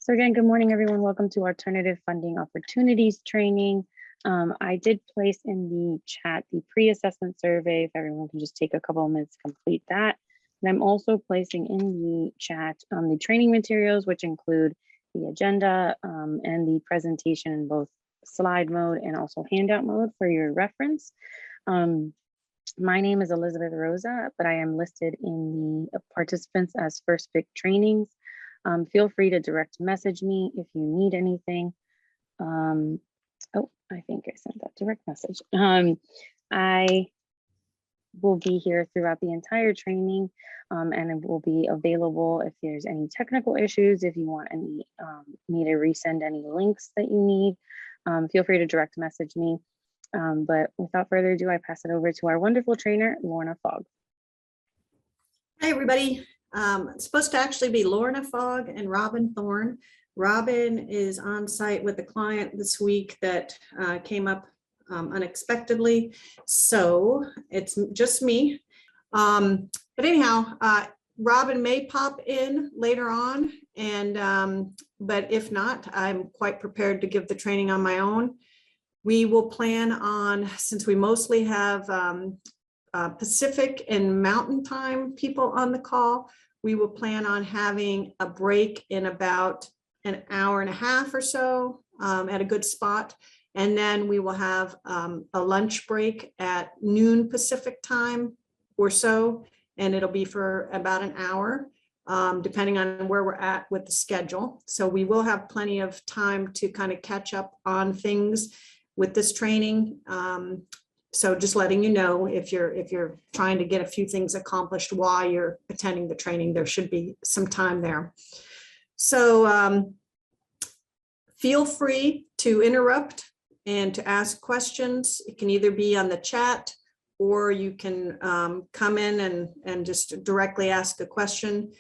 So again, good morning, everyone. Welcome to Alternative Funding Opportunities Training. I did place in the chat the pre-assessment survey. If everyone can just take a couple of minutes to complete that. And I'm also placing in the chat the training materials, which include the agenda and the presentation in both slide mode and also handout mode for your reference. My name is Elizabeth Rosa, but I am listed in the participants as First Pick Trainings. Feel free to direct message me if you need anything. Oh, I think I sent that direct message. I will be here throughout the entire training and it will be available if there's any technical issues, if you want any me to resend any links that you need, feel free to direct message me. But without further ado, I pass it over to our wonderful trainer, Lorna Fogg. Hi, everybody. It's supposed to actually be Lorna Fogg and Robin Thorne. Robin is on site with a client this week that came up unexpectedly. So it's just me. But anyhow, Robin may pop in later on. And but if not, I'm quite prepared to give the training on my own. We will plan on, since we mostly have Pacific and Mountain Time people on the call, we will plan on having a break in about an hour and a half or so at a good spot. And then we will have a lunch break at noon Pacific time or so. And it'll be for about an hour, depending on where we're at with the schedule. So we will have plenty of time to kind of catch up on things with this training. So just letting you know, if you're trying to get a few things accomplished while you're attending the training, there should be some time there. So feel free to interrupt and to ask questions. It can either be on the chat or you can come in and just directly ask a question.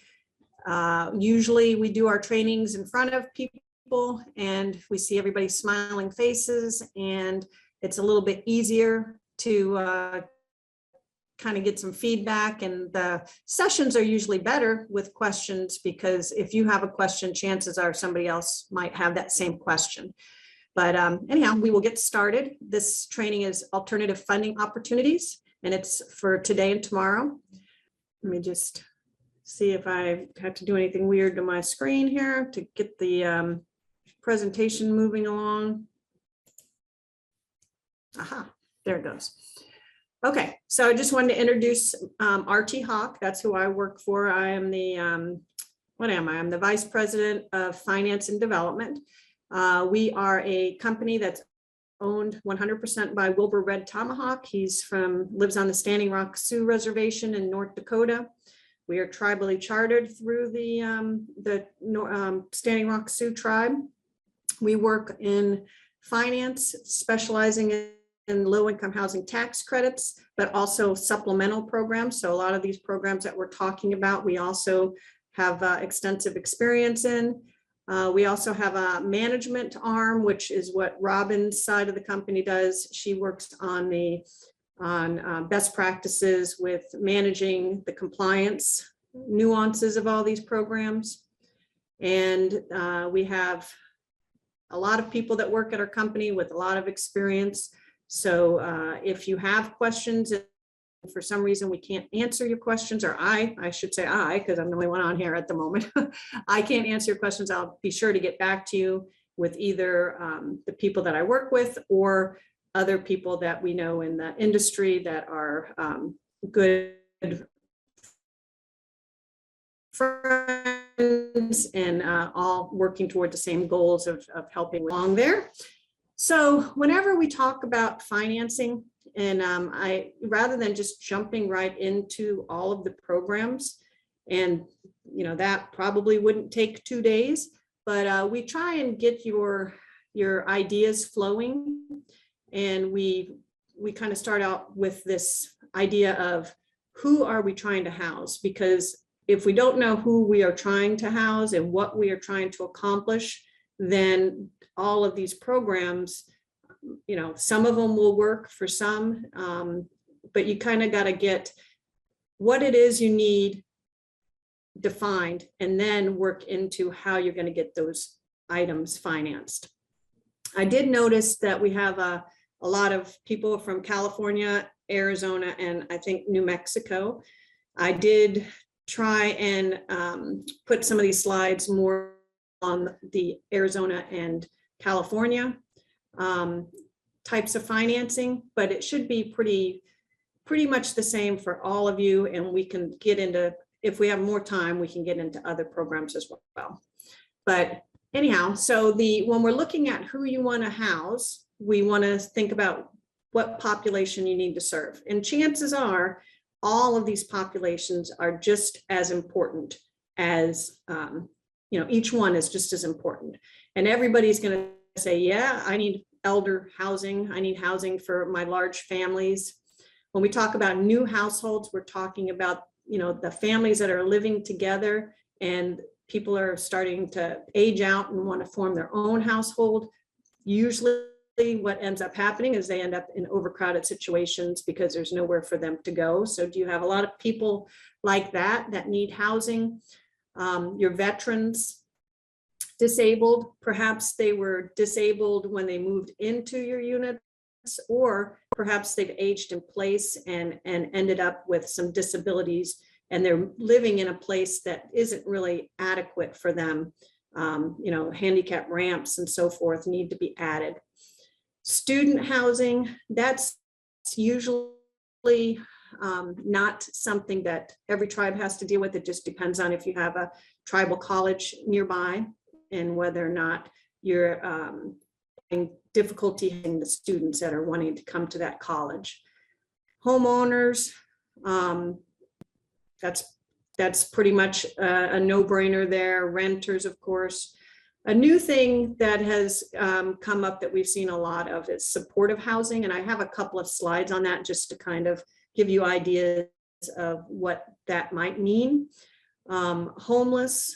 Usually we do our trainings in front of people and we see everybody's smiling faces, and it's a little bit easier to kind of get some feedback, and the sessions are usually better with questions, because if you have a question, chances are somebody else might have that same question. But anyhow, we will get started. This training is Alternative Funding Opportunities, and it's for today and tomorrow. Let me just see if I have to do anything weird to my screen here to get the presentation moving along. Aha. There it goes. Okay, so I just wanted to introduce RT Hawk. That's who I work for. I am the, what am I? I'm the Vice President of Finance and Development. We are a company that's owned 100% by Wilbur Red Tomahawk. He's lives on the Standing Rock Sioux Reservation in North Dakota. We are tribally chartered through the Standing Rock Sioux tribe. We work in finance, specializing in low-income housing tax credits, but also supplemental programs. So a lot of these programs that we're talking about, we also have extensive experience in. We also have a management arm, which is what Robin's side of the company does. She works on best practices with managing the compliance nuances of all these programs. And we have a lot of people that work at our company with a lot of experience. So if you have questions, and for some reason we can't answer your questions, or I should say because I'm the only one on here at the moment, I can't answer your questions, I'll be sure to get back to you with either the people that I work with or other people that we know in the industry that are good friends and all working toward the same goals of helping along there. So whenever we talk about financing, and rather than just jumping right into all of the programs, and that probably wouldn't take 2 days, but we try and get your ideas flowing, and we kind of start out with this idea of who are we trying to house, because if we don't know who we are trying to house and what we are trying to accomplish, then all of these programs, some of them will work for some, but you kind of got to get what it is you need defined, and then work into how you're going to get those items financed. I did notice that we have a lot of people from California, Arizona, and I think New Mexico. I did try and put some of these slides more on the Arizona and California types of financing, but it should be pretty much the same for all of you. And we can get into, if we have more time, we can get into other programs as well. But anyhow, so when we're looking at who you want to house, we want to think about what population you need to serve. And chances are all of these populations are just as important as, each one is just as important. And everybody's going to say, yeah, I need elder housing. I need housing for my large families. When we talk about new households, we're talking about, the families that are living together and people are starting to age out and want to form their own household. Usually what ends up happening is they end up in overcrowded situations because there's nowhere for them to go. So do you have a lot of people like that need housing? Your veterans, disabled, perhaps they were disabled when they moved into your units, or perhaps they've aged in place and ended up with some disabilities, and they're living in a place that isn't really adequate for them. Handicap ramps and so forth need to be added. Student housing, that's usually not something that every tribe has to deal with. It just depends on if you have a tribal college nearby and whether or not you're having difficulty in the students that are wanting to come to that college. Homeowners, that's pretty much a no-brainer there. Renters, of course. A new thing that has come up that we've seen a lot of is supportive housing. And I have a couple of slides on that just to kind of give you ideas of what that might mean. Homeless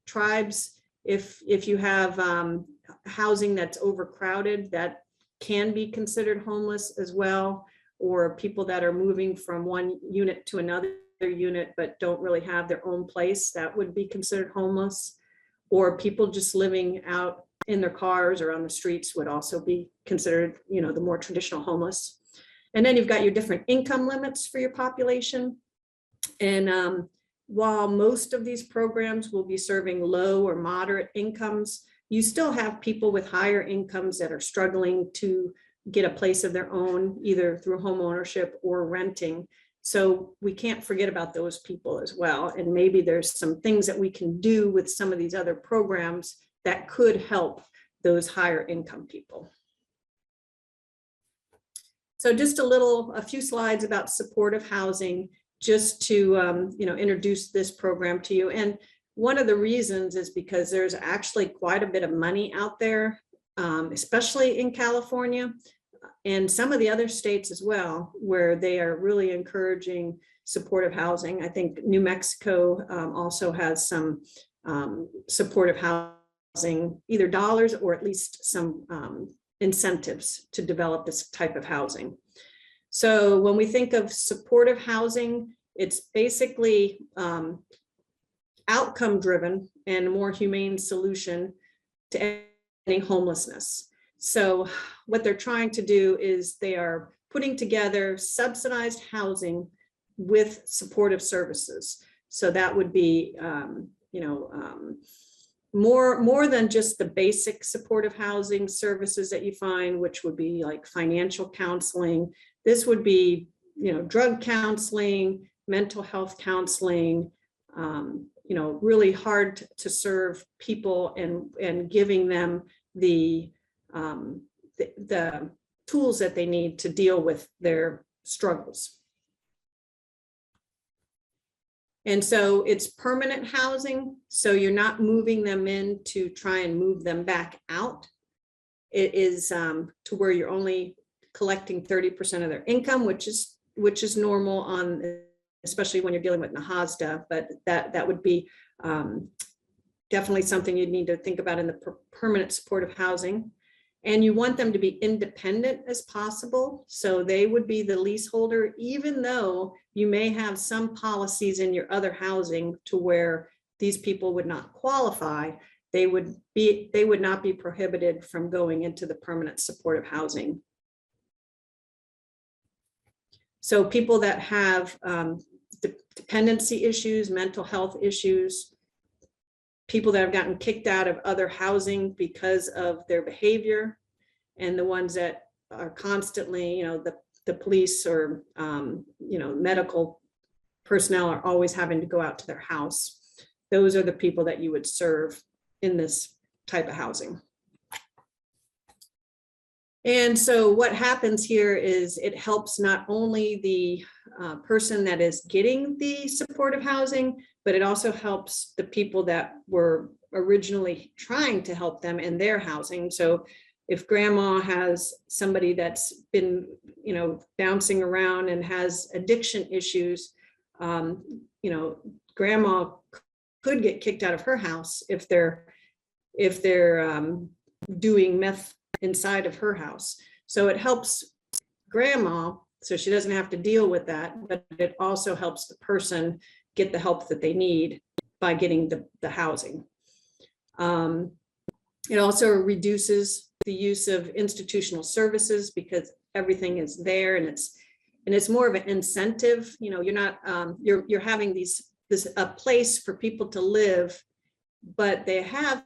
tribes, if you have housing that's overcrowded, that can be considered homeless as well, or people that are moving from one unit to another unit but don't really have their own place, that would be considered homeless. Or people just living out in their cars or on the streets would also be considered, the more traditional homeless. And then you've got your different income limits for your population. And while most of these programs will be serving low or moderate incomes, you still have people with higher incomes that are struggling to get a place of their own, either through home ownership or renting. So we can't forget about those people as well. And maybe there's some things that we can do with some of these other programs that could help those higher income people. So just a few slides about supportive housing, just to introduce this program to you. And one of the reasons is because there's actually quite a bit of money out there, especially in California and some of the other states as well, where they are really encouraging supportive housing. I think New Mexico also has some supportive housing, either dollars or at least some incentives to develop this type of housing. So when we think of supportive housing, it's basically outcome driven and a more humane solution to ending homelessness. So what they're trying to do is they are putting together subsidized housing with supportive services. So that would be, more than just the basic supportive housing services that you find, which would be like financial counseling. This would be, drug counseling, mental health counseling, really hard to serve people and giving them the tools that they need to deal with their struggles. And so it's permanent housing. So you're not moving them in to try and move them back out. It is to where you're only collecting 30% of their income, which is normal on, especially when you're dealing with NAHASDA, but that would be definitely something you'd need to think about in the permanent supportive housing. And you want them to be independent as possible. So they would be the leaseholder, even though you may have some policies in your other housing to where these people would not qualify. They would not be prohibited from going into the permanent supportive housing. So people that have dependency issues, mental health issues, people that have gotten kicked out of other housing because of their behavior, and the ones that are constantly, you know, the police or, you know, medical personnel are always having to go out to their house. Those are the people that you would serve in this type of housing. And so what happens here is it helps not only the person that is getting the supportive housing, but it also helps the people that were originally trying to help them in their housing. So if grandma has somebody that's been, you know, bouncing around and has addiction issues, you know, grandma could get kicked out of her house if they're doing meth inside of her house. So it helps grandma so she doesn't have to deal with that, but it also helps the person get the help that they need by getting the housing. It also reduces the use of institutional services because everything is there, and it's more of an incentive. You know, you're not you're having a place for people to live, but they have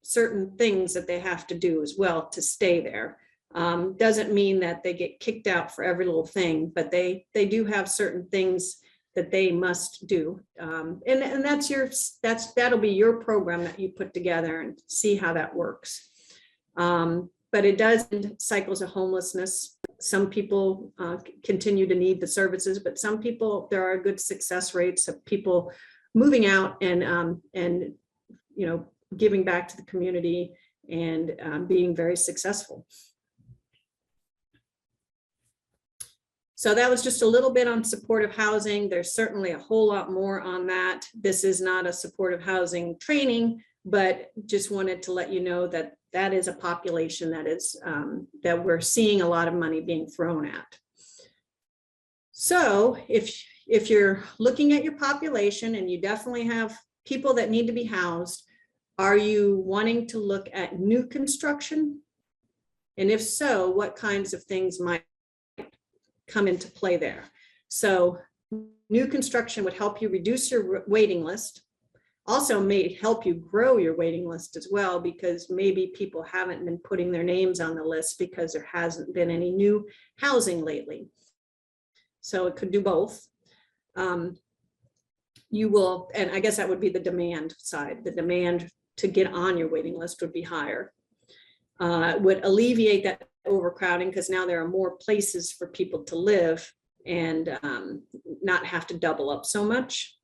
certain things that they have to do as well to stay there. Doesn't mean that they get kicked out for every little thing, but they do have certain things that they must do. And that'll be your program that you put together and see how that works. But it does end cycles of homelessness. Some people continue to need the services, but some people, there are good success rates of people moving out and you know, giving back to the community and being very successful. So that was just a little bit on supportive housing. There's certainly a whole lot more on that. This is not a supportive housing training, but just wanted to let you know that that is a population that is that we're seeing a lot of money being thrown at. So if you're looking at your population and you definitely have people that need to be housed, are you wanting to look at new construction? And if so, what kinds of things might come into play there? So new construction would help you reduce your waiting list. Also may help you grow your waiting list as well, because maybe people haven't been putting their names on the list because there hasn't been any new housing lately. So it could do both. You will, and I guess that would be the demand side. The demand to get on your waiting list would be higher. Would alleviate that overcrowding because now there are more places for people to live and not have to double up so much.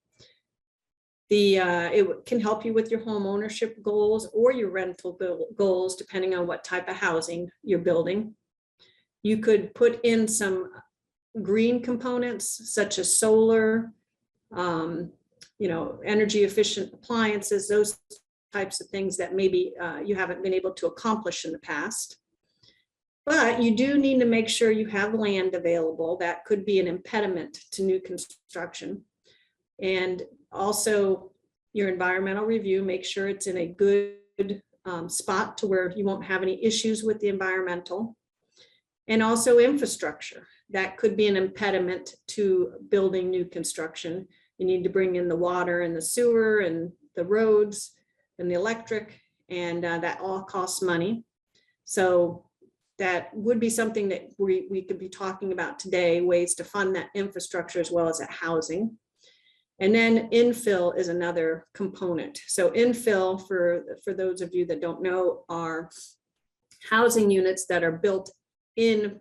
It can help you with your home ownership goals or your rental goals, depending on what type of housing you're building. You could put in some green components such as solar, you know, energy efficient appliances, those types of things that maybe you haven't been able to accomplish in the past. But you do need to make sure you have land available. That could be an impediment to new construction. And also your environmental review, make sure it's in a good spot to where you won't have any issues with the environmental. And also infrastructure. That could be an impediment to building new construction. You need to bring in the water and the sewer and the roads and the electric, and that all costs money. So that would be something that we could be talking about today, ways to fund that infrastructure as well as that housing. And then infill is another component. So infill, for those of you that don't know, are housing units that are built in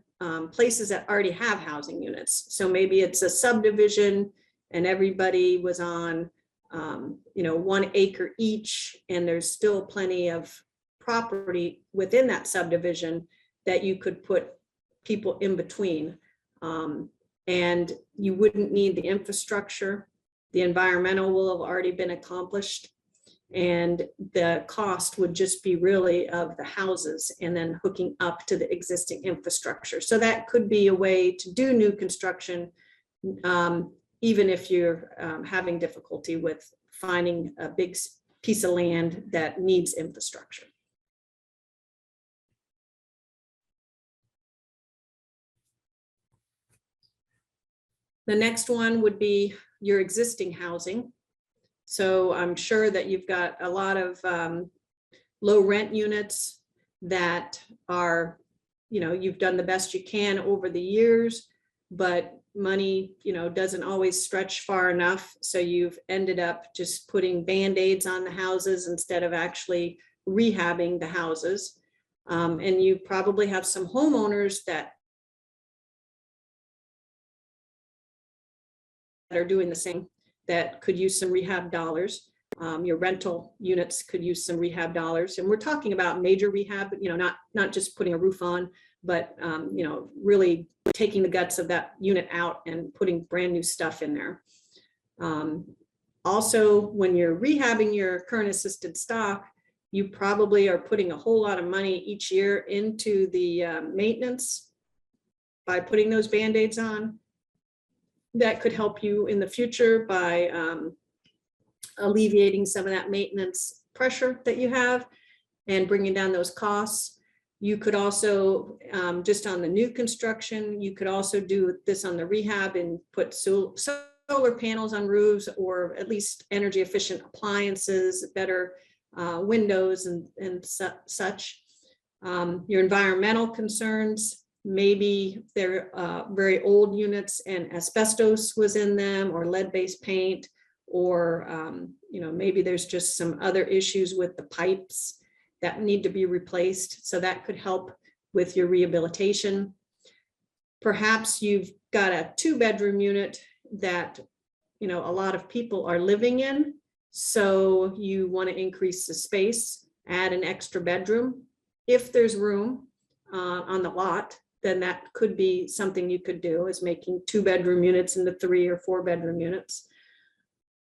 places that already have housing units. So maybe it's a subdivision and everybody was on you know, 1 acre each, and there's still plenty of property within that subdivision that you could put people in between. And you wouldn't need the infrastructure. The environmental will have already been accomplished. and the cost would just be really of the houses and then hooking up to the existing infrastructure. So that could be a way to do new construction, even if you're having difficulty with finding a big piece of land that needs infrastructure. The next one would be your existing housing. So I'm sure that you've got a lot of low rent units that are, you've done the best you can over the years, but money, doesn't always stretch far enough. So you've ended up just putting Band-Aids on the houses instead of actually rehabbing the houses. And you probably have some homeowners that are doing the same, that could use some rehab dollars. Your rental units could use some rehab dollars. And we're talking about major rehab, not just putting a roof on, but really taking the guts of that unit out and putting brand new stuff in there. Also, when you're rehabbing your current assisted stock, you probably are putting a whole lot of money each year into the maintenance by putting those Band-Aids on. That could help you in the future by alleviating some of that maintenance pressure that you have and bringing down those costs. You could also, just on the new construction, you could also do this on the rehab and put solar panels on roofs, or at least energy efficient appliances, better windows and such. Your environmental concerns, maybe they're very old units and asbestos was in them, or lead-based paint, or maybe there's just some other issues with the pipes that need to be replaced. So that could help with your rehabilitation. Perhaps you've got a 2-bedroom unit that a lot of people are living in, so you want to increase the space, add an extra bedroom. If there's room on the lot, then that could be something you could do, is making 2-bedroom units into 3 or 4-bedroom units.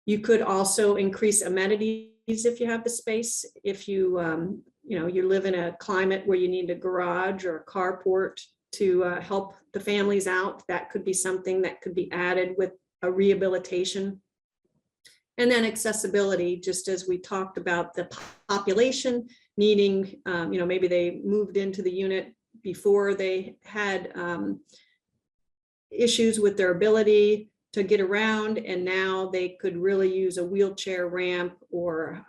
You could also increase amenities if you have the space. If you you live in a climate where you need a garage or a carport to help the families out, that could be something that could be added with a rehabilitation. And then accessibility, just as we talked about the population needing, maybe they moved into the unit before they had issues with their ability to get around, and now they could really use a wheelchair ramp or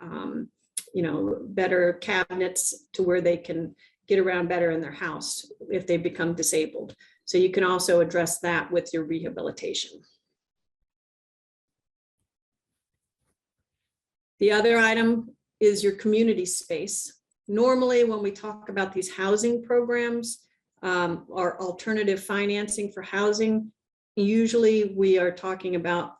better cabinets to where they can get around better in their house if they become disabled. So you can also address that with your rehabilitation. The other item is your community space. Normally, when we talk about these housing programs or alternative financing for housing, usually we are talking about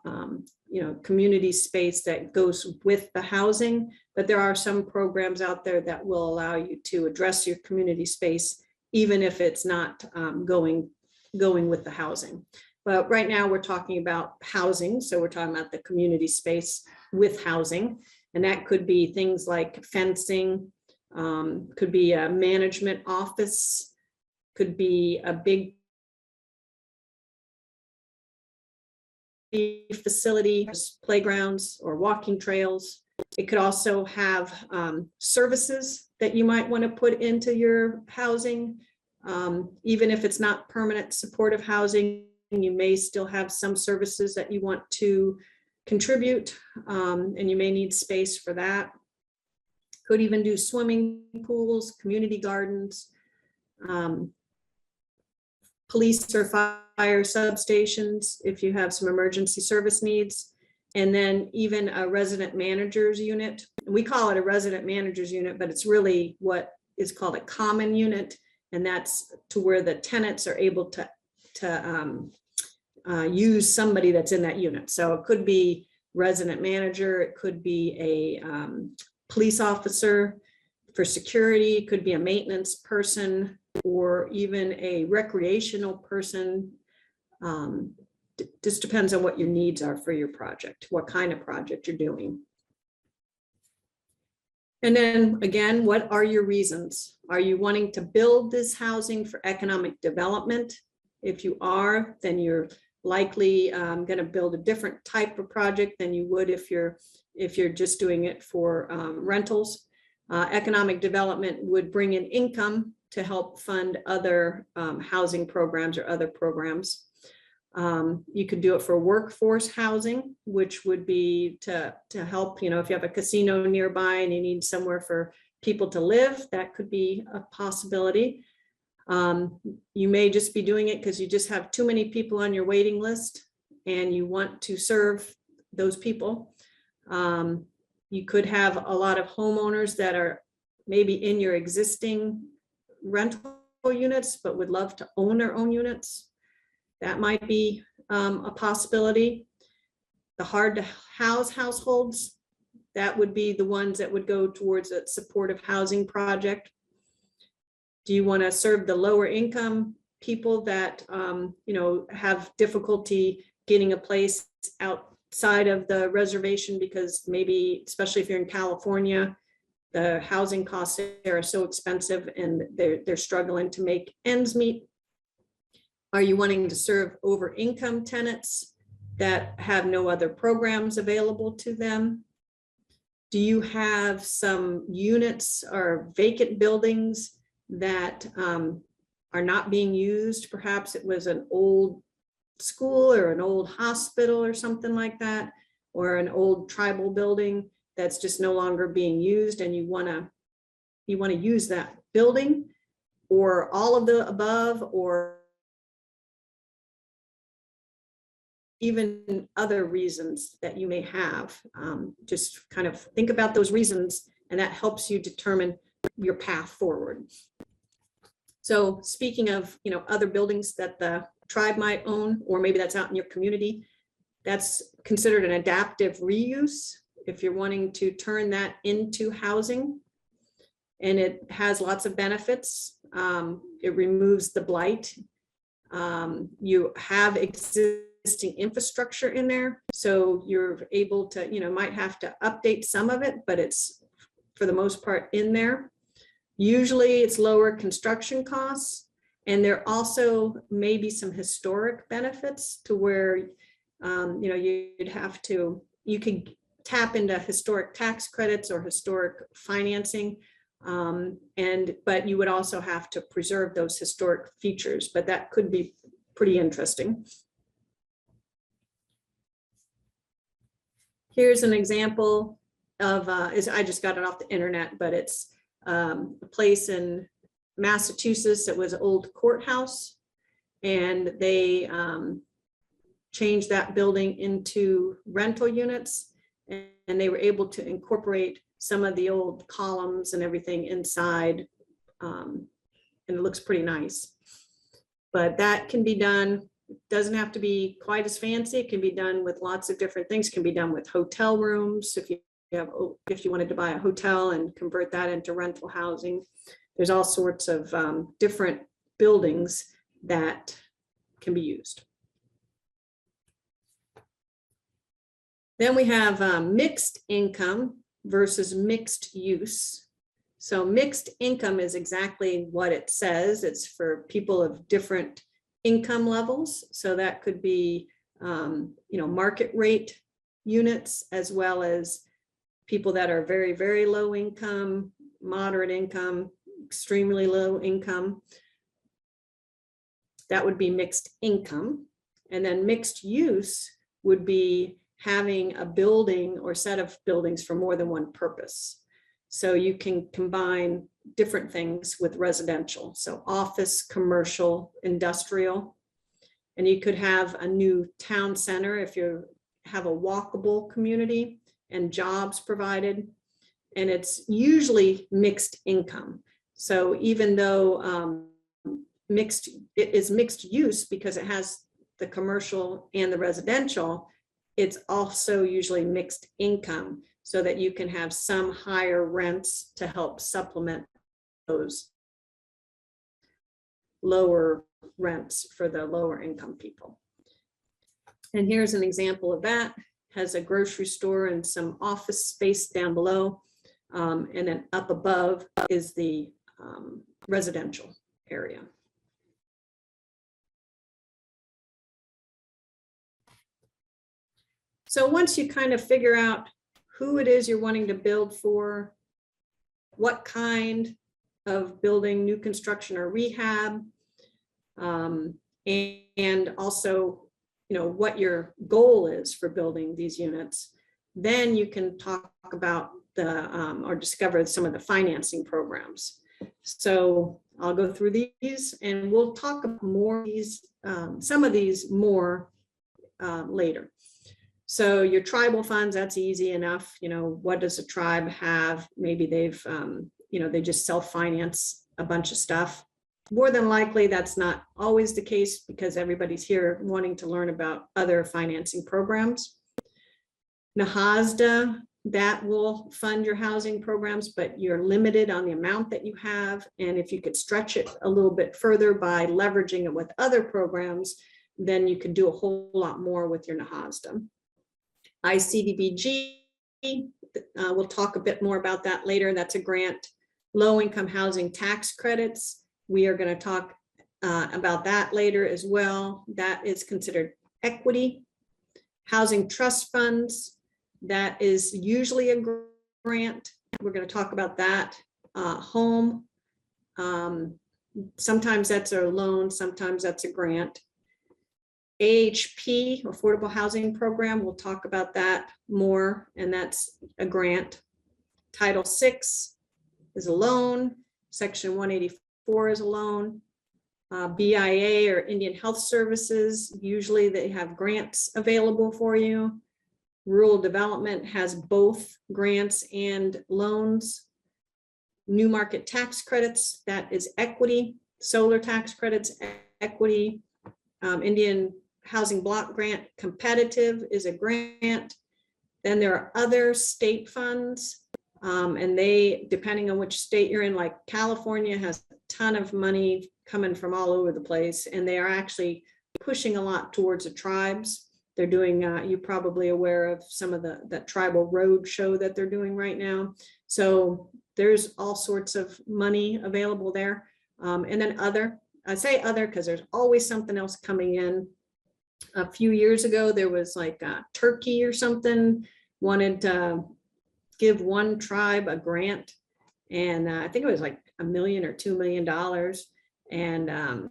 community space that goes with the housing, but there are some programs out there that will allow you to address your community space even if it's not going with the housing. But right now we're talking about housing, so we're talking about the community space with housing, and that could be things like fencing, could be a management office, could be a big facility, playgrounds or walking trails. It could also have services that you might want to put into your housing. Even if it's not permanent supportive housing, you may still have some services that you want to contribute, and you may need space for that. Could even do swimming pools, community gardens, police or fire substations if you have some emergency service needs, and then even a resident manager's unit. We call it a resident manager's unit, but it's really what is called a common unit, and that's to where the tenants are able to use somebody that's in that unit. So it could be resident manager, it could be a police officer for security, it could be a maintenance person, or even a recreational person. Just depends on what your needs are for your project, what kind of project you're doing. And then again, what are your reasons? Are you wanting to build this housing for economic development? If you are, then you're likely going to build a different type of project than you would if you're just doing it for rentals. Economic development would bring in income to help fund other housing programs or other programs. You could do it for workforce housing, which would be to help, you know, if you have a casino nearby and you need somewhere for people to live, that could be a possibility. You may just be doing it because you just have too many people on your waiting list and you want to serve those people. You could have a lot of homeowners that are maybe in your existing rental units, but would love to own their own units. That might be a possibility. The hard to house households, that would be the ones that would go towards a supportive housing project. Do you want to serve the lower income people that you know, have difficulty getting a place outside of the reservation because maybe, especially if you're in California, the housing costs there are so expensive and they're struggling to make ends meet? Are you wanting to serve over income tenants that have no other programs available to them? Do you have some units or vacant buildings that are not being used? Perhaps it was an old school or an old hospital or something like that, or an old tribal building that's just no longer being used, and you want to use that building, or all of the above, or even other reasons that you may have. Just kind of think about those reasons, and that helps you determine your path forward. So speaking of, you know, other buildings that the tribe might own, or maybe that's out in your community, that's considered an adaptive reuse if you're wanting to turn that into housing. And it has lots of benefits. It removes the blight. You have existing infrastructure in there, so you're able to, you know, might have to update some of it, but it's for the most part in there. Usually it's lower construction costs, and there also may be some historic benefits to where you know, you could tap into historic tax credits or historic financing, but you would also have to preserve those historic features, but that could be pretty interesting. Here's an example of, I just got it off the internet, but it's a place in Massachusetts that was an old courthouse, and they changed that building into rental units, and they were able to incorporate some of the old columns and everything inside, and it looks pretty nice. But that can be done. It doesn't have to be quite as fancy. It can be done with lots of different things. It can be done with hotel rooms. If you wanted to buy a hotel and convert that into rental housing, there's all sorts of different buildings that can be used. Then we have mixed income versus mixed use. So mixed income is exactly what it says. It's for people of different income levels. So that could be, you know, market rate units, as well as people that are very, very low income, moderate income, extremely low income. That would be mixed income. And then mixed use would be having a building or set of buildings for more than one purpose. So you can combine different things with residential. So office, commercial, industrial. And you could have a new town center if you have a walkable community and jobs provided. And it's usually mixed income. So even though it is mixed use because it has the commercial and the residential, it's also usually mixed income, so that you can have some higher rents to help supplement those lower rents for the lower income people. And here's an example of that. Has a grocery store and some office space down below. And then up above is the residential area. So once you kind of figure out who it is you're wanting to build for, what kind of building, new construction or rehab, and also, what your goal is for building these units, then you can talk about or discover some of the financing programs. So I'll go through these and we'll talk more these, some of these more later. So your tribal funds, that's easy enough. What does a tribe have? Maybe they've, they just self-finance a bunch of stuff. More than likely, that's not always the case because everybody's here wanting to learn about other financing programs. NAHASDA, that will fund your housing programs, but you're limited on the amount that you have. And if you could stretch it a little bit further by leveraging it with other programs, then you could do a whole lot more with your NAHASDA. ICDBG, we'll talk a bit more about that later. That's a grant. Low-income housing tax credits, we are going to talk about that later as well. That is considered equity. Housing trust funds, that is usually a grant. We're going to talk about that. Home, sometimes that's a loan, sometimes that's a grant. AHP, Affordable Housing Program, we'll talk about that more, and that's a grant. Title VI is a loan. Section 184 is a loan. BIA or Indian Health Services, usually they have grants available for you. Rural Development has both grants and loans. New Market Tax Credits, that is equity. Solar tax credits, equity. Indian Housing Block Grant, competitive, is a grant. Then there are other state funds, and they, depending on which state you're in, like California has a ton of money coming from all over the place, and they are actually pushing a lot towards the tribes. They're doing, you're probably aware of some of that tribal road show that they're doing right now. So there's all sorts of money available there. And then other, I say other because there's always something else coming in. A few years ago, there was like Turkey or something wanted to give one tribe a grant. And I think it was like $1 million or $2 million. And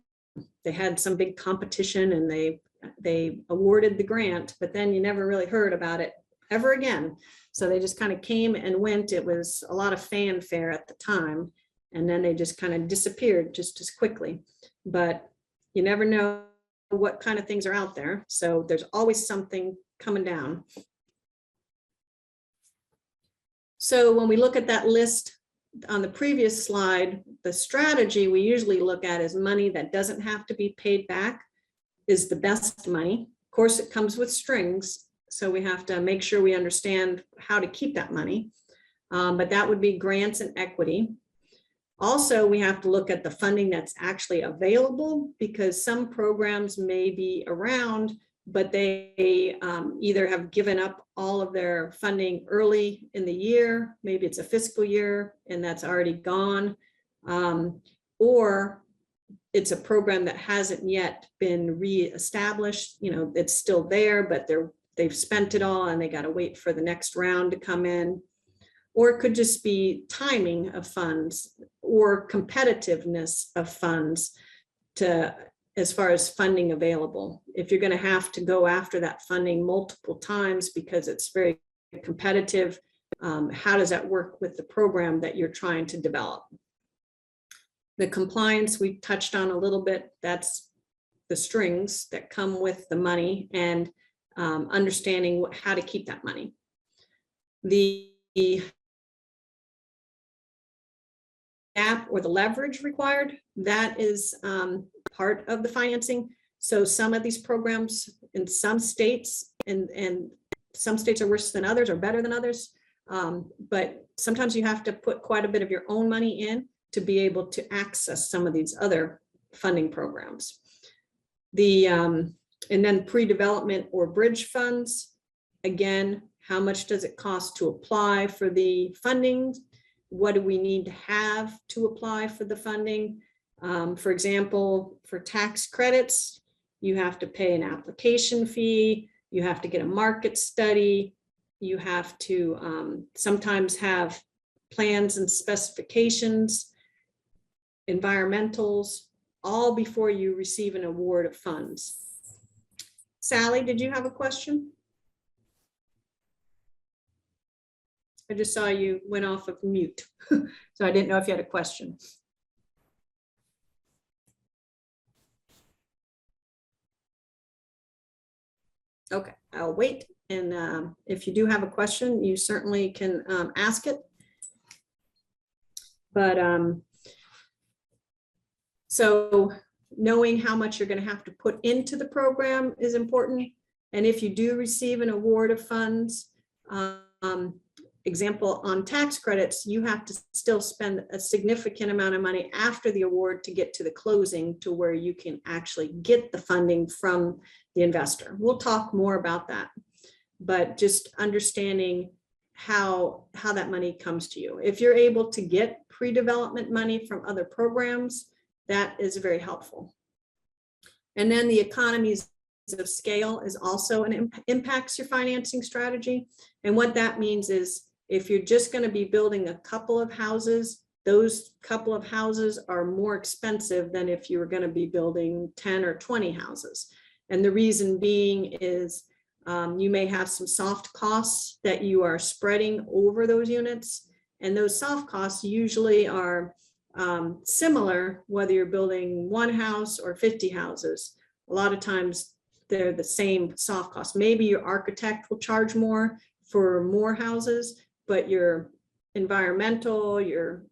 they had some big competition and they awarded the grant, but then you never really heard about it ever again. So they just kind of came and went. It was a lot of fanfare at the time. And then they just kind of disappeared just as quickly. But you never know what kind of things are out there. So there's always something coming down. So when we look at that list on the previous slide, the strategy we usually look at is money that doesn't have to be paid back is the best money. Of course, it comes with strings. So we have to make sure we understand how to keep that money. But that would be grants and equity. Also, we have to look at the funding that's actually available because some programs may be around, but they either have given up all of their funding early in the year, maybe it's a fiscal year and that's already gone, or it's a program that hasn't yet been reestablished. It's still there, but they've spent it all and they got to wait for the next round to come in. Or it could just be timing of funds or competitiveness of funds as far as funding available. If you're going to have to go after that funding multiple times because it's very competitive, how does that work with the program that you're trying to develop? The compliance we touched on a little bit, that's the strings that come with the money and understanding how to keep that money. The gap or the leverage required, that is part of the financing. So some of these programs in some states, and some states are worse than others or better than others, but sometimes you have to put quite a bit of your own money in to be able to access some of these other funding programs. And then pre-development or bridge funds, again, how much does it cost to apply for the funding? what do we need to have to apply for the funding? For example, for tax credits, you have to pay an application fee, you have to get a market study, you have to sometimes have plans and specifications, environmentals, all before you receive an award of funds. Sally, did you have a question? I just saw you went off of mute, so I didn't know if you had a question. Okay, I'll wait. And if you do have a question, you certainly can ask it. But so knowing how much you're going to have to put into the program is important. And if you do receive an award of funds, example on tax credits, you have to still spend a significant amount of money after the award to get to the closing to where you can actually get the funding from the investor. We'll talk more about that, but just understanding how that money comes to you. If you're able to get pre-development money from other programs, that is very helpful. And then the economies of scale is also impacts your financing strategy. And what that means is if you're just going to be building a couple of houses, those couple of houses are more expensive than if you were going to be building 10 or 20 houses. And the reason being is you may have some soft costs that you are spreading over those units. And those soft costs usually are similar, whether you're building one house or 50 houses. A lot of times they're the same soft cost. Maybe your architect will charge more for more houses, but your environmental, your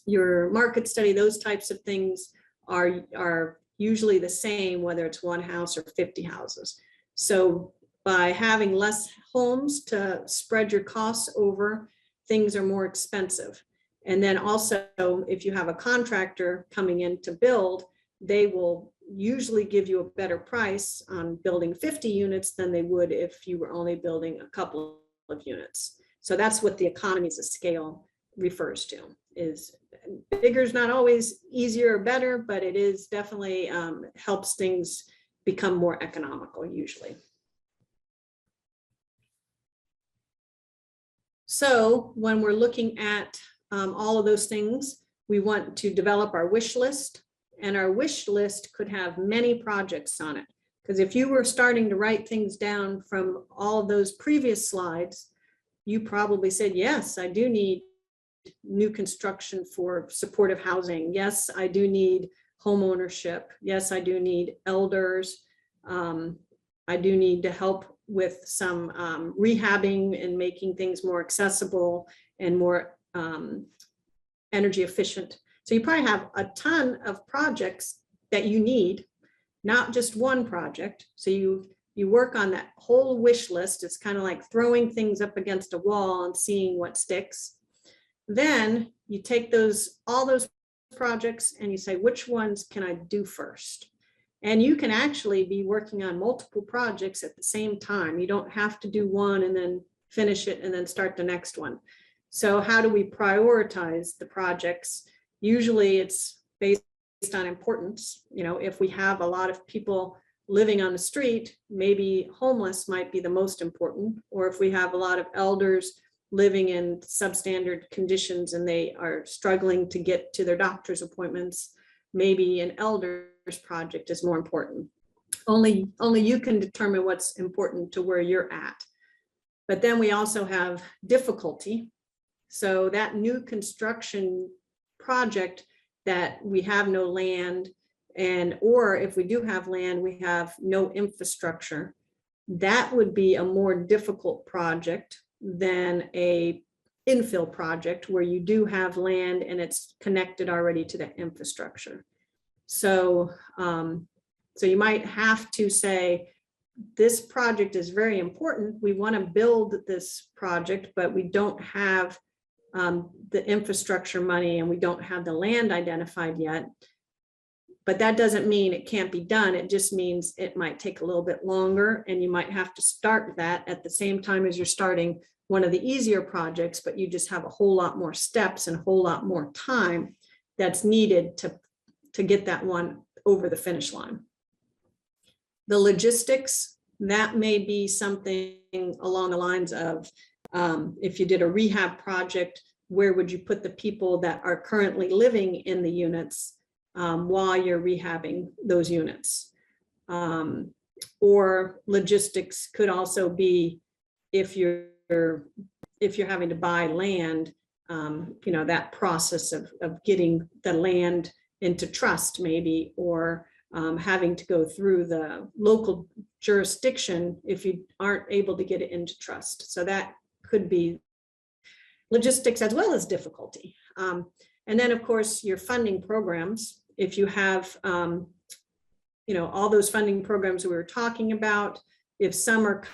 market study, those types of things are usually the same, whether it's one house or 50 houses. So by having less homes to spread your costs over, things are more expensive. And then also, if you have a contractor coming in to build, they will usually give you a better price on building 50 units than they would if you were only building a couple of units. So that's what the economies of scale refers to. Is bigger is not always easier or better, but it is definitely helps things become more economical usually. So when we're looking at all of those things, we want to develop our wish list, and our wish list could have many projects on it. Because if you were starting to write things down from all of those previous slides, you probably said, yes, I do need new construction for supportive housing. Yes, I do need home ownership. Yes, I do need elders. I do need to help with some rehabbing and making things more accessible and more energy efficient. So you probably have a ton of projects that you need, not just one project. So you work on that whole wish list. It's kind of like throwing things up against a wall and seeing what sticks. Then you take all those projects and you say, which ones can I do first? And you can actually be working on multiple projects at the same time. You don't have to do one and then finish it and then start the next one. So how do we prioritize the projects? Usually it's based on importance. You know, if we have a lot of people living on the street, maybe homeless might be the most important. Or if we have a lot of elders living in substandard conditions and they are struggling to get to their doctor's appointments, maybe an elders project is more important. Only you can determine what's important to where you're at. But then we also have difficulty. So that new construction project that we have no land, or if we do have land, we have no infrastructure, that would be a more difficult project than a infill project where you do have land and it's connected already to the infrastructure. So, so you might have to say, this project is very important. We want to build this project, but we don't have the infrastructure money and we don't have the land identified yet. But that doesn't mean it can't be done. It just means it might take a little bit longer, and you might have to start that at the same time as you're starting one of the easier projects, but you just have a whole lot more steps and a whole lot more time that's needed to get that one over the finish line. The logistics, that may be something along the lines of, if you did a rehab project, where would you put the people that are currently living in the units while you're rehabbing those units? Or logistics could also be if you're having to buy land, you know, that process of getting the land into trust maybe, or having to go through the local jurisdiction if you aren't able to get it into trust. So that could be logistics as well as difficulty. And then of course your funding programs, if you have, you know, all those funding programs we were talking about, if some are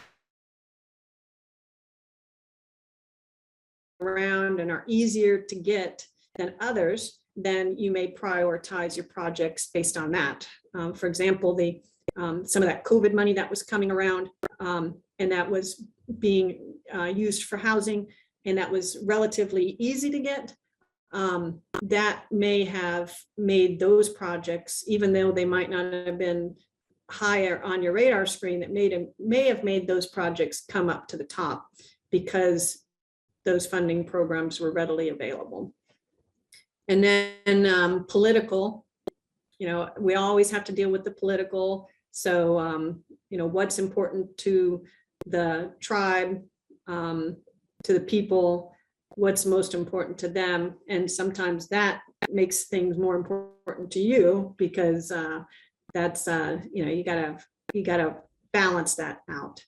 around and are easier to get than others, then you may prioritize your projects based on that. For example, some of that COVID money that was coming around, and that was being used for housing, and that was relatively easy to get, that may have made those projects, even though they might not have been higher on your radar screen, that may have made those projects come up to the top because those funding programs were readily available. And then political, you know, we always have to deal with the political. So, you know, what's important to the tribe, to the people, what's most important to them. And sometimes that makes things more important to you because that's, you know, you gotta balance that out.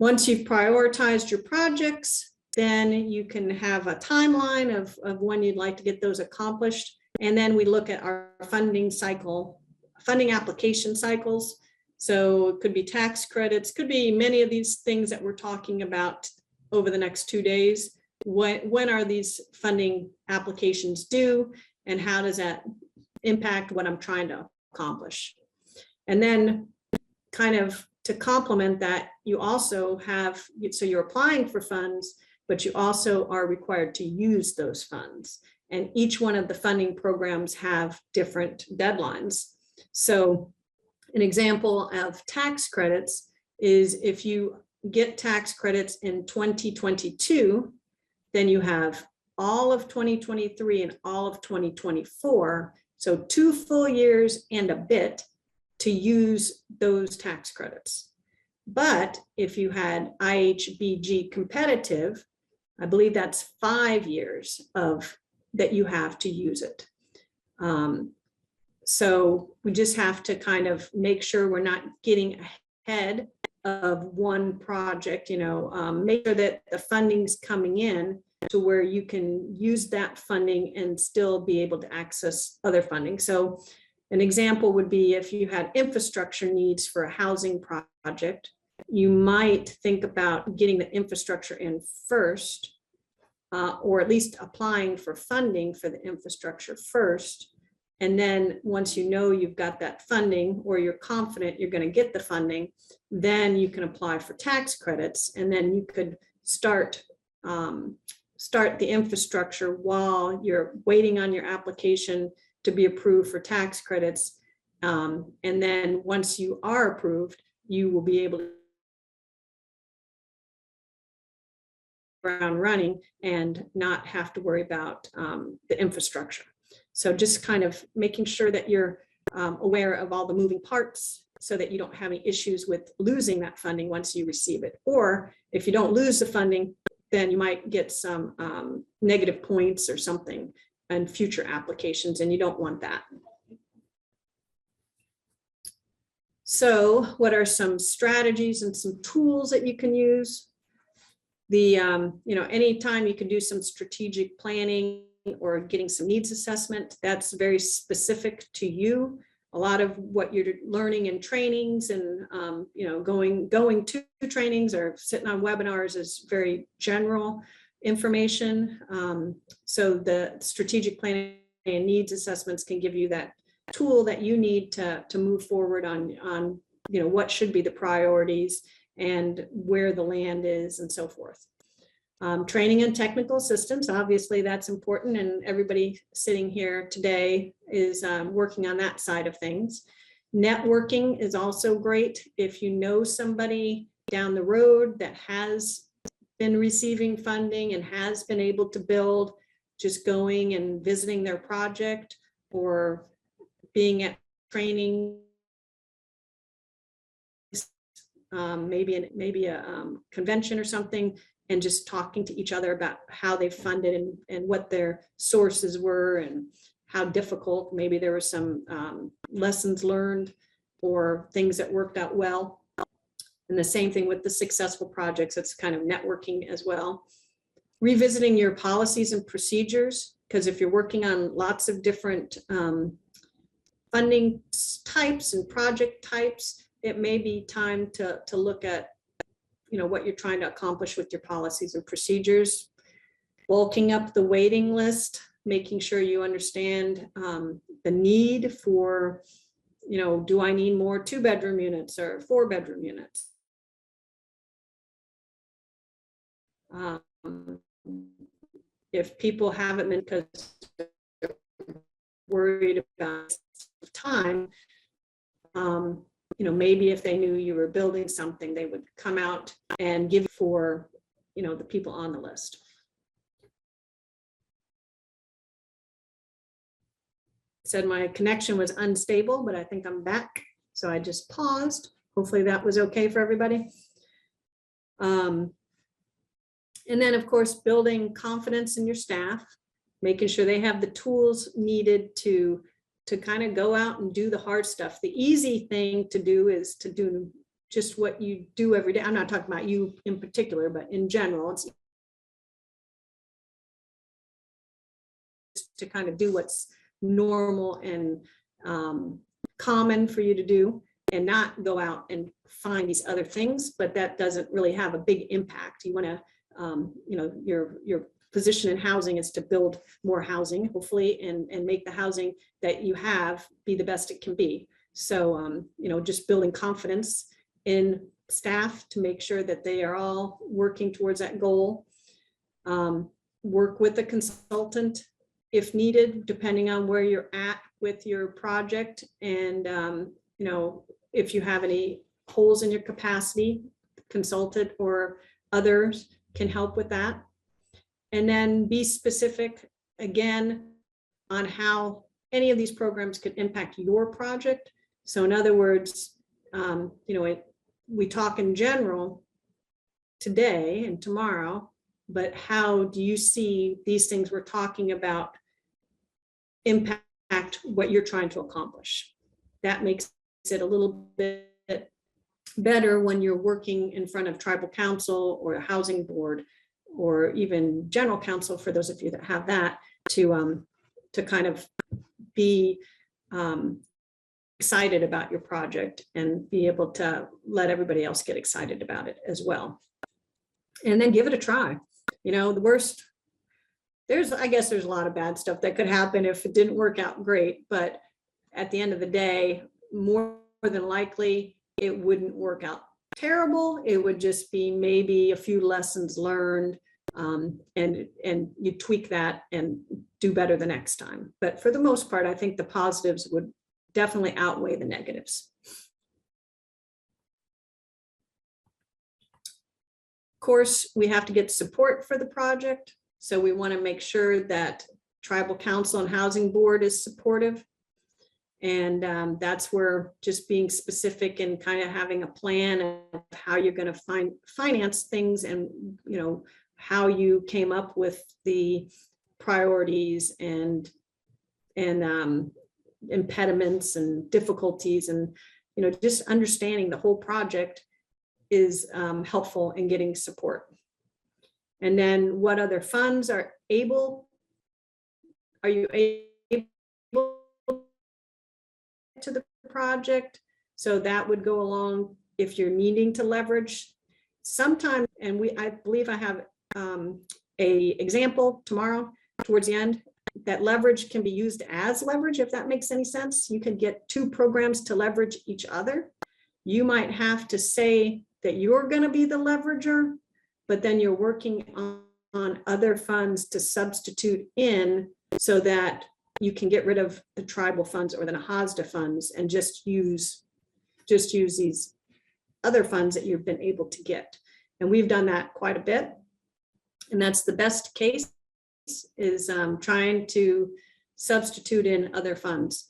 Once you've prioritized your projects, then you can have a timeline of when you'd like to get those accomplished. And then we look at our funding application cycles. So it could be tax credits, could be many of these things that we're talking about over the next 2 days. When are these funding applications due, and how does that impact what I'm trying to accomplish? And then kind of to complement that, you also have, so you're applying for funds, but you also are required to use those funds. And each one of the funding programs have different deadlines. So an example of tax credits is if you get tax credits in 2022, then you have all of 2023 and all of 2024. So 2 full years and a bit to use those tax credits. But if you had IHBG competitive, I believe that's 5 years that you have to use it. So we just have to kind of make sure we're not getting ahead of one project, you know, make sure that the funding's coming in to where you can use that funding and still be able to access other funding. So an example would be if you had infrastructure needs for a housing project, you might think about getting the infrastructure in first, or at least applying for funding for the infrastructure first. And then once you know you've got that funding, or you're confident you're going to get the funding, then you can apply for tax credits, and then you could start the infrastructure while you're waiting on your application to be approved for tax credits. And then once you are approved, you will be able to ground running and not have to worry about the infrastructure. So just kind of making sure that you're aware of all the moving parts so that you don't have any issues with losing that funding once you receive it. Or if you don't lose the funding, then you might get some negative points or something in future applications, and you don't want that. So what are some strategies and some tools that you can use? You know, anytime you can do some strategic planning or getting some needs assessment, that's very specific to you. A lot of what you're learning in trainings and, you know, going to trainings or sitting on webinars is very general information. So the strategic planning and needs assessments can give you that tool that you need to move forward on, you know, what should be the priorities and where the land is and so forth. Training and technical systems, obviously that's important, and everybody sitting here today is working on that side of things. Networking is also great. If you know somebody down the road that has been receiving funding and has been able to build, just going and visiting their project or being at training, maybe a convention or something, and just talking to each other about how they funded and what their sources were and how difficult, maybe there were some lessons learned or things that worked out well. And the same thing with the successful projects, it's kind of networking as well. Revisiting your policies and procedures, because if you're working on lots of different funding types and project types, it may be time to look at what you're trying to accomplish with your policies and procedures. Bulking up the waiting list, making sure you understand the need for, do I need more 2-bedroom units or 4-bedroom units? If people haven't been because they're worried about time, maybe if they knew you were building something, they would come out and give for, the people on the list. Said my connection was unstable, but I think I'm back. So I just paused. Hopefully that was okay for everybody. And then of course, building confidence in your staff, making sure they have the tools needed to kind of go out and do the hard stuff. The easy thing to do is to do just what you do every day. I'm not talking about you in particular, but in general, it's to kind of do what's normal and common for you to do, and not go out and find these other things, but that doesn't really have a big impact. You want to, your position in housing is to build more housing, hopefully, and make the housing that you have be the best it can be. So, just building confidence in staff to make sure that they are all working towards that goal. Work with a consultant if needed, depending on where you're at with your project. And, if you have any holes in your capacity, consultant or others can help with that. And then be specific again on how any of these programs could impact your project. So in other words, we talk in general today and tomorrow, but how do you see these things we're talking about impact what you're trying to accomplish? That makes it a little bit better when you're working in front of tribal council or a housing board, or even general counsel, for those of you that have that, to kind of be excited about your project and be able to let everybody else get excited about it as well. And then give it a try. The worst, I guess there's a lot of bad stuff that could happen if it didn't work out great, but at the end of the day, more than likely, it wouldn't work out terrible. It would just be maybe a few lessons learned, and you tweak that and do better the next time. But for the most part, I think the positives would definitely outweigh the negatives. Of course, we have to get support for the project. So we want to make sure that tribal council and housing board is supportive. And that's where just being specific and kind of having a plan of how you're going to finance things, and how you came up with the priorities and impediments and difficulties, and just understanding the whole project is helpful in getting support. And then what other funds are you able to the project? So that would go along if you're needing to leverage sometime. And I believe I have a example tomorrow towards the end that leverage can be used as leverage, if that makes any sense. You can get two programs to leverage each other. You might have to say that you're going to be the leverager, but then you're working on other funds to substitute in so that you can get rid of the tribal funds or the NAHASDA funds and just use these other funds that you've been able to get. And we've done that quite a bit. And that's the best case, is trying to substitute in other funds.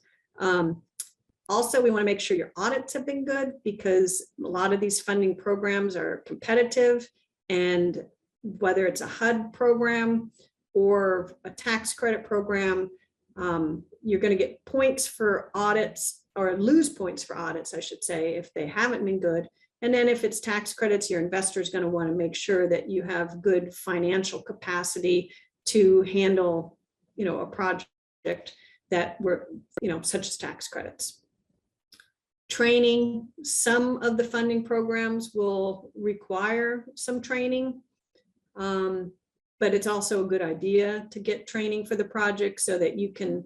Also, we want to make sure your audits have been good, because a lot of these funding programs are competitive, and whether it's a HUD program or a tax credit program, you're going to get points for audits, or lose points for audits, I should say, if they haven't been good. And then if it's tax credits, your investor is going to want to make sure that you have good financial capacity to handle, a project that were, such as tax credits. Training, some of the funding programs will require some training, but it's also a good idea to get training for the project so that you can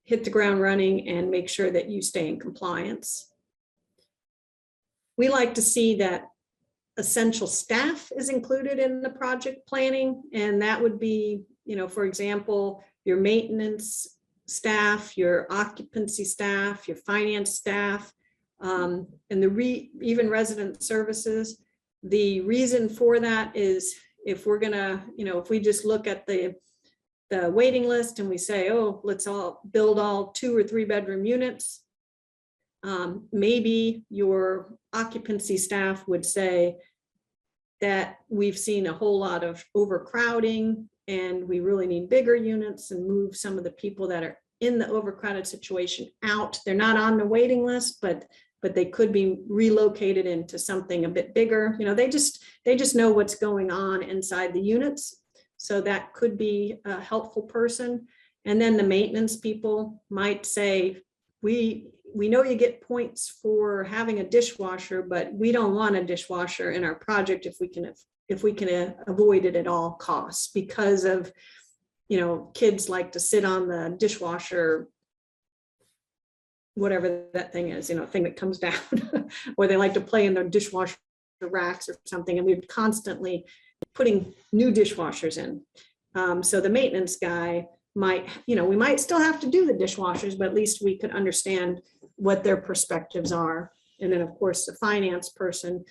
hit the ground running and make sure that you stay in compliance. We like to see that essential staff is included in the project planning, and that would be, for example, your maintenance staff, your occupancy staff, your finance staff, and even resident services. The reason for that is if we're gonna, if we just look at the waiting list and we say, oh, let's all build all 2 or 3 bedroom units, maybe your occupancy staff would say that we've seen a whole lot of overcrowding and we really need bigger units, and move some of the people that are in the overcrowded situation out. They're not on the waiting list, but they could be relocated into something a bit bigger. They just know what's going on inside the units. So that could be a helpful person. And then the maintenance people might say, we know you get points for having a dishwasher, but we don't want a dishwasher in our project if we can avoid it at all costs, because of, kids like to sit on the dishwasher, whatever that thing is, thing that comes down, or they like to play in their dishwasher racks or something, and we're constantly putting new dishwashers in. So the maintenance guy might, we might still have to do the dishwashers, but at least we could understand what their perspectives are. And then, of course, the finance person,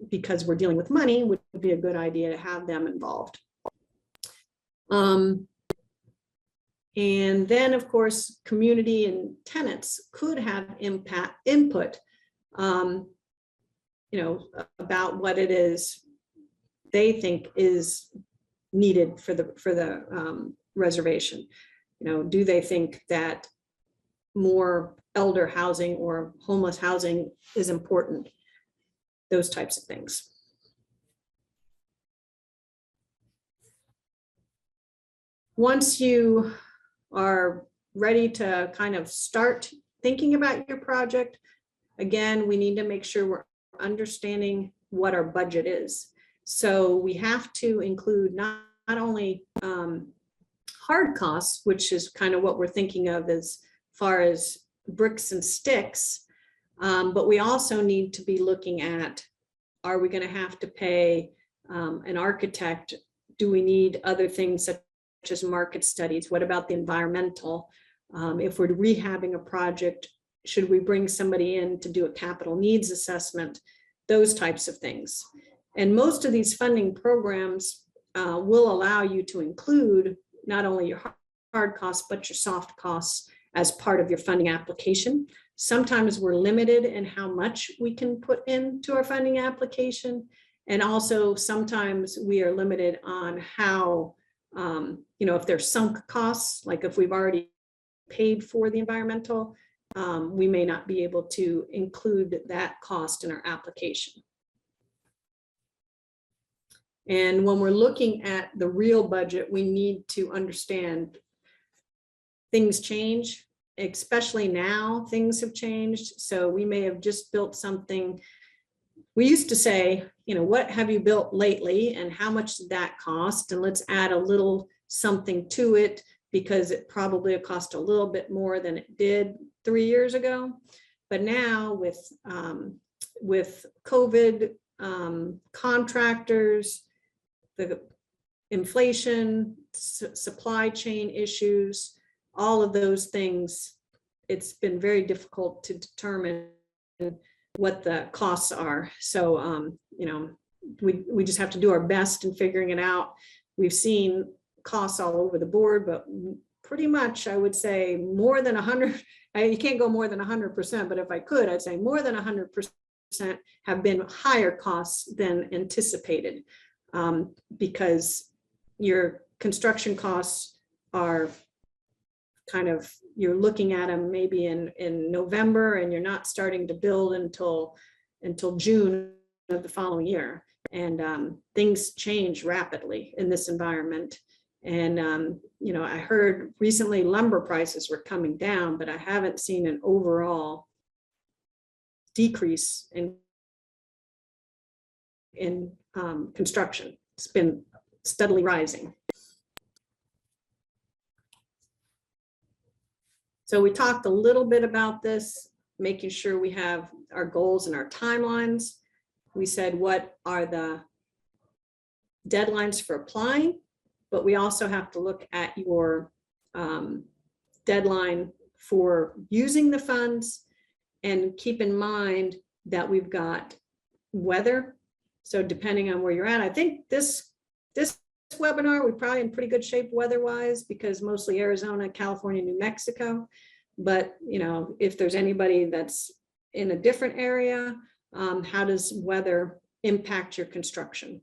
because we're dealing with money, would be a good idea to have them involved. And then, of course, community and tenants could have input, about what it is they think is needed for the reservation. Do they think that more elder housing or homeless housing is important? Those types of things. Once you are ready to kind of start thinking about your project, again, we need to make sure we're understanding what our budget is. So we have to include not only hard costs, which is kind of what we're thinking of as far as bricks and sticks, but we also need to be looking at, are we going to have to pay an architect? Do we need other things such as market studies? What about the environmental? If we're rehabbing a project, should we bring somebody in to do a capital needs assessment? Those types of things. And most of these funding programs will allow you to include not only your hard costs, but your soft costs as part of your funding application. Sometimes we're limited in how much we can put into our funding application. And also sometimes we are limited on how, if there's sunk costs, like if we've already paid for the environmental, we may not be able to include that cost in our application. And when we're looking at the real budget, we need to understand things change, especially now things have changed. So we may have just built something. We used to say, what have you built lately and how much did that cost? And let's add a little something to it, because it probably cost a little bit more than it did 3 years ago. But now with with COVID, contractors, the inflation, supply chain issues, all of those things, it's been very difficult to determine what the costs are. So, you know, we just have to do our best in figuring it out. We've seen costs all over the board, but pretty much I would say more than 100, you can't go more than 100%, but if I could, I'd say more than 100% have been higher costs than anticipated, because your construction costs are kind of, you're looking at them maybe in November, and you're not starting to build until June of the following year. And things change rapidly in this environment. And you know, I heard recently lumber prices were coming down, but I haven't seen an overall decrease in construction. It's been steadily rising. So we talked a little bit about this, making sure we have our goals and our timelines. We said, what are the deadlines for applying? But we also have to look at your deadline for using the funds, and keep in mind that we've got weather. So depending on where you're at, I think this webinar, we're probably in pretty good shape weather-wise, because mostly Arizona, California, New Mexico. But you know, if there's anybody that's in a different area, how does weather impact your construction?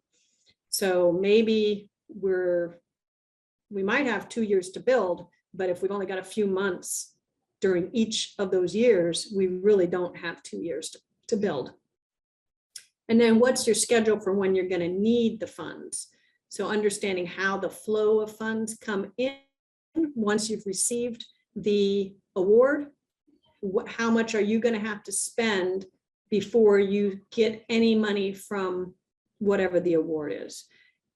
So maybe we might have 2 years to build, but if we've only got a few months during each of those years, we really don't have 2 years to build. And then what's your schedule for when you're going to need the funds? So understanding how the flow of funds come in once you've received the award, how much are you going to have to spend before you get any money from whatever the award is?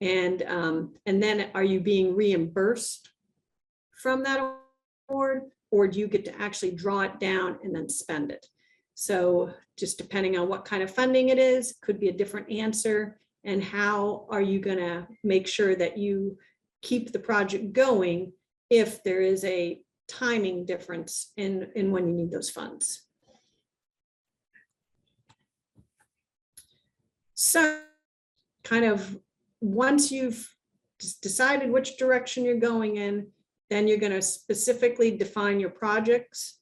And then are you being reimbursed from that award, or do you get to actually draw it down and then spend it? So just depending on what kind of funding it is, could be a different answer. And how are you going to make sure that you keep the project going if there is a timing difference in when you need those funds? So kind of once you've decided which direction you're going in, then you're going to specifically define your projects.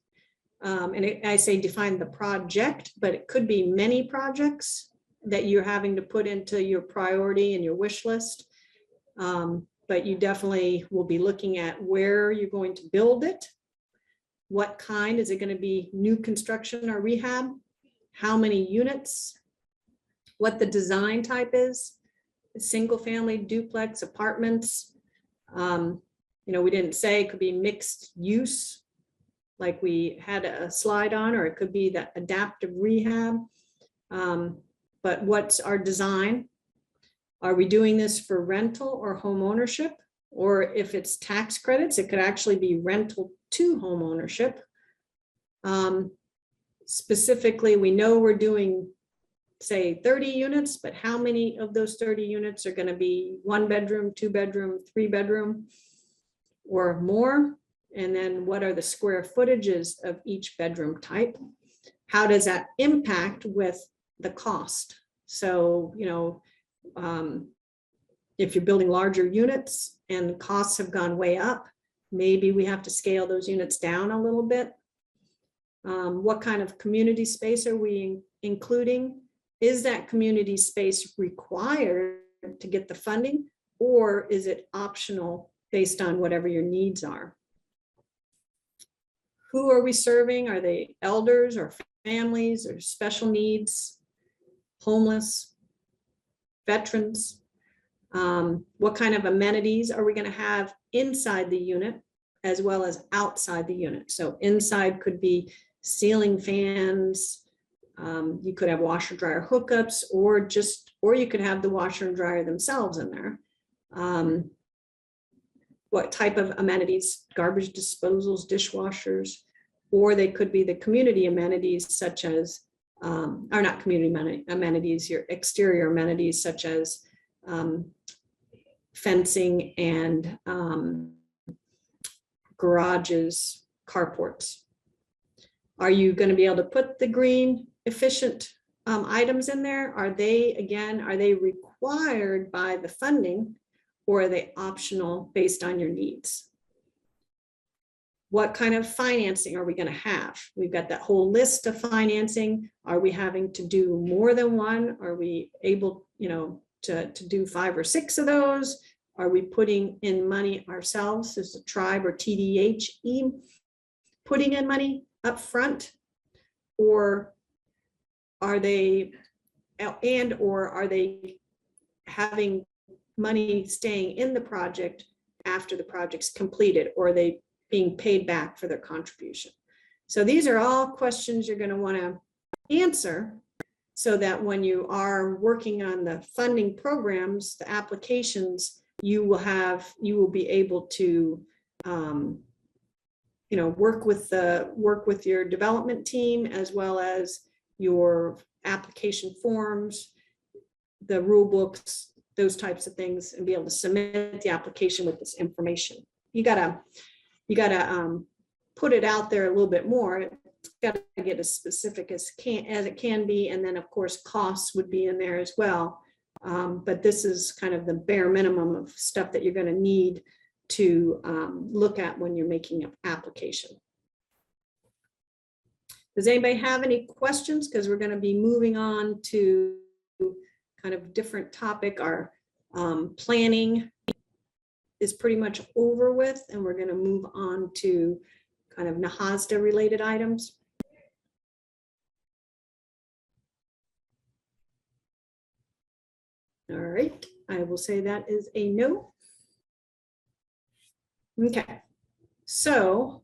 I say define the project, but it could be many projects that you're having to put into your priority and your wish list. But you definitely will be looking at where you're going to build it. What kind, is it going to be new construction or rehab? How many units? What the design type is, single family, duplex, apartments. You know, we didn't say it could be mixed use, like we had a slide on, or it could be that adaptive rehab. But what's our design? Are we doing this for rental or home ownership? Or if it's tax credits, it could actually be rental to home ownership. Specifically, we know we're doing, say, 30 units, but how many of those 30 units are going to be 1 bedroom, 2 bedroom, 3 bedroom, or more? And then what are the square footages of each bedroom type? How does that impact with the cost? So, you know, if you're building larger units and costs have gone way up, maybe we have to scale those units down a little bit. What kind of community space are we including? Is that community space required to get the funding, or is it optional based on whatever your needs are? Who are we serving? Are they elders or families or special needs, homeless, veterans? What kind of amenities are we going to have inside the unit as well as outside the unit? So inside could be ceiling fans. You could have washer dryer hookups, or you could have the washer and dryer themselves in there. What type of amenities? Garbage disposals, dishwashers, or they could be the community amenities such as or not community amenities, your exterior amenities such as fencing and garages, carports. Are you going to be able to put the green efficient items in there? Are they, again, are they required by the funding, or are they optional based on your needs? What kind of financing are we going to have? We've got that whole list of financing. Are we having to do more than one? Are we able, to do 5 or 6 of those? Are we putting in money ourselves as a tribe or TDHE, putting in money up front? Or are they, or are they having money staying in the project after the project's completed, or are they being paid back for their contribution? So these are all questions you're going to want to answer, so that when you are working on the funding programs, the applications, you will be able to work with your development team, as well as your application forms, the rule books, those types of things, and be able to submit the application with this information. You gotta put it out there a little bit more. It's got to get as specific as it can be, and then of course costs would be in there as well. But this is kind of the bare minimum of stuff that you're going to need to look at when you're making an application. Does anybody have any questions? Because we're going to be moving on to kind of different topic. Our planning is pretty much over with, and we're going to move on to kind of NAHASDA related items. All right, I will say that is a no. Okay, so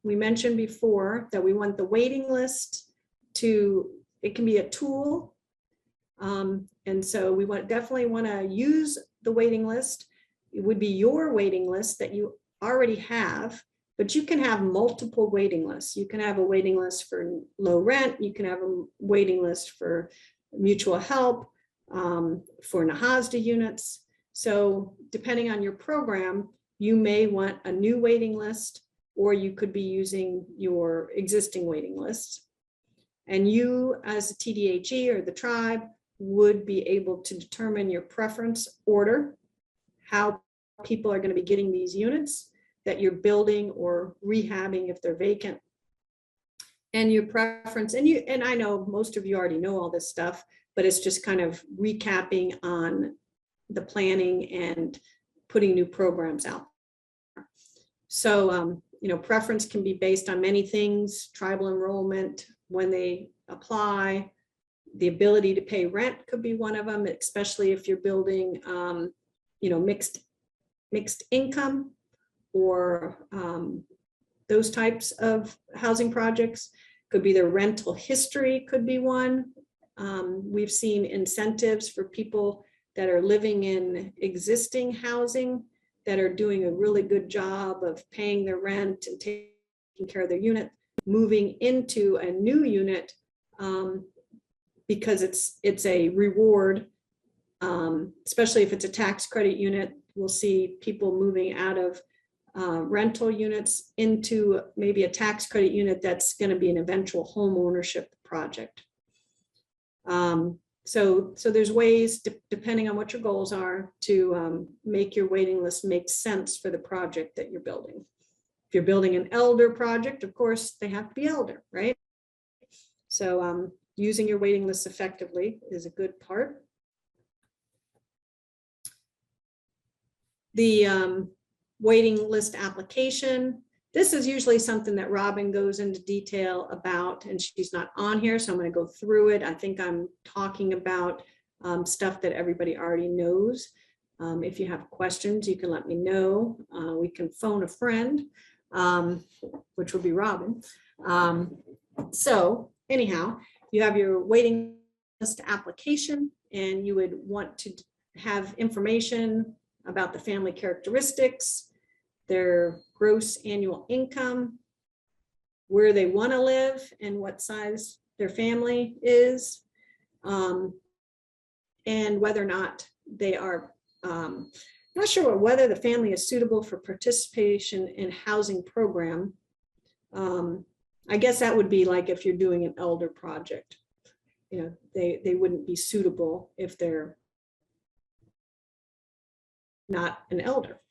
we mentioned before that we want the waiting list to, it can be a tool. And so we definitely want to use the waiting list. It would be your waiting list that you already have, but you can have multiple waiting lists. You can have a waiting list for low rent. You can have a waiting list for mutual help, for NAHASDA units. So depending on your program, you may want a new waiting list, or you could be using your existing waiting lists. And you, as a TDHE or the tribe, would be able to determine your preference order, how people are going to be getting these units that you're building or rehabbing if they're vacant, and your preference. And I know most of you already know all this stuff, but it's just kind of recapping on the planning and putting new programs out. So, preference can be based on many things: tribal enrollment, when they apply, the ability to pay rent could be one of them, especially if you're building, mixed income or those types of housing projects. Could be their rental history, could be one. We've seen incentives for people that are living in existing housing that are doing a really good job of paying their rent and taking care of their unit, moving into a new unit because it's a reward, especially if it's a tax credit unit. We'll see people moving out of rental units into maybe a tax credit unit that's going to be an eventual home ownership project. So there's ways, depending on what your goals are, to make your waiting list make sense for the project that you're building. If you're building an elder project, of course, they have to be elder, right? So using your waiting list effectively is a good part. The waiting list application. This is usually something that Robin goes into detail about, and she's not on here, so I'm going to go through it. I think I'm talking about stuff that everybody already knows. If you have questions, you can let me know. We can phone a friend, which will be Robin. So anyhow, you have your waiting list application, and you would want to have information about the family characteristics, their gross annual income, where they want to live, and what size their family is, and whether or not they are, not sure whether the family is suitable for participation in housing program. I guess that would be like if you're doing an elder project, you know, they wouldn't be suitable if they're not an elder.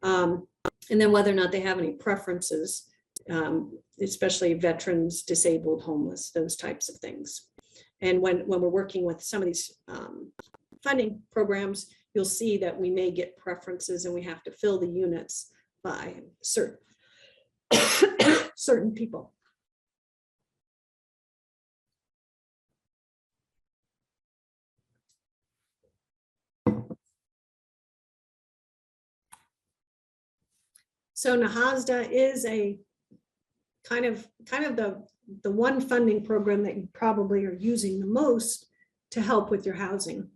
And then whether or not they have any preferences, especially veterans, disabled, homeless, those types of things. And when we're working with some of these funding programs, you'll see that we may get preferences and we have to fill the units by certain certain people. So NAHASDA is a kind of the one funding program that you probably are using the most to help with your housing.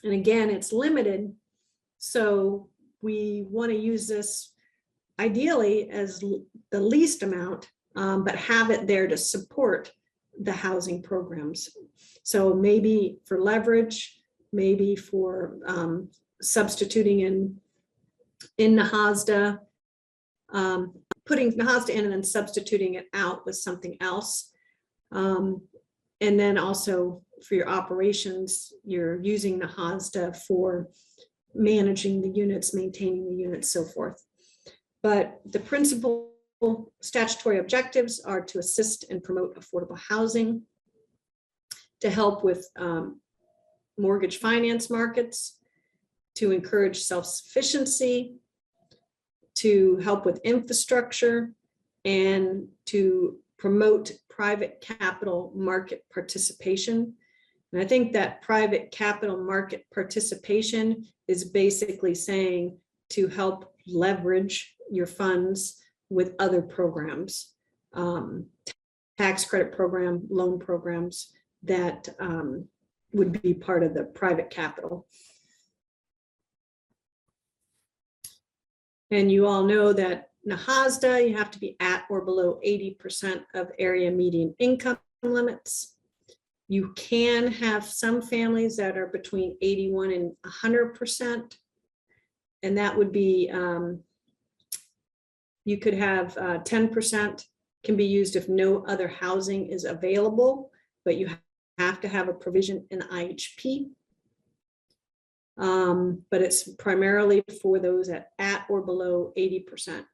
And again, it's limited. So we want to use this ideally as the least amount, but have it there to support the housing programs. So maybe for leverage, maybe for substituting in NAHASDA, putting NAHASDA in and then substituting it out with something else. And then also for your operations, you're using NAHASDA for managing the units, maintaining the units, so forth. But the principal statutory objectives are to assist and promote affordable housing, to help with mortgage finance markets, to encourage self-sufficiency, to help with infrastructure, and to promote private capital market participation. And I think that private capital market participation is basically saying to help leverage your funds with other programs, tax credit program, loan programs that would be part of the private capital. And you all know that NAHASDA, you have to be at or below 80% of area median income limits. You can have some families that are between 81 and 100%. And that would be, you could have 10% can be used if no other housing is available, but you have to have a provision in the IHP. But it's primarily for those at or below 80%.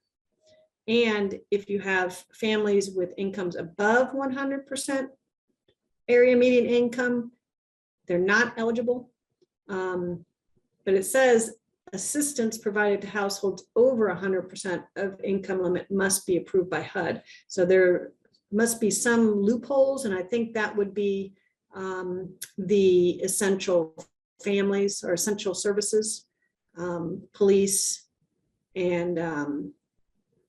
And if you have families with incomes above 100% area median income, they're not eligible. But it says assistance provided to households over 100% of income limit must be approved by HUD. So there must be some loopholes, and I think that would be the essential families or essential services, police, and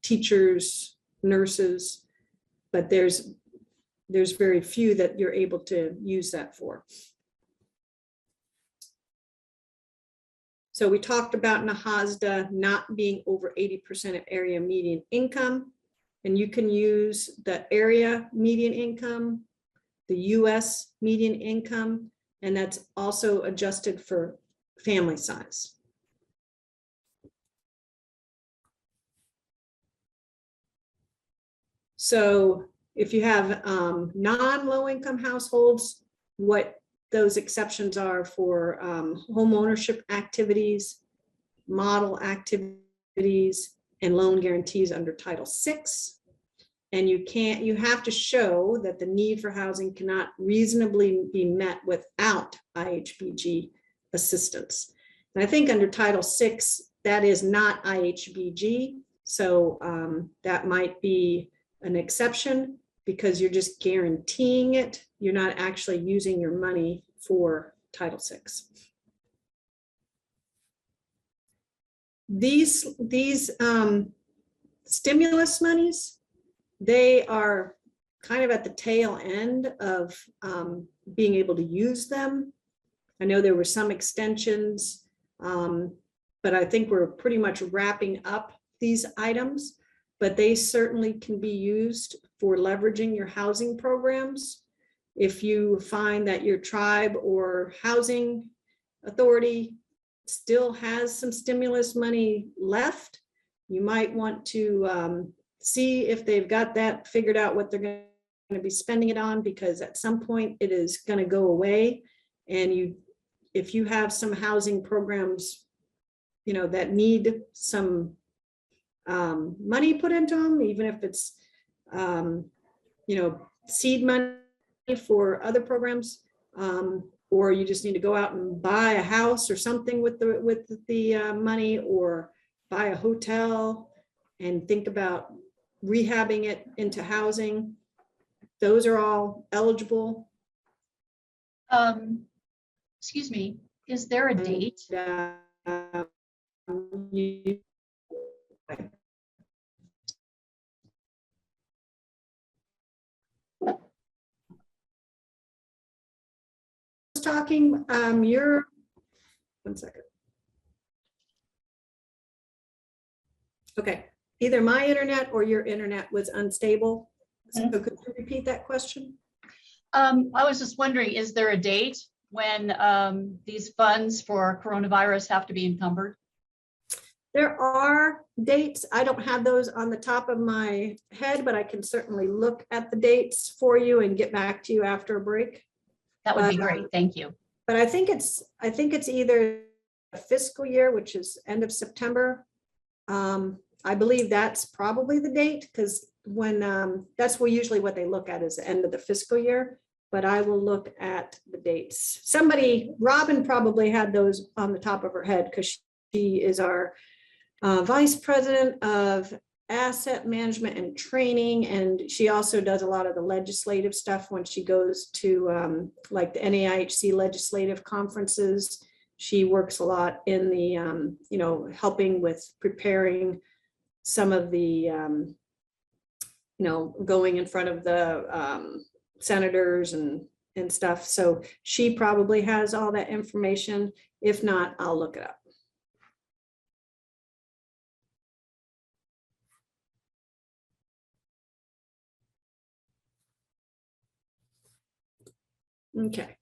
teachers, nurses, but there's very few that you're able to use that for. So we talked about NAHASDA not being over 80% of area median income, and you can use the area median income, the US median income, and that's also adjusted for family size. So if you have non-low income households, what those exceptions are for home ownership activities, model activities, and loan guarantees under Title VI. And you have to show that the need for housing cannot reasonably be met without IHBG assistance. And I think under Title VI, that is not IHBG. So that might be an exception because you're just guaranteeing it. You're not actually using your money for Title VI. These stimulus monies, they are kind of at the tail end of being able to use them. I know there were some extensions, but I think we're pretty much wrapping up these items, but they certainly can be used for leveraging your housing programs. if you find that your tribe or housing authority still has some stimulus money left, you might want to see if they've got that figured out, what they're going to be spending it on, because at some point it is going to go away. And if you have some housing programs, that need some money put into them, even if it's, seed money for other programs, or you just need to go out and buy a house or something with the money, or buy a hotel and think about rehabbing it into housing. Those are all eligible. Excuse me, is there a date? Talking, you're, one second. Okay, either my internet or your internet was unstable. So could you repeat that question? I was just wondering, is there a date when these funds for coronavirus have to be encumbered? There are dates. I don't have those on the top of my head, but I can certainly look at the dates for you and get back to you after a break. That would be great. Thank you. But I think it's either a fiscal year, which is end of September. I believe that's probably the date, because when that's usually what they look at, is the end of the fiscal year. But I will look at the dates. Robin probably had those on the top of her head, because she is our vice president of asset management and training, and she also does a lot of the legislative stuff when she goes to like the NAHC legislative conferences. She works a lot in the helping with preparing some of the going in front of the senators and stuff. So she probably has all that information. If not, I'll look it up. Okay.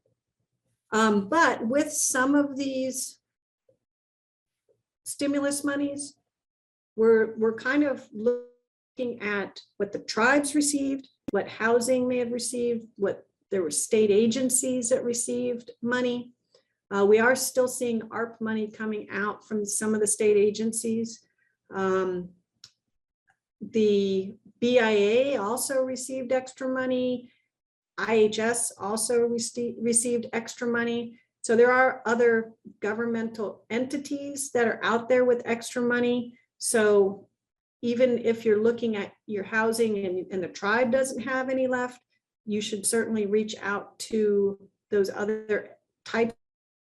But with some of these stimulus monies, we're kind of looking at what the tribes received, what housing may have received, what there were state agencies that received money. We are still seeing ARP money coming out from some of the state agencies. The BIA also received extra money. IHS also received extra money. So there are other governmental entities that are out there with extra money. So even if you're looking at your housing and the tribe doesn't have any left, you should certainly reach out to those other types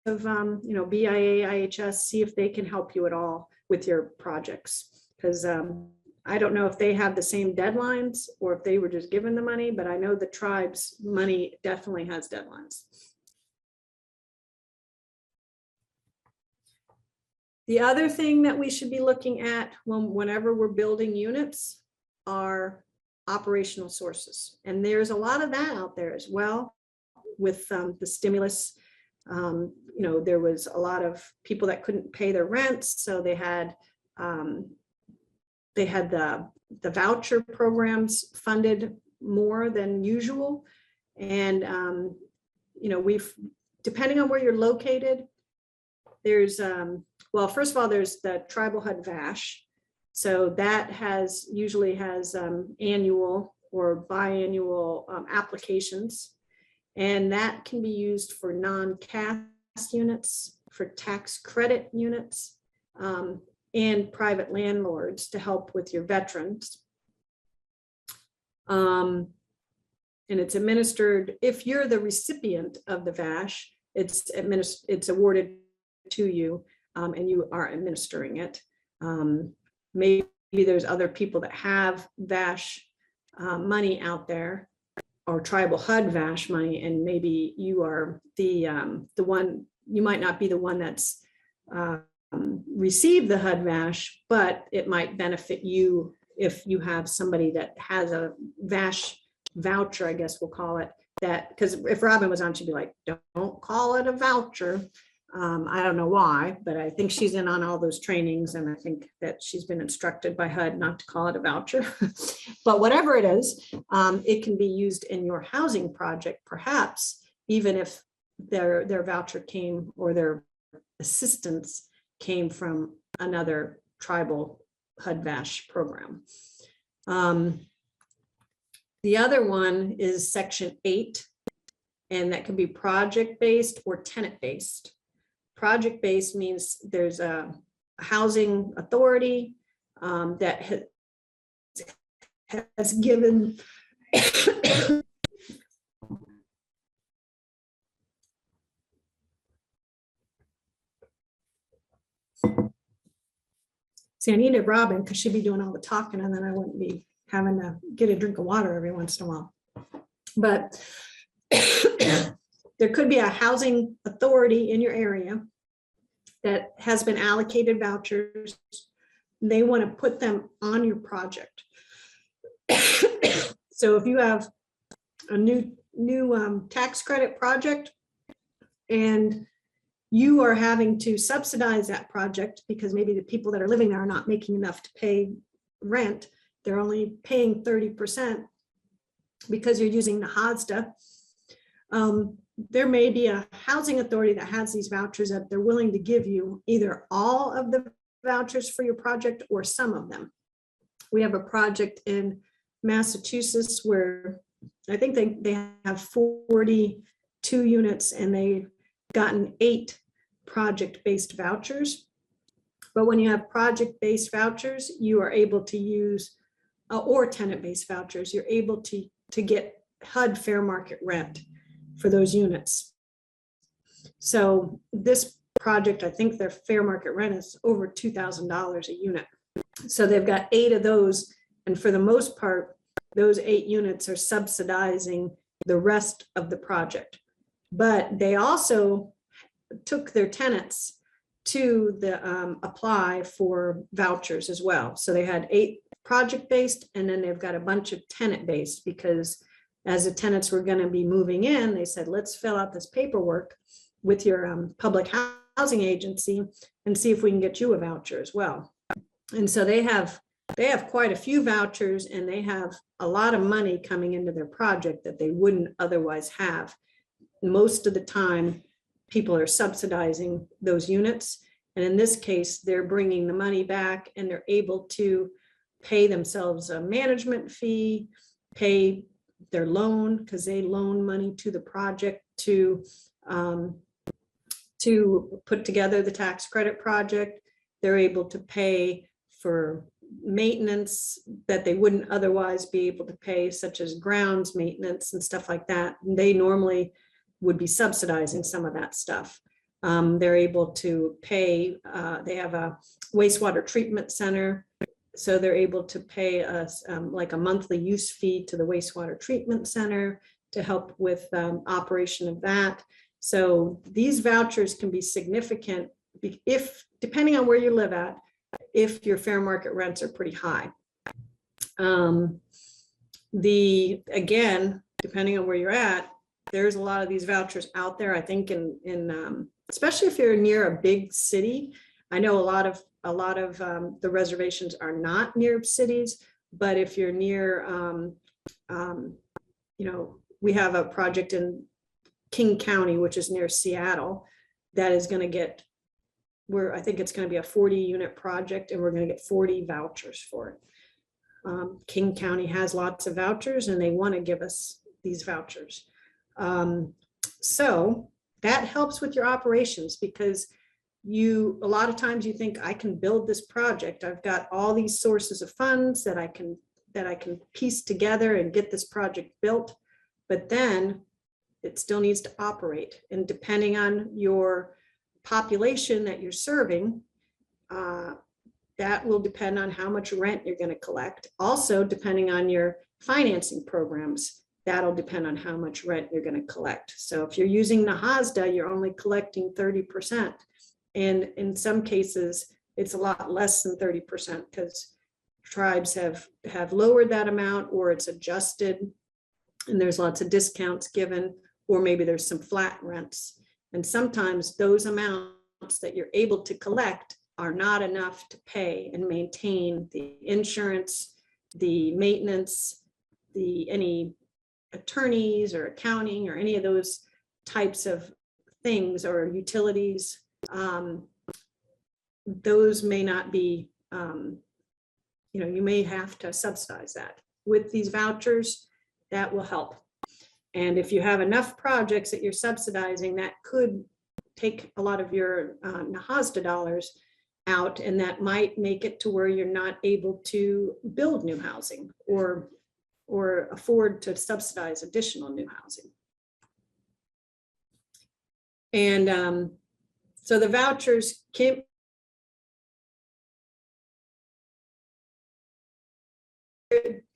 of, BIA, IHS, see if they can help you at all with your projects. Because I don't know if they have the same deadlines or if they were just given the money, but I know the tribe's money definitely has deadlines. The other thing that we should be looking at whenever we're building units are operational sources. And there's a lot of that out there as well with the stimulus. There was a lot of people that couldn't pay their rents. So they had the voucher programs funded more than usual. And, we've, depending on where you're located, there's, well, first of all, there's the Tribal HUD VASH. So that usually has annual or biannual applications. And that can be used for non-CAS units, for tax credit units, and private landlords to help with your veterans. And it's administered, if you're the recipient of the VASH, it's awarded to you, and you are administering it. Maybe there's other people that have VASH money out there, or tribal HUD VASH money, and maybe you are the one. You might not be the one that's received the HUD VASH, but it might benefit you if you have somebody that has a VASH voucher, I guess we'll call it, that, because if Robin was on, she'd be like, don't call it a voucher. I don't know why, but I think she's in on all those trainings, and I think that she's been instructed by HUD not to call it a voucher. But whatever it is, it can be used in your housing project, perhaps, even if their voucher came, or their assistance came from another tribal HUD-VASH program. The other one is Section 8, and that can be project-based or tenant-based. Project-based means there's a housing authority that has given see, I needed Robin because she'd be doing all the talking, and then I wouldn't be having to get a drink of water every once in a while. But there could be a housing authority in your area that has been allocated vouchers. They want to put them on your project. So if you have a new tax credit project, and you are having to subsidize that project because maybe the people that are living there are not making enough to pay rent, they're only paying 30% because you're using NAHASDA. There may be a housing authority that has these vouchers that they're willing to give you either all of the vouchers for your project or some of them. We have a project in Massachusetts where I think they have 42 units, and they've gotten 8 project-based vouchers. But when you have project-based vouchers, you are able to use, or tenant-based vouchers, you're able to get HUD fair market rent for those units. So this project, I think their fair market rent is over $2,000 a unit. So they've got 8 of those, and for the most part, those 8 units are subsidizing the rest of the project. But they also took their tenants to the apply for vouchers as well. So they had 8 project-based, and then they've got a bunch of tenant-based, because as the tenants were going to be moving in, they said, let's fill out this paperwork with your public housing agency and see if we can get you a voucher as well. And so they have quite a few vouchers, and they have a lot of money coming into their project that they wouldn't otherwise have. Most of the time, people are subsidizing those units. And in this case, they're bringing the money back, and they're able to pay themselves a management fee, pay their loan, because they loan money to the project to put together the tax credit project. They're able to pay for maintenance that they wouldn't otherwise be able to pay, such as grounds maintenance and stuff like that. And they normally would be subsidizing some of that stuff. They're able to pay, they have a wastewater treatment center, so they're able to pay us like a monthly use fee to the wastewater treatment center to help with operation of that. So these vouchers can be significant if, depending on where you live at, if your fair market rents are pretty high. Again, depending on where you're at, there's a lot of these vouchers out there. I think in especially if you're near a big city. I know a lot of the reservations are not near cities, but if you're near, you know, we have a project in King County, which is near Seattle, that is going to get, I think it's going to be a 40-unit project, and we're going to get 40 vouchers for it. King County has lots of vouchers, and they want to give us these vouchers. So that helps with your operations, because a lot of times you think, I can build this project. I've got all these sources of funds that I can piece together and get this project built, but then it still needs to operate. And depending on your population that you're serving, that will depend on how much rent you're going to collect. Also, depending on your financing programs, that'll depend on how much rent you're going to collect. So if you're using NAHASDA, you're only collecting 30%. And in some cases, it's a lot less than 30%, because tribes have lowered that amount, or it's adjusted and there's lots of discounts given, or maybe there's some flat rents. And sometimes those amounts that you're able to collect are not enough to pay and maintain the insurance, the maintenance, any attorneys or accounting or any of those types of things or utilities. Those may not be, you may have to subsidize that. With these vouchers, that will help. And if you have enough projects that you're subsidizing, that could take a lot of your NAHASDA dollars out, and that might make it to where you're not able to build new housing or afford to subsidize additional new housing. And so the vouchers can,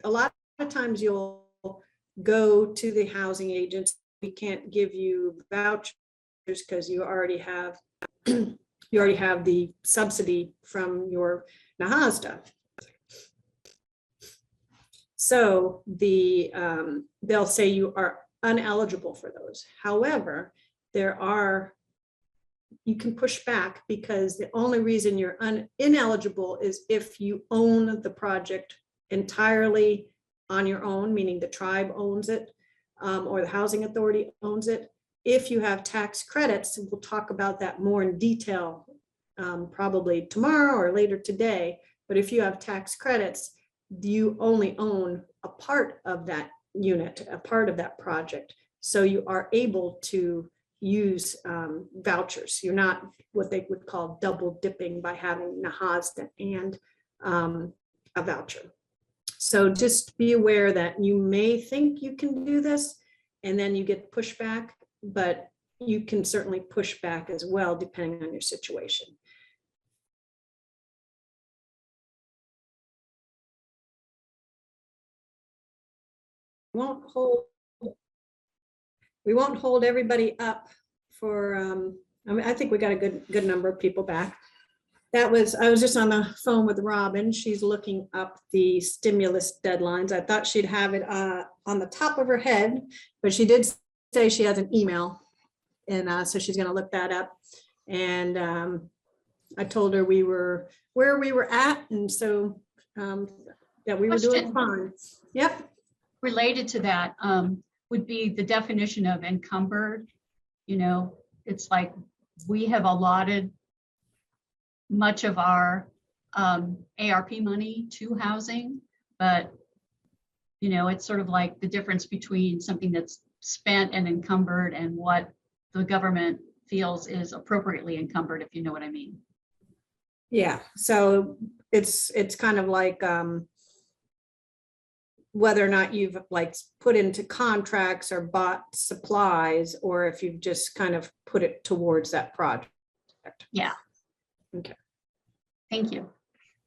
a lot of times you'll go to the housing agents. We can't give you vouchers because you already have the subsidy from your NAHASDA. So they'll say you are ineligible for those. However, you can push back, because the only reason you're ineligible is if you own the project entirely on your own, meaning the tribe owns it, or the housing authority owns it. If you have tax credits, we'll talk about that more in detail, probably tomorrow or later today. But if you have tax credits, you only own a part of that unit, a part of that project. So you are able to use vouchers. You're not what they would call double dipping by having NAHASDA and a voucher. So just be aware that you may think you can do this and then you get pushback, but you can certainly push back as well, depending on your situation. We won't hold everybody up for, I think we got a good number of people back. I was just on the phone with Robin. She's looking up the stimulus deadlines. I thought she'd have it on the top of her head, but she did say she has an email, and so she's going to look that up. And I told her where we were at, and so that we were doing fine. Yep. Related to that would be the definition of encumbered. It's like we have allotted much of our ARP money to housing, but it's sort of like the difference between something that's spent and encumbered and what the government feels is appropriately encumbered, if you know what I mean. Yeah, so it's kind of like whether or not you've put into contracts or bought supplies, or if you've just kind of put it towards that project. Yeah. Okay. Thank you.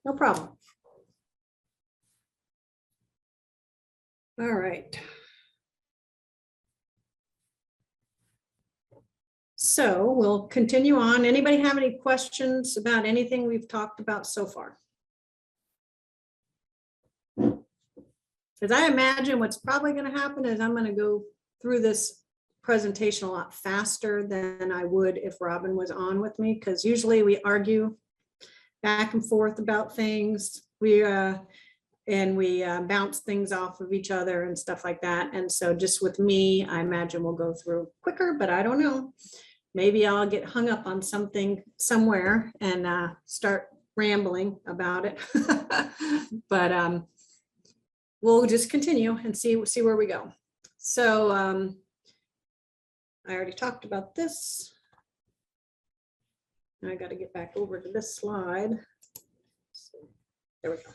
No problem. All right. So we'll continue on. Anybody have any questions about anything we've talked about so far? Because I imagine what's probably going to happen is I'm going to go through this presentation a lot faster than I would if Robin was on with me, because usually we argue back and forth about things. We bounce things off of each other and stuff like that. And so just with me, I imagine we'll go through quicker, but I don't know. Maybe I'll get hung up on something somewhere and start rambling about it. But we'll just continue and see where we go. So I already talked about this. I got to get back over to this slide. There we go.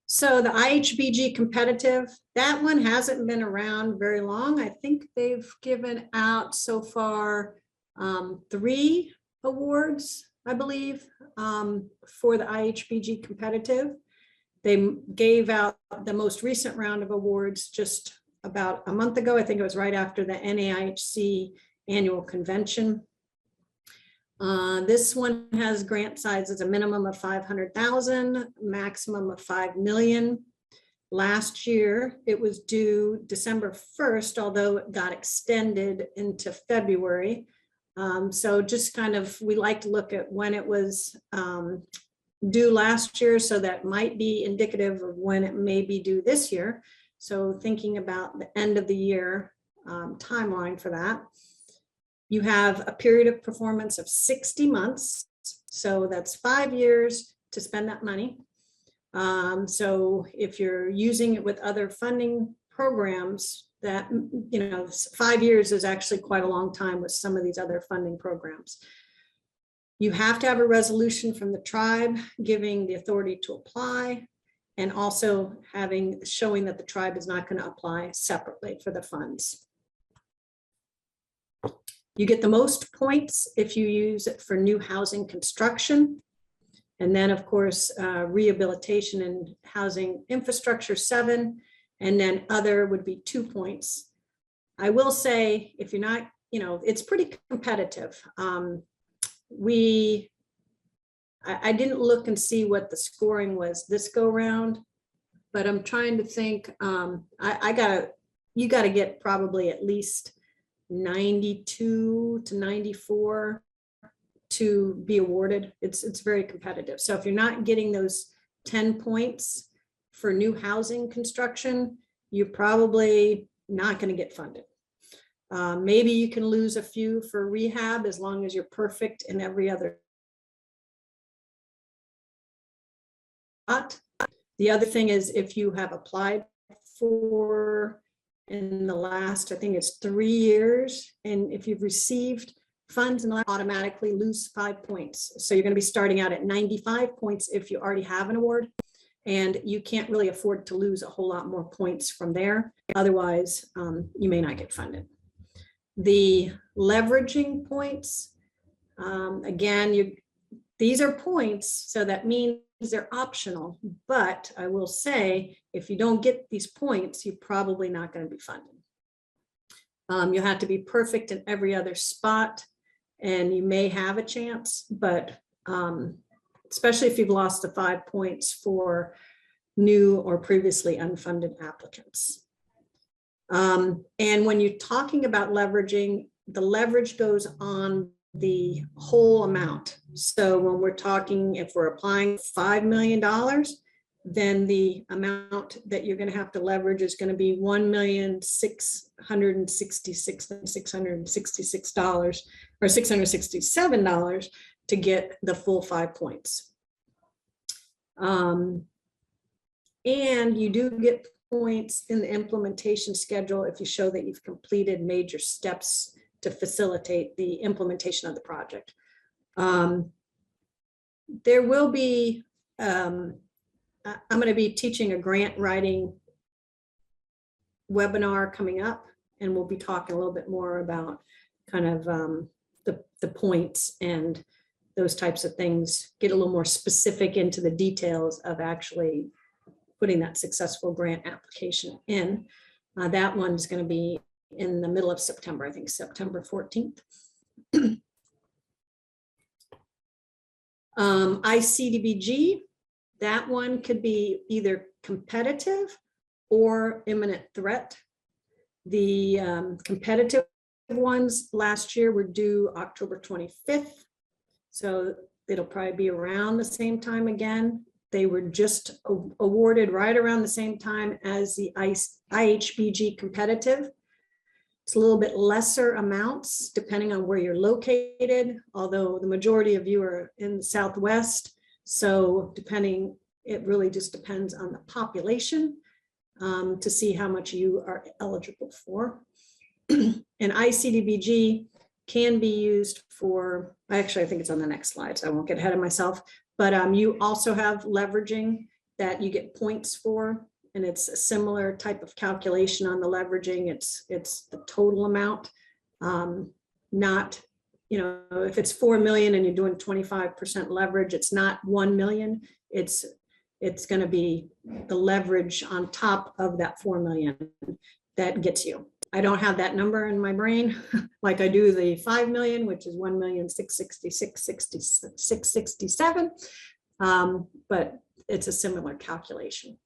So the IHBG competitive, that one hasn't been around very long. I think they've given out so far 3 awards, I believe, for the IHBG competitive. They gave out the most recent round of awards just about a month ago. I think it was right after the NAHC annual convention. This one has grant sizes a minimum of 500,000, maximum of 5 million. Last year, it was due December 1st, although it got extended into February. So just kind of, we like to look at when it was due last year, so that might be indicative of when it may be due this year. So thinking about the end of the year timeline for that. You have a period of performance of 60 months. So that's 5 years to spend that money. So if you're using it with other funding programs, that, 5 years is actually quite a long time with some of these other funding programs. You have to have a resolution from the tribe giving the authority to apply, and also showing that the tribe is not going to apply separately for the funds. You get the most points if you use it for new housing construction. And then, of course, rehabilitation and housing infrastructure, 7, and then other would be 2 points. I will say, if you're not, it's pretty competitive. I didn't look and see what the scoring was this go round, but I'm trying to think. You got to get probably at least 92 to 94 to be awarded. It's very competitive. So if you're not getting those 10 points for new housing construction, you're probably not going to get funded. Maybe you can lose a few for rehab as long as you're perfect in every other. The other thing is, if you have applied for in the last, I think it's 3 years, and if you've received funds, and automatically lose 5 points. So you're going to be starting out at 95 points if you already have an award, and you can't really afford to lose a whole lot more points from there. Otherwise, you may not get funded. The leveraging points, again, these are points, so that means they're optional. But I will say, if you don't get these points, you're probably not going to be funded. You have to be perfect in every other spot, and you may have a chance, but especially if you've lost the 5 points for new or previously unfunded applicants. And when you're talking about leveraging, the leverage goes on the whole amount. So when we're talking, if we're applying $5 million, then the amount that you're going to have to leverage is going to be $1,666,666 or $667 to get the full 5 points. And you do get points in the implementation schedule if you show that you've completed major steps to facilitate the implementation of the project. There will be, I'm going to be teaching a grant writing webinar coming up, and we'll be talking a little bit more about kind of the points and those types of things, get a little more specific into the details of actually putting that successful grant application in. That one's going to be in the middle of September, I think September 14th. ICDBG, that one could be either competitive or imminent threat. The competitive ones last year were due October 25th. So it'll probably be around the same time again. They were just awarded right around the same time as the IHBG competitive. It's a little bit lesser amounts depending on where you're located, although the majority of you are in the Southwest. So it really just depends on the population to see how much you are eligible for. And ICDBG can be used for, actually, I think it's on the next slide, so I won't get ahead of myself, but you also have leveraging that you get points for, and it's a similar type of calculation on the leveraging. It's the total amount, not, if it's 4 million and you're doing 25% leverage, it's not 1 million. It's going to be the leverage on top of that 4 million that gets you. I don't have that number in my brain like I do the 5 million, which is 1,666,667. But it's a similar calculation.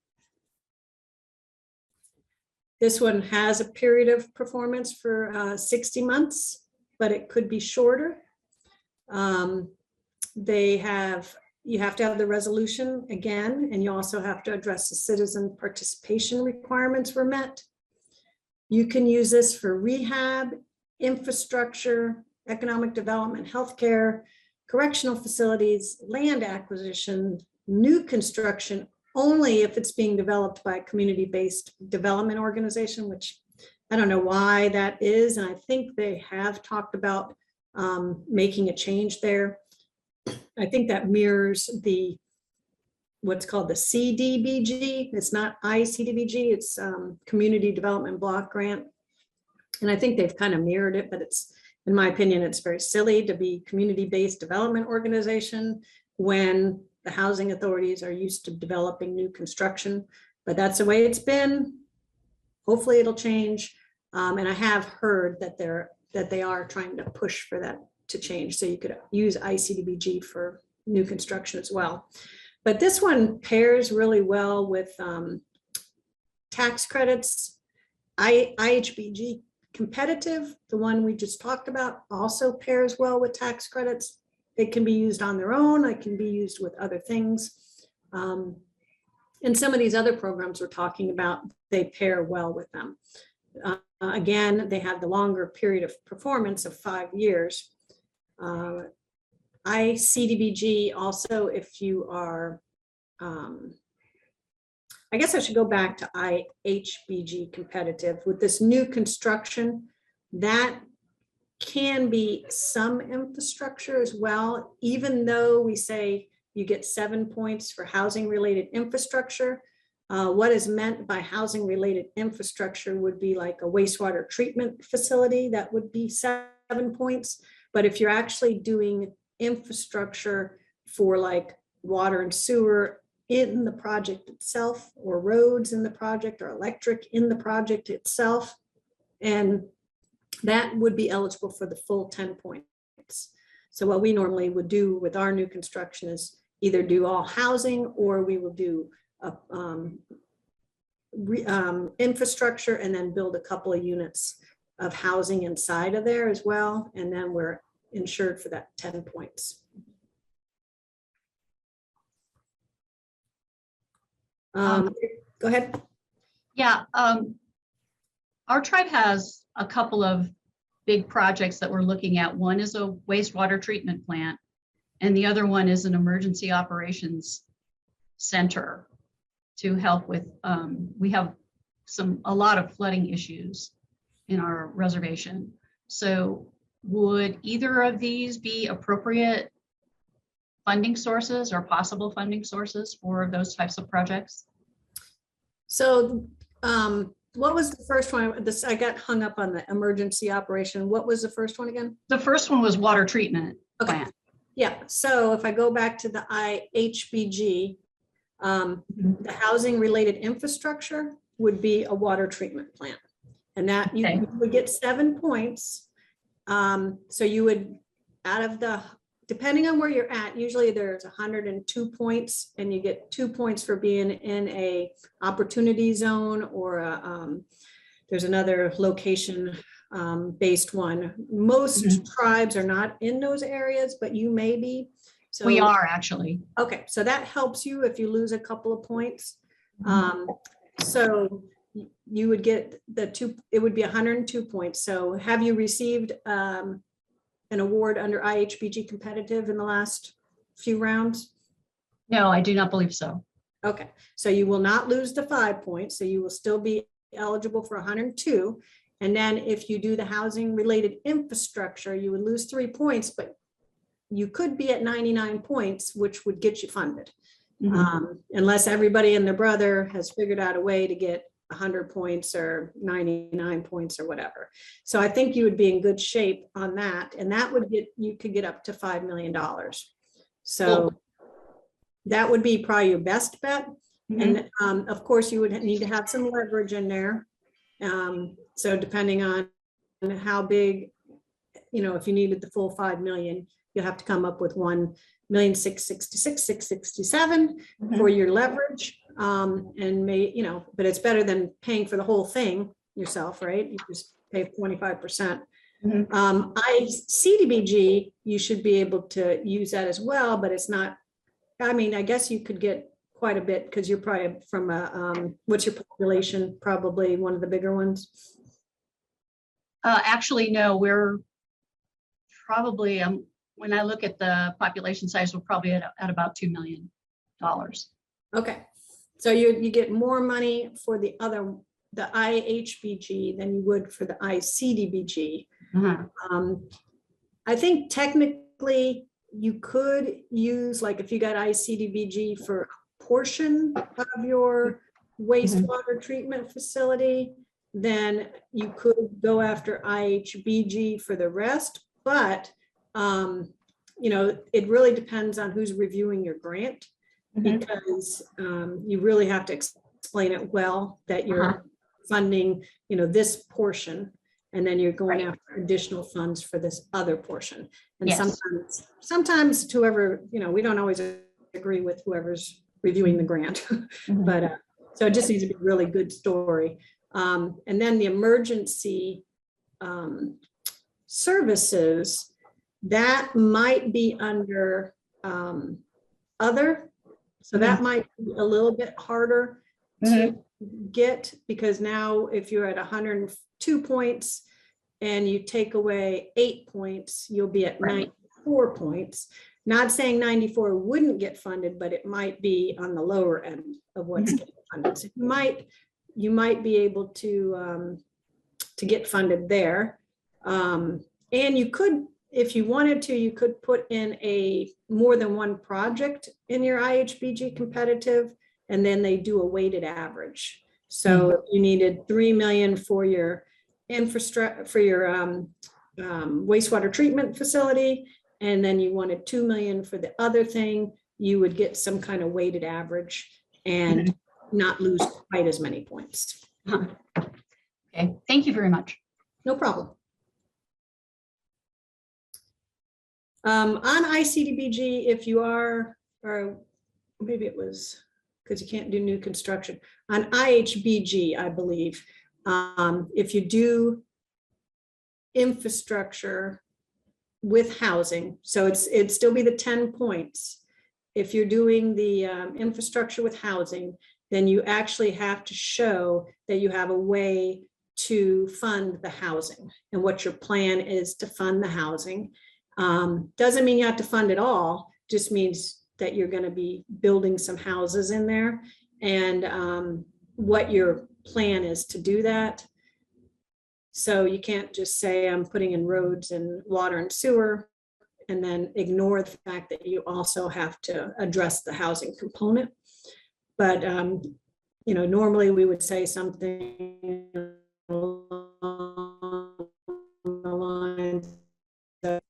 This one has a period of performance for 60 months, but it could be shorter. You have to have the resolution again, and you also have to address the citizen participation requirements were met. You can use this for rehab, infrastructure, economic development, healthcare, correctional facilities, land acquisition, new construction, only if it's being developed by a community-based development organization, which I don't know why that is. And I think they have talked about making a change there. I think that mirrors what's called the CDBG. It's not ICDBG, it's Community Development Block Grant. And I think they've kind of mirrored it, but it's, in my opinion, it's very silly to be community-based development organization when the housing authorities are used to developing new construction, but that's the way it's been. Hopefully it'll change. And I have heard that they are trying to push for that to change. So you could use ICDBG for new construction as well. But this one pairs really well with tax credits. IHBG competitive, the one we just talked about, also pairs well with tax credits. It can be used on their own. It can be used with other things. And some of these other programs we're talking about, they pair well with them. Again, they have the longer period of performance of 5 years. ICDBG also, if you are, I guess I should go back to IHBG competitive. With this new construction, that can be some infrastructure as well, even though we say you get 7 points for housing related infrastructure. What is meant by housing related infrastructure would be like a wastewater treatment facility, that would be 7 points. But if you're actually doing infrastructure for like water and sewer in the project itself, or roads in the project, or electric in the project itself, and that would be eligible for the full 10 points. So what we normally would do with our new construction is either do all housing, or we will do infrastructure and then build a couple of units of housing inside of there as well. And then we're insured for that 10 points. Go ahead. Yeah, our tribe has a couple of big projects that we're looking at. One is a wastewater treatment plant, and the other one is an emergency operations center to help with, we have a lot of flooding issues in our reservation. So would either of these be appropriate funding sources or possible funding sources for those types of projects? So what was the first one? I got hung up on the emergency operation. What was the first one again? The first one was water treatment plant. Yeah, so if I go back to the IHBG, the housing related infrastructure would be a water treatment plant. And that you would get 7 points. So you would, out of the, depending on where you're at, usually there's 102 points, and you get 2 points for being in a opportunity zone, or there's another location based one. Most tribes are not in those areas, but you may be. So we are actually. Okay, so that helps you if you lose a couple of points. So you would get it would be 102 points. So have you received an award under IHBG competitive in the last few rounds? No, I do not believe so. Okay, so you will not lose the 5 points. So you will still be eligible for 102. And then if you do the housing related infrastructure, you would lose 3 points, but you could be at 99 points, which would get you funded. Unless everybody and their brother has figured out a way to get 100 points or 99 points or whatever. So I think you would be in good shape on that. And that would get, you could get up to $5 million. So that would be probably your best bet. And of course you would need to have some leverage in there. So depending on how big, if you needed the full 5 million, you'll have to come up with 1,666,667 for your leverage. and but it's better than paying for the whole thing yourself, right? You just pay 25%. CDBG, you should be able to use that as well, but it's not, I mean, I guess you could get quite a bit because you're probably from a, what's your population? Probably one of the bigger ones. Actually, no, we're probably, when I look at the population size, we're probably at about $2 million. Okay, so you get more money for the IHBG than you would for the ICDBG. I think technically you could use, like if you got ICDBG for a portion of your wastewater treatment facility, then you could go after IHBG for the rest. But, it really depends on who's reviewing your grant, because you really have to explain it well that you're funding, this portion, and then you're going after additional funds for this other portion. And sometimes whoever, we don't always agree with whoever's reviewing the grant, but so it just needs to be a really good story. And then the emergency services, that might be under other. So that might be a little bit harder to get, because now if you're at 102 points and you take away 8 points, you'll be at 94 points. Not saying 94 wouldn't get funded, but it might be on the lower end of what's getting funded. So you might be able to get funded there. And you could, if you wanted to, you could put in a more than one project in your IHBG competitive, and then they do a weighted average. So if you needed 3 million for your infrastructure, for your wastewater treatment facility, and then you wanted 2 million for the other thing, you would get some kind of weighted average and not lose quite as many points. Okay, thank you very much. No problem. On ICDBG, if you are, or maybe it was because you can't do new construction, on IHBG, I believe, if you do infrastructure with housing, so it'd still be the 10 points. If you're doing the infrastructure with housing, then you actually have to show that you have a way to fund the housing and what your plan is to fund the housing. Doesn't mean you have to fund it all, just means that you're going to be building some houses in there, and what your plan is to do that. So you can't just say I'm putting in roads and water and sewer and then ignore the fact that you also have to address the housing component. But normally we would say something along the lines of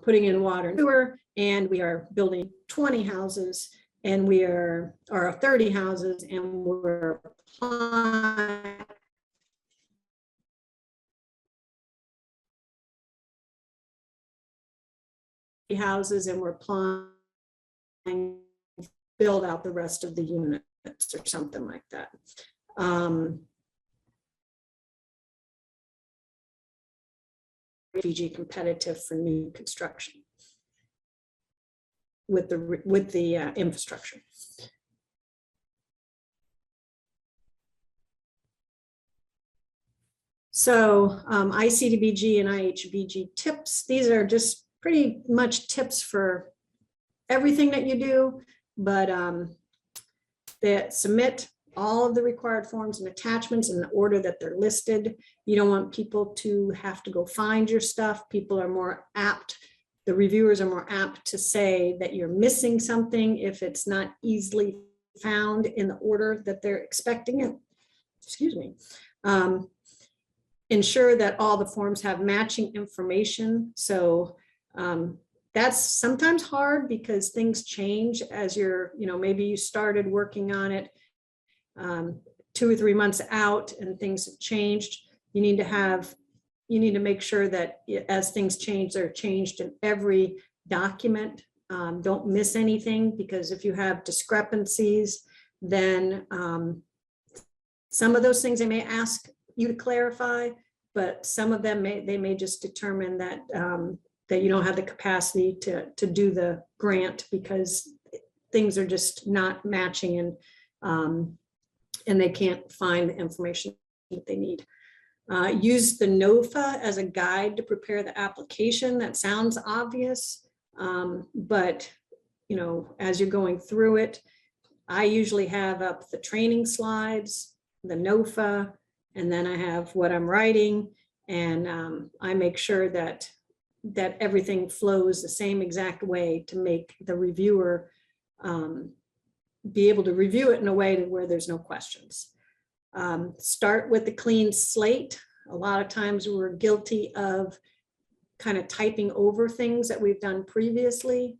putting in water and sewer, and we are building 20 houses, and we are, or 30 houses, and we're applying houses, and we're applying, build out the rest of the units or something like that. IHBG competitive for new construction with the infrastructure. So ICDBG and IHBG tips, these are just pretty much tips for everything that you do, but they submit all of the required forms and attachments in the order that they're listed. You don't want people to have to go find your stuff. People are more apt, the reviewers are more apt to say that you're missing something if it's not easily found in the order that they're expecting it. Excuse me. Ensure that all the forms have matching information. So that's sometimes hard because things change as you're, maybe you started working on it 2 or 3 months out and things have changed. You need to make sure that as things change, they're changed in every document Don't miss anything, because if you have discrepancies, then some of those things they may ask you to clarify, but some of them they may just determine that that you don't have the capacity to do the grant because things are just not matching, and they can't find the information that they need. Use the NOFA as a guide to prepare the application. That sounds obvious, but as you're going through it, I usually have up the training slides, the NOFA, and then I have what I'm writing, and I make sure that everything flows the same exact way to make the reviewer be able to review it in a way to where there's no questions. Start with the clean slate. A lot of times we're guilty of kind of typing over things that we've done previously.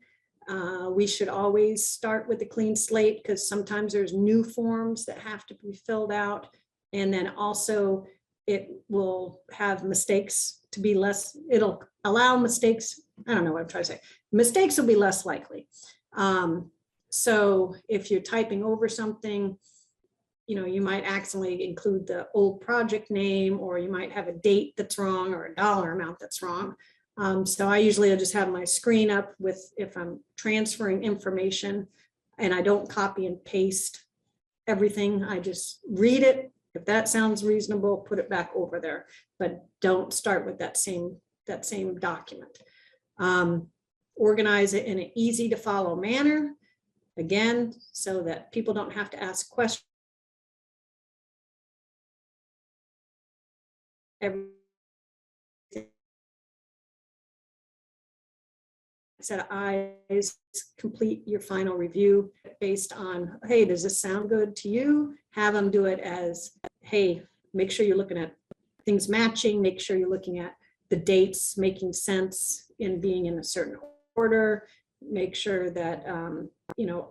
We should always start with the clean slate, because sometimes there's new forms that have to be filled out. And then also it will have mistakes to be less, it'll allow mistakes. I don't know what I'm trying to say. Mistakes will be less likely. So if you're typing over something, you might accidentally include the old project name, or you might have a date that's wrong or a dollar amount that's wrong. So I usually just have my screen up with, if I'm transferring information, and I don't copy and paste everything, I just read it. If that sounds reasonable, put it back over there, but don't start with that same document. Organize it in an easy to follow manner, again, so that people don't have to ask questions. Set of eyes, complete your final review based on, hey, does this sound good to you? Have them do it as, hey, make sure you're looking at things matching, make sure you're looking at the dates making sense in being in a certain order, make sure that,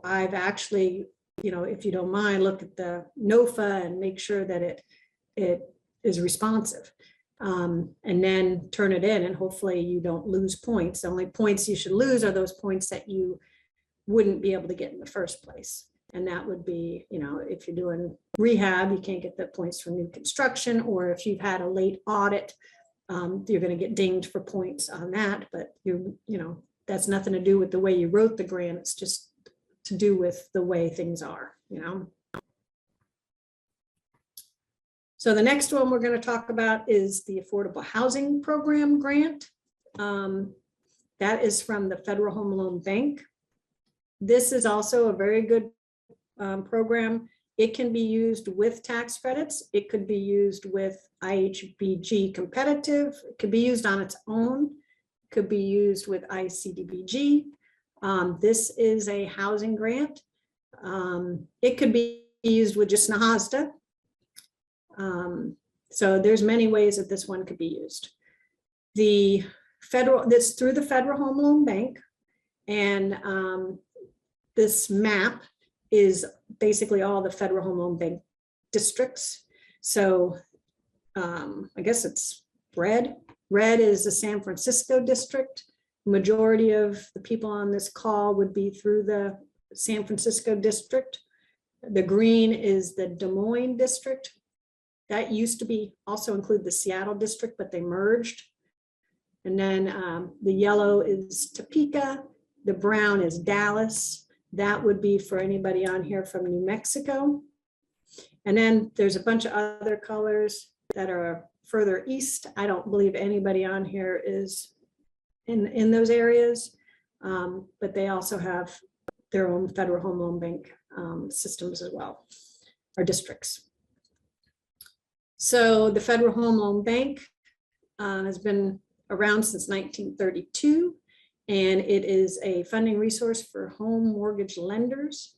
I've actually, if you don't mind, look at the NOFA and make sure that it is responsive. And then turn it in, and hopefully you don't lose points. The only points you should lose are those points that you wouldn't be able to get in the first place. And that would be, if you're doing rehab, you can't get the points for new construction, or if you've had a late audit, you're going to get dinged for points on that. But that's nothing to do with the way you wrote the grant. It's just to do with the way things are, So the next one we're going to talk about is the Affordable Housing Program grant. That is from the Federal Home Loan Bank. This is also a very good program. It can be used with tax credits. It could be used with IHBG competitive. It could be used on its own. It could be used with ICDBG. This is a housing grant. It could be used with just NAHASDA. So there's many ways that this one could be used. That's through the Federal Home Loan Bank, and this map is basically all the Federal Home Loan Bank districts. So I guess it's red. Red is the San Francisco district. Majority of the people on this call would be through the San Francisco district. The green is the Des Moines district. That used to be also include the Seattle district, but they merged. And then the yellow is Topeka. The brown is Dallas. That would be for anybody on here from New Mexico. And then there's a bunch of other colors that are further east. I don't believe anybody on here is in those areas, but they also have their own Federal Home Loan Bank systems as well, or districts. So the Federal Home Loan Bank has been around since 1932, and it is a funding resource for home mortgage lenders.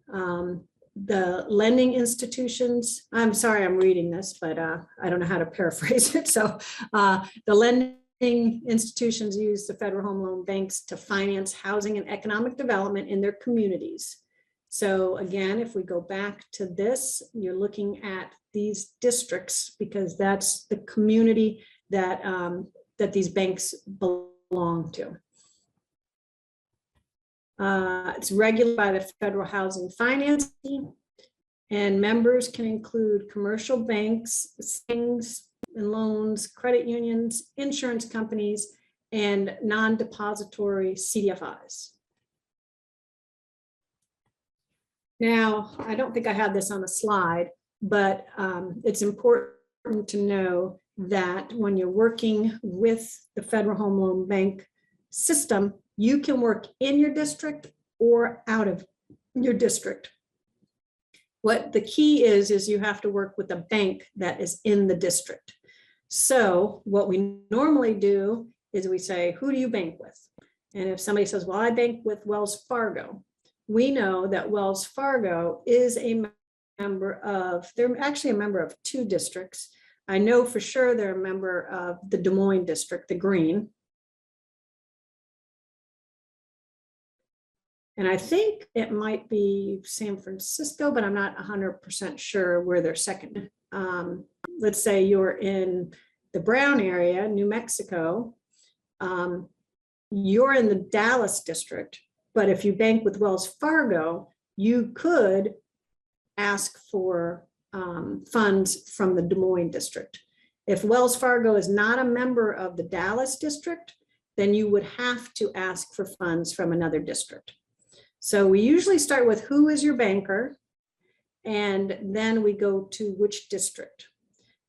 The lending institutions, I'm sorry I'm reading this, but I don't know how to paraphrase it. So the lending institutions use the Federal Home Loan Banks to finance housing and economic development in their communities. So again, if we go back to this, you're looking at these districts because that's the community that that these banks belong to. It's regulated by the Federal Housing Finance, and members can include commercial banks, savings and loans, credit unions, insurance companies, and non-depository CDFIs. Now, I don't think I have this on a slide, but it's important to know that when you're working with the Federal Home Loan Bank system, you can work in your district or out of your district. What the key is you have to work with a bank that is in the district. So what we normally do is we say, who do you bank with? And if somebody says, well, I bank with Wells Fargo, we know that Wells Fargo is a member of, they're actually a member of 2 districts. I know for sure they're a member of the Des Moines district, the green. And I think it might be San Francisco, but I'm not 100% sure where they're second. Let's say you're in the Brown area, New Mexico. You're in the Dallas district, but if you bank with Wells Fargo, you could ask for funds from the Des Moines district. If Wells Fargo is not a member of the Dallas district, then you would have to ask for funds from another district. So we usually start with who is your banker, and then we go to which district.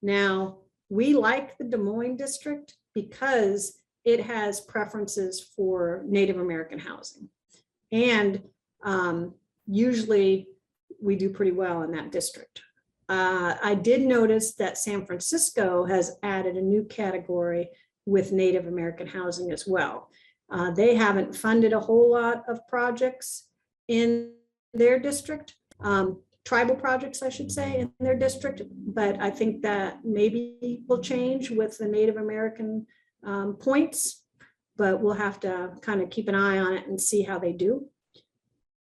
Now, we like the Des Moines district because it has preferences for Native American housing. And usually we do pretty well in that district. I did notice that San Francisco has added a new category with Native American housing as well. They haven't funded a whole lot of projects in their district, tribal projects, I should say, in their district, but I think that maybe will change with the Native American points, but we'll have to kind of keep an eye on it and see how they do.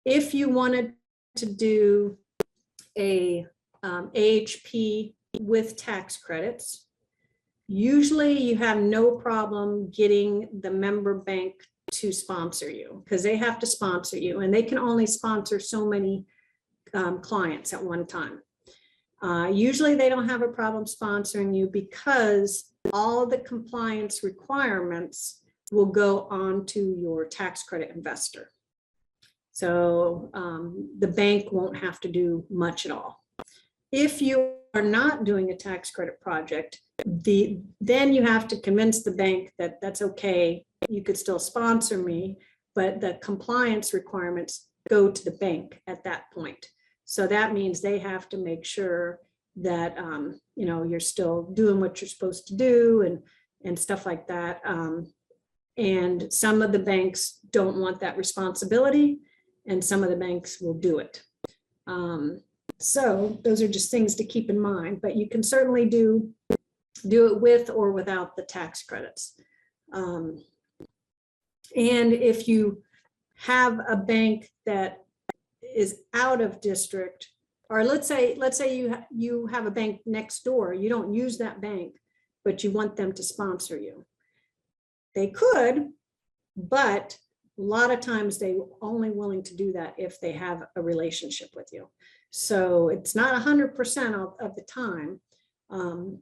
If you wanted to do a AHP with tax credits, usually you have no problem getting the member bank to sponsor you, because they have to sponsor you and they can only sponsor so many clients at one time. Usually they don't have a problem sponsoring you because all the compliance requirements will go on to your tax credit investor. So the bank won't have to do much at all. If you are not doing a tax credit project, then you have to convince the bank that that's okay, you could still sponsor me, but the compliance requirements go to the bank at that point. So that means they have to make sure that you know, you're still doing what you're supposed to do and stuff like that. And some of the banks don't want that responsibility, and some of the banks will do it. So those are just things to keep in mind, but you can certainly do it with or without the tax credits. And if you have a bank that is out of district, or let's say you have a bank next door, you don't use that bank, but you want them to sponsor you. They could, but a lot of times they're only willing to do that if they have a relationship with you. So it's not 100% of the time,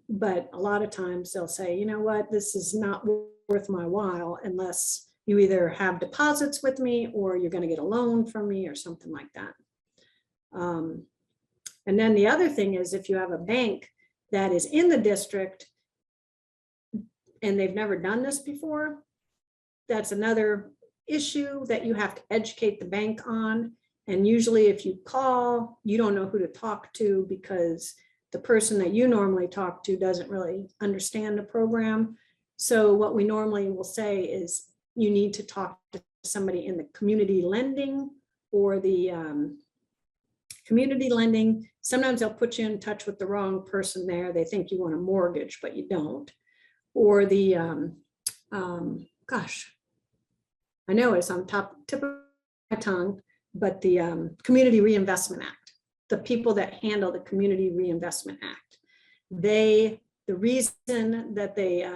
but a lot of times they'll say, you know what, this is not worth my while unless you either have deposits with me or you're going to get a loan from me or something like that. And then the other thing is, if you have a bank that is in the district and they've never done this before, that's another issue that you have to educate the bank on. And usually if you call, you don't know who to talk to because the person that you normally talk to doesn't really understand the program. So what we normally will say is you need to talk to somebody in the community lending or the community lending. Sometimes they'll put you in touch with the wrong person there. They think you want a mortgage, but you don't. Or the, gosh, I know it's on tip of my tongue, but the Community Reinvestment Act, the people that handle the Community Reinvestment Act, the reason that they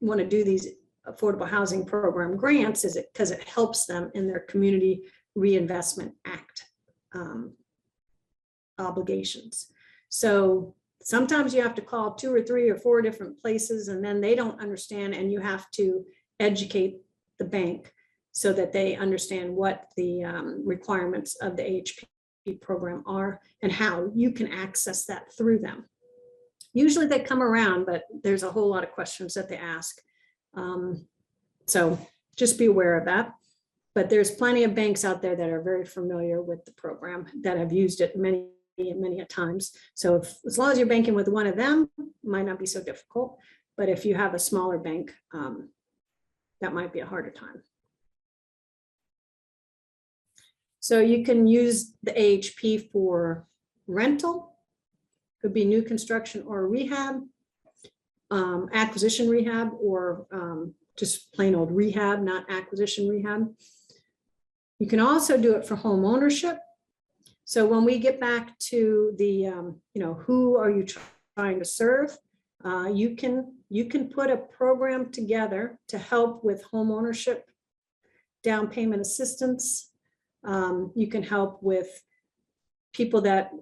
want to do these Affordable Housing Program grants is it because it helps them in their Community Reinvestment Act obligations. So sometimes you have to call 2 or 3 or 4 different places, and then they don't understand, and you have to educate the bank so that they understand what the requirements of the AHP program are and how you can access that through them. Usually they come around, but there's a whole lot of questions that they ask. So just be aware of that. But there's plenty of banks out there that are very familiar with the program, that have used it many a times. So as long as you're banking with one of them, it might not be so difficult. But if you have a smaller bank, that might be a harder time. So you can use the AHP for rental, could be new construction or rehab, acquisition rehab, or just plain old rehab, not acquisition rehab. You can also do it for home ownership. So when we get back to the, who are you trying to serve? You can put a program together to help with home ownership, down payment assistance. You can help with people that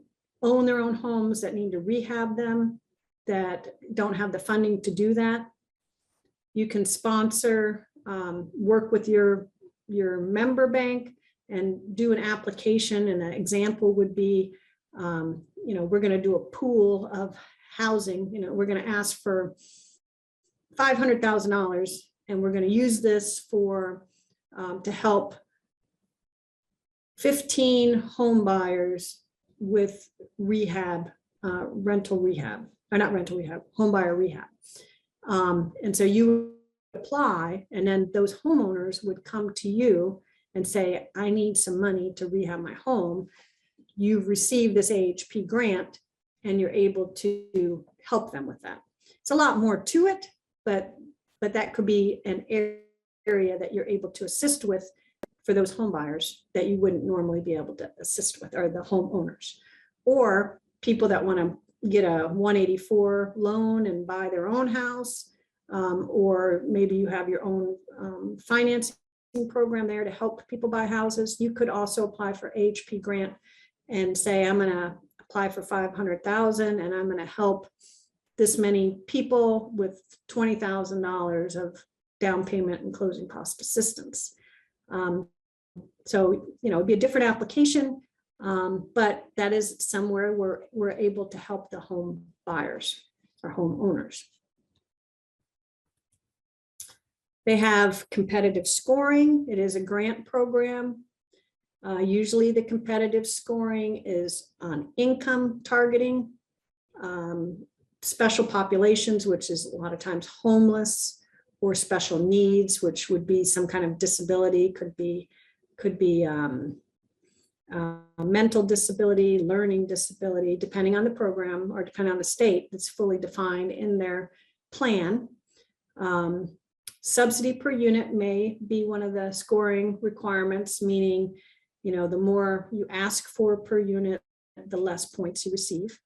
own their own homes that need to rehab them, that don't have the funding to do that. You can sponsor, work with your member bank and do an application. And an example would be, we're going to do a pool of housing. We're going to ask for $500,000, and we're going to use this for to help 15 home buyers with rehab, rental rehab, or not rental rehab, home buyer rehab. And so you apply, and then those homeowners would come to you and say, I need some money to rehab my home. You've received this AHP grant, and you're able to help them with that. It's a lot more to it, but that could be an area that you're able to assist with for those home buyers that you wouldn't normally be able to assist with, or the homeowners, or people that want to get a 184 loan and buy their own house, or maybe you have your own financing program there to help people buy houses. You could also apply for AHP grant and say, I'm going to apply for $500,000, and I'm going to help this many people with $20,000 of down payment and closing cost assistance. So, it'd be a different application, but that is somewhere where we're able to help the home buyers or homeowners. They have competitive scoring. It is a grant program. Usually the competitive scoring is on income targeting, special populations, which is a lot of times homeless, or special needs, which would be some kind of disability, could be mental disability, learning disability, depending on the program or depending on the state. It's fully defined in their plan. Subsidy per unit may be one of the scoring requirements, meaning, the more you ask for per unit, the less points you receive.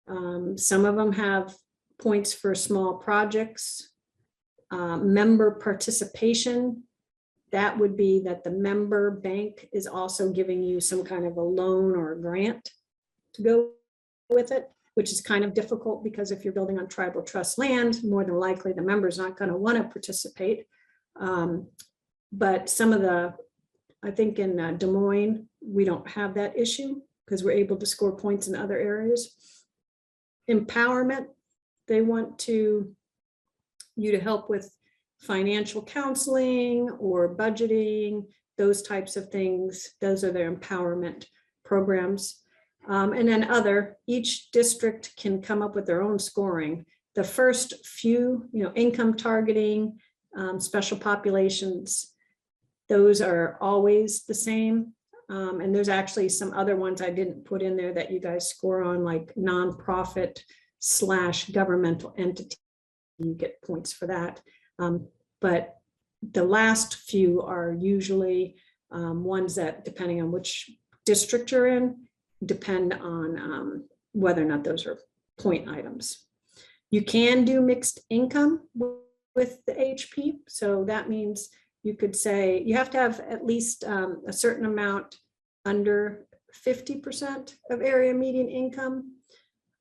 Some of them have points for small projects. Member participation, that would be that the member bank is also giving you some kind of a loan or a grant to go with it, which is kind of difficult because if you're building on tribal trust land, more than likely the member's not going to want to participate. But some of I think in Des Moines, we don't have that issue because we're able to score points in other areas. Empowerment, they want you to help with financial counseling or budgeting, those types of things. Those are their empowerment programs. And then each district can come up with their own scoring. The first few, income targeting, special populations, those are always the same. And there's actually some other ones I didn't put in there that you guys score on, like nonprofit / governmental entity. You get points for that. But the last few are usually ones that, depending on which district you're in, depend on whether or not those are point items. You can do mixed income with the AHP. So that means you could say you have to have at least a certain amount under 50% of area median income.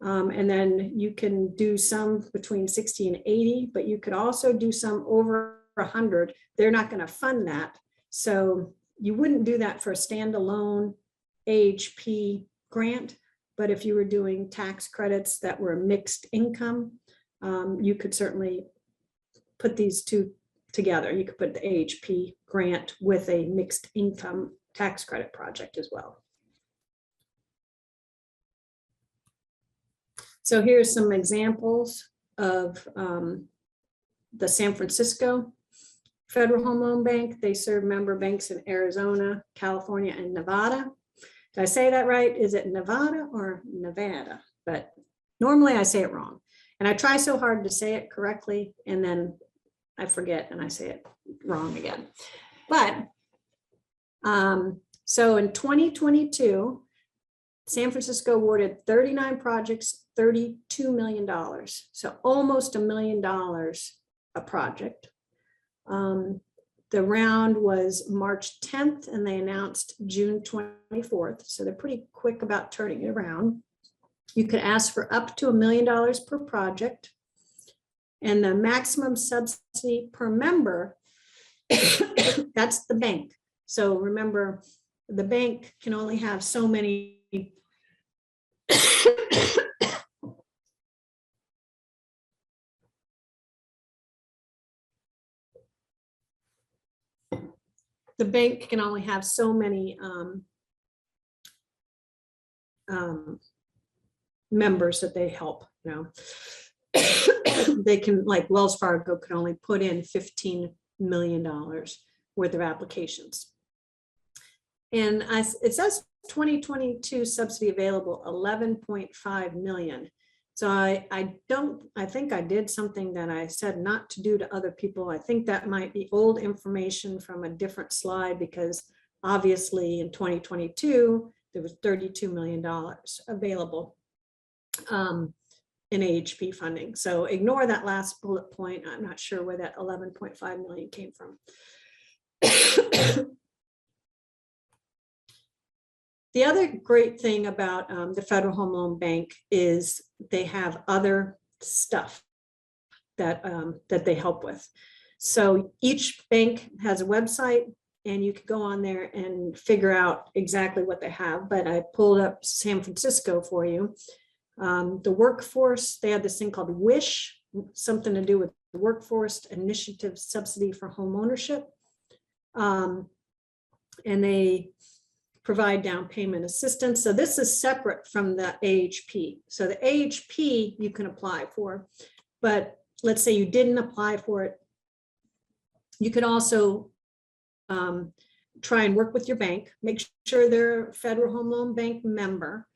And then you can do some between 60 and 80, but you could also do some over 100. They're not going to fund that. So you wouldn't do that for a standalone AHP grant. But if you were doing tax credits that were mixed income, you could certainly put these two together. You could put the AHP grant with a mixed income tax credit project as well. So here's some examples of the San Francisco Federal Home Loan Bank. They serve member banks in Arizona, California, and Nevada. Did I say that right? Is it Nevada or Nevada? But normally I say it wrong. And I try so hard to say it correctly, and then I forget and I say it wrong again. But so in 2022, San Francisco awarded 39 projects, $32 million. So almost $1 million a project. The round was March 10th and they announced June 24th. So they're pretty quick about turning it around. You could ask for up to $1 million per project. And the maximum subsidy per member, that's the bank. So remember, the bank can only have so many. The bank can only have so many members that they help, you know. They can, like Wells Fargo can only put in $15 million worth of applications. And it says 2022 subsidy available 11.5 million. So I think I did something that I said not to do to other people. I think that might be old information from a different slide, because obviously in 2022, there was $32 million available in AHP funding. So ignore that last bullet point. I'm not sure where that 11.5 million came from. The other great thing about the Federal Home Loan Bank is they have other stuff that, that they help with. So each bank has a website and you can go on there and figure out exactly what they have. But I pulled up San Francisco for you. The workforce, they have this thing called WISH, something to do with the Workforce Initiative Subsidy for Home Ownership. And they provide down payment assistance. So this is separate from the AHP. So the AHP you can apply for, but let's say you didn't apply for it. You could also try and work with your bank, make sure they're a Federal Home Loan Bank member.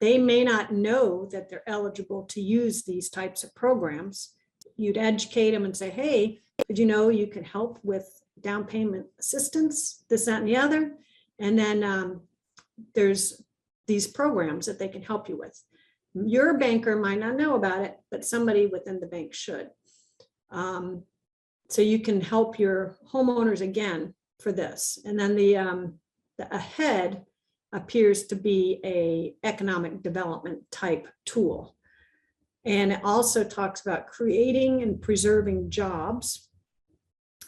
They may not know that they're eligible to use these types of programs. You'd educate them and say, hey, did you know you can help with down payment assistance, this, that, and the other? And then there's these programs that they can help you with. Your banker might not know about it, but somebody within the bank should. So you can help your homeowners again for this. And then the AHEAD appears to be a economic development type tool. And it also talks about creating and preserving jobs.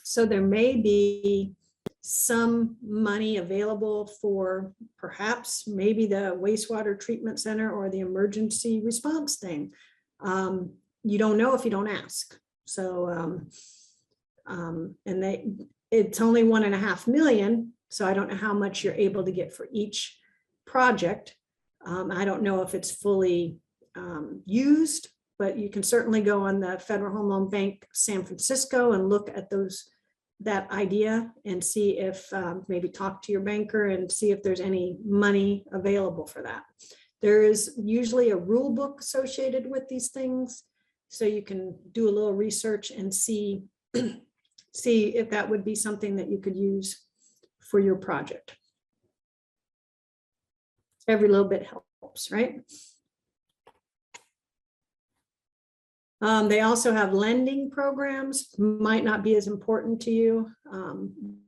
So there may be some money available for perhaps maybe the wastewater treatment center or the emergency response thing. You don't know if you don't ask. So, it's only 1.5 million. So I don't know how much you're able to get for each project. I don't know if it's fully used, but you can certainly go on the Federal Home Loan Bank San Francisco and look at that idea and see if maybe talk to your banker and see if there's any money available for that. There is usually a rule book associated with these things, so you can do a little research and see if that would be something that you could use for your project. Every little bit helps, right? They also have lending programs, might not be as important to you,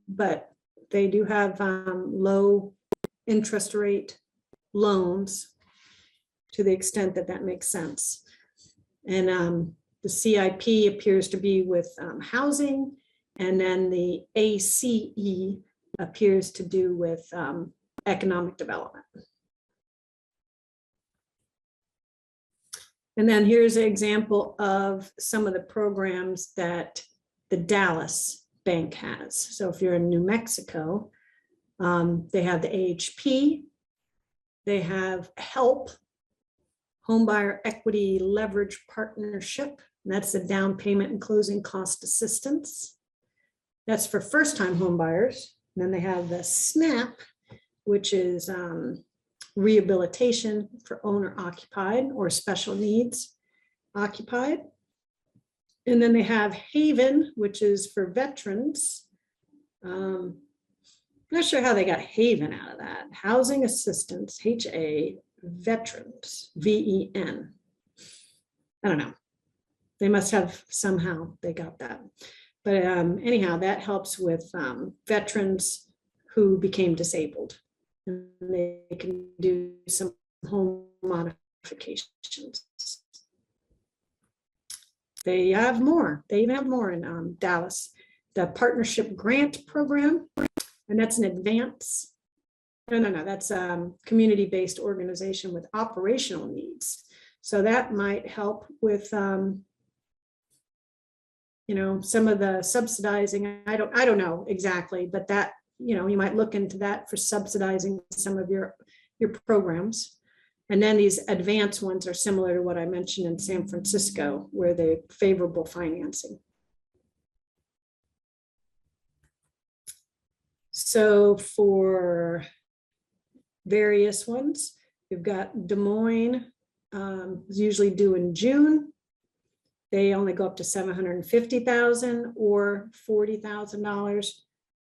but they do have low interest rate loans to the extent that that makes sense. And the CIP appears to be with housing, and then the ACE appears to do with economic development. And then here's an example of some of the programs that the Dallas Bank has. So if you're in New Mexico, they have the AHP, they have HELP, Homebuyer Equity Leverage Partnership. And that's the down payment and closing cost assistance. That's for first-time home buyers. And then they have the SNAP, which is rehabilitation for owner occupied or special needs occupied. And then they have Haven, which is for veterans. Not sure how they got Haven out of that. Housing assistance, HA, veterans, VEN. I don't know. They must have somehow they got that. But anyhow, that helps with veterans who became disabled. And they can do some home modifications. They have more. They even have more in Dallas. The Partnership Grant Program, and that's an advance. No, that's a community-based organization with operational needs. So that might help with, some of the subsidizing. I don't know exactly, but that, you might look into that for subsidizing some of your programs. And then these advanced ones are similar to what I mentioned in San Francisco, where they're favorable financing. So for various ones, you've got Des Moines, is usually due in June. They only go up to $750,000 or $40,000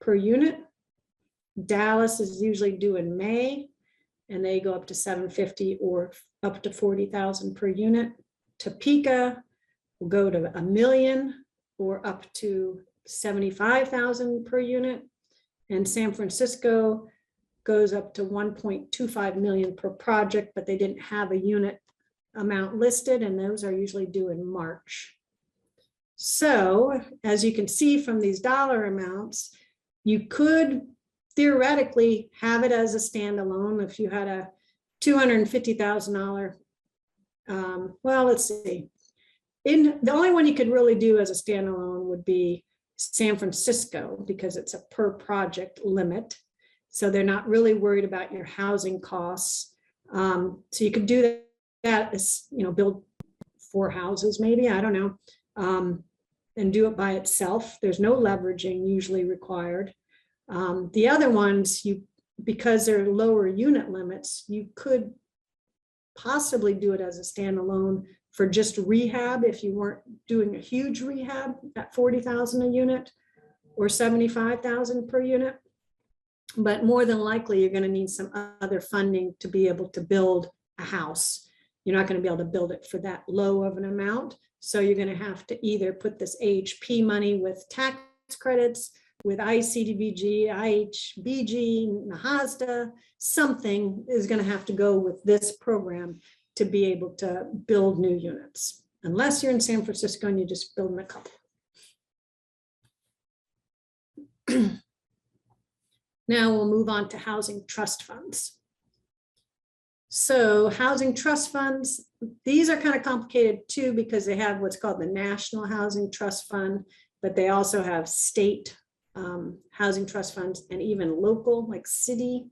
per unit. Dallas is usually due in May, and they go up to $750,000 or up to $40,000 per unit. Topeka will go to $1 million or up to $75,000 per unit. And San Francisco goes up to $1.25 million per project, but they didn't have a unit amount listed, and those are usually due in March. So as you can see from these dollar amounts, you could theoretically have it as a standalone if you had a $250,000. Well, let's see. The only one you could really do as a standalone would be San Francisco, because it's a per project limit. So they're not really worried about your housing costs. So you could do that as, build 4 houses, maybe, I don't know, and do it by itself. There's no leveraging usually required. The other ones, because they're lower unit limits, you could possibly do it as a standalone for just rehab if you weren't doing a huge rehab at $40,000 a unit or $75,000 per unit. But more than likely, you're going to need some other funding to be able to build a house. You're not going to be able to build it for that low of an amount. So you're going to have to either put this AHP money with tax credits, with ICDBG, IHBG, NAHASDA, something is going to have to go with this program to be able to build new units, unless you're in San Francisco and you just build a couple. Now we'll move on to housing trust funds. So housing trust funds, these are kind of complicated too, because they have what's called the National Housing Trust Fund, but they also have state housing trust funds and even local, like city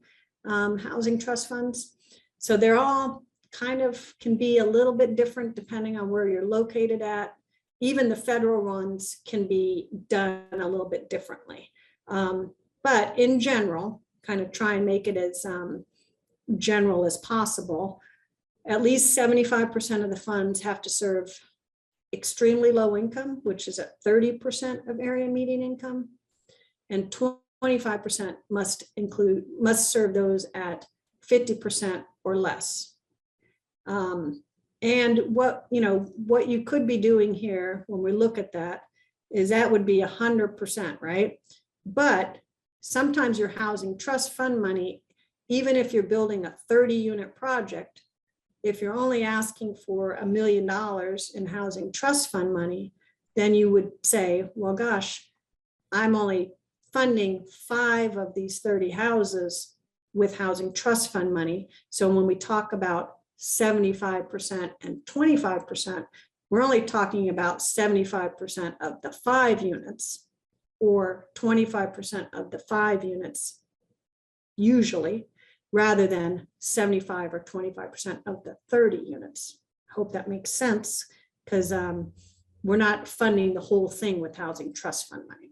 housing trust funds. So they're all kind of can be a little bit different depending on where you're located at. Even the federal ones can be done a little bit differently. But in general, kind of try and make it as general as possible. At least 75% of the funds have to serve extremely low income, which is at 30% of area median income, and 25% must serve those at 50% or less. And what you could be doing here when we look at that is that would be 100%, right? But sometimes your housing trust fund money, even if you're building a 30-unit project, if you're only asking for $1 million in housing trust fund money, then you would say, well, gosh, I'm only funding 5 of these 30 houses with housing trust fund money. So when we talk about 75% and 25%, we're only talking about 75% of the 5 units or 25% of the 5 units usually, rather than 75 or 25% of the 30 units. I hope that makes sense, because we're not funding the whole thing with housing trust fund money.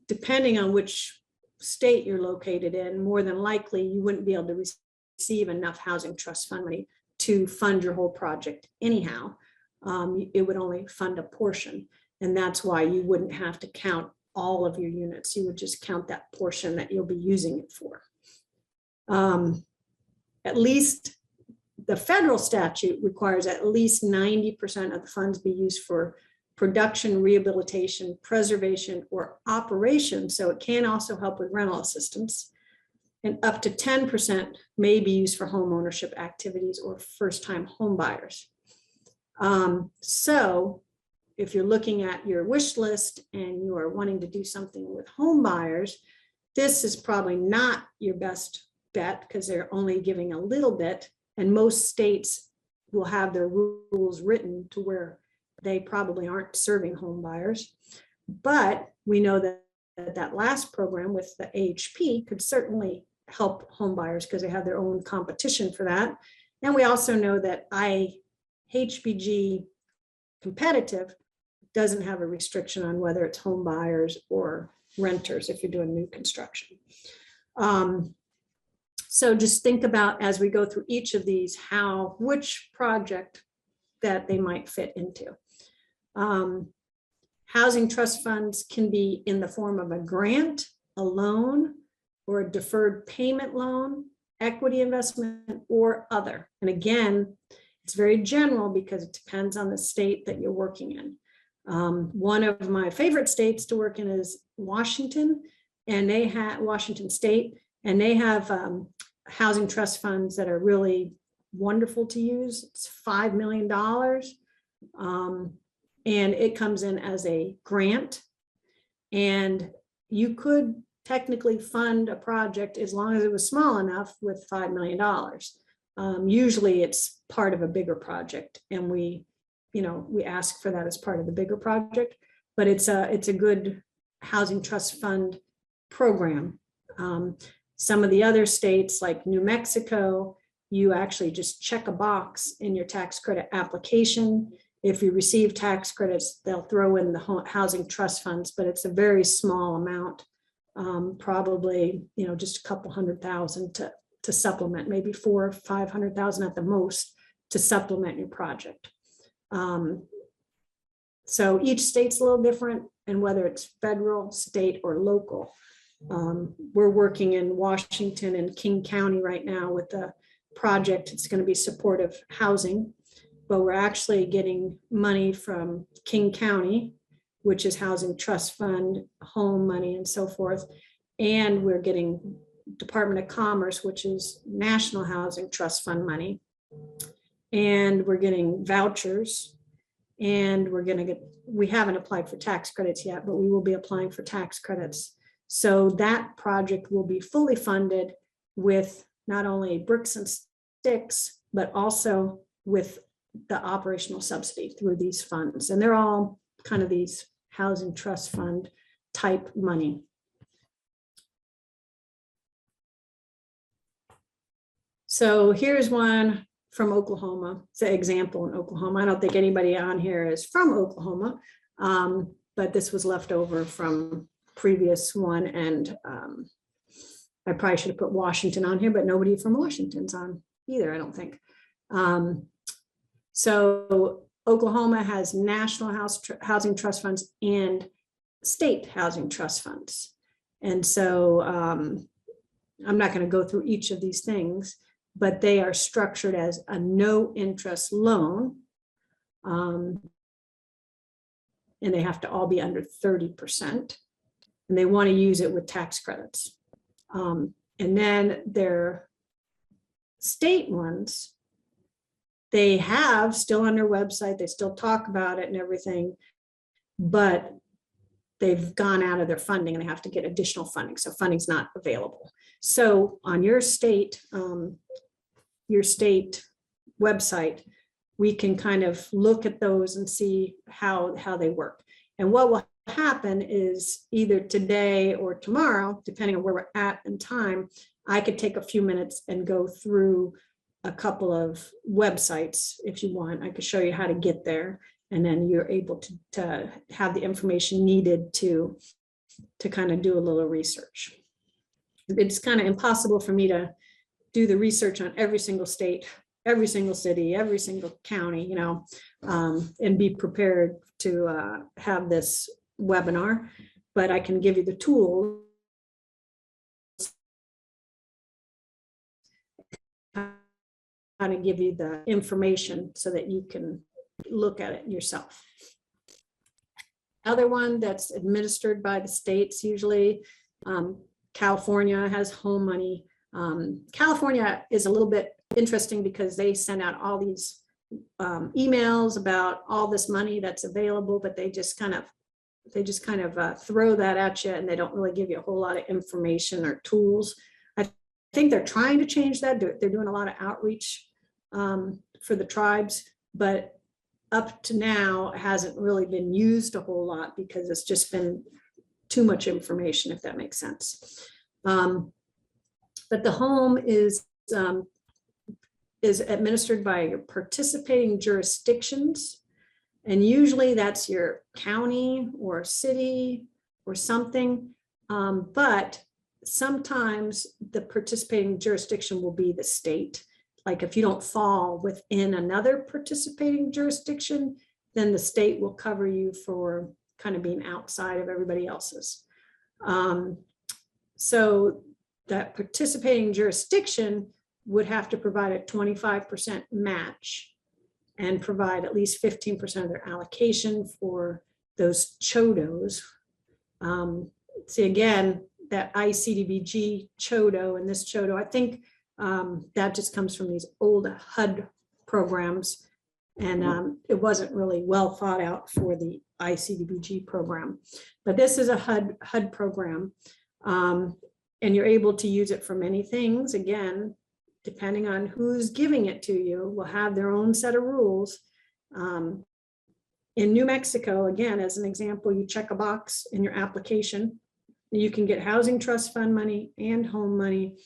Depending on which state you're located in, more than likely you wouldn't be able to receive enough housing trust fund money to fund your whole project anyhow. It would only fund a portion, and that's why you wouldn't have to count all of your units. You would just count that portion that you'll be using it for. At least the federal statute requires at least 90% of the funds be used for production, rehabilitation, preservation, or operation. So it can also help with rental assistance. And up to 10% may be used for home ownership activities or first-time home buyers. So if you're looking at your wish list and you are wanting to do something with home buyers, this is probably not your best bet, because they're only giving a little bit, and most states will have their rules written to where they probably aren't serving home buyers. But we know that that last program with the AHP could certainly help home buyers, because they have their own competition for that. And we also know that IHBG competitive doesn't have a restriction on whether it's home buyers or renters if you're doing new construction. So just think about, as we go through each of these, which project that they might fit into. Housing trust funds can be in the form of a grant, a loan, or a deferred payment loan, equity investment, or other. And again, it's very general because it depends on the state that you're working in. One of my favorite states to work in is Washington, and they have Washington State, and they have housing trust funds that are really wonderful to use. It's $5 million, and it comes in as a grant, and you could technically fund a project as long as it was small enough with $5 million. Usually it's part of a bigger project, and we ask for that as part of the bigger project, but it's a good housing trust fund program. Some of the other states, like New Mexico, you actually just check a box in your tax credit application. If you receive tax credits, they'll throw in the housing trust funds, but it's a very small amount, probably just a couple $100,000 to supplement, maybe $400,000 or $500,000 at the most to supplement your project. So each state's a little different, and whether it's federal, state, or local. We're working in Washington and King County right now with a project. It's going to be supportive housing, but we're actually getting money from King County, which is housing trust fund, home money, and so forth. And we're getting Department of Commerce, which is National Housing Trust Fund money. And we're getting vouchers, and we haven't applied for tax credits yet, but we will be applying for tax credits. So that project will be fully funded with not only bricks and sticks, but also with the operational subsidy through these funds. And they're all kind of these housing trust fund type money. So here's one from Oklahoma. It's an example in Oklahoma. I don't think anybody on here is from Oklahoma, but this was left over from previous one. And I probably should have put Washington on here, but nobody from Washington's on either, I don't think. So Oklahoma has national housing trust funds and state housing trust funds. And so I'm not going to go through each of these things, but they are structured as a no interest loan. And they have to all be under 30%. And they want to use it with tax credits. And then their state ones, they have still on their website, they still talk about it and everything, but they've gone out of their funding and they have to get additional funding. So funding's not available. So on your state website, we can kind of look at those and see how they work. And what will happen is either today or tomorrow, depending on where we're at in time, I could take a few minutes and go through a couple of websites if you want. I could show you how to get there, and then you're able to have the information needed to kind of do a little research. It's kind of impossible for me to do the research on every single state, every single city, every single county, you know, and be prepared to have this webinar, but I can give you the tools how to give you the information so that you can look at it yourself. Other one that's administered by the states, usually California has home money. California is a little bit interesting because they send out all these emails about all this money that's available, but they just kind of throw that at you, and they don't really give you a whole lot of information or tools. I think they're trying to change that. They're doing a lot of outreach for the tribes, but up to now it hasn't really been used a whole lot because it's just been too much information, if that makes sense. But the home is administered by your participating jurisdictions. And usually that's your county or city or something. But sometimes the participating jurisdiction will be the state. Like if you don't fall within another participating jurisdiction, then the state will cover you for kind of being outside of everybody else's. So that participating jurisdiction would have to provide a 25% match and provide at least 15% of their allocation for those CHODOs. See, again, that ICDBG CHODO and this CHODO, I think that just comes from these old HUD programs, and it wasn't really well thought out for the ICDBG program. But this is a HUD program, and you're able to use it for many things. Again, depending on who's giving it to you, will have their own set of rules. In New Mexico, again, as an example, you check a box in your application. You can get housing trust fund money and home money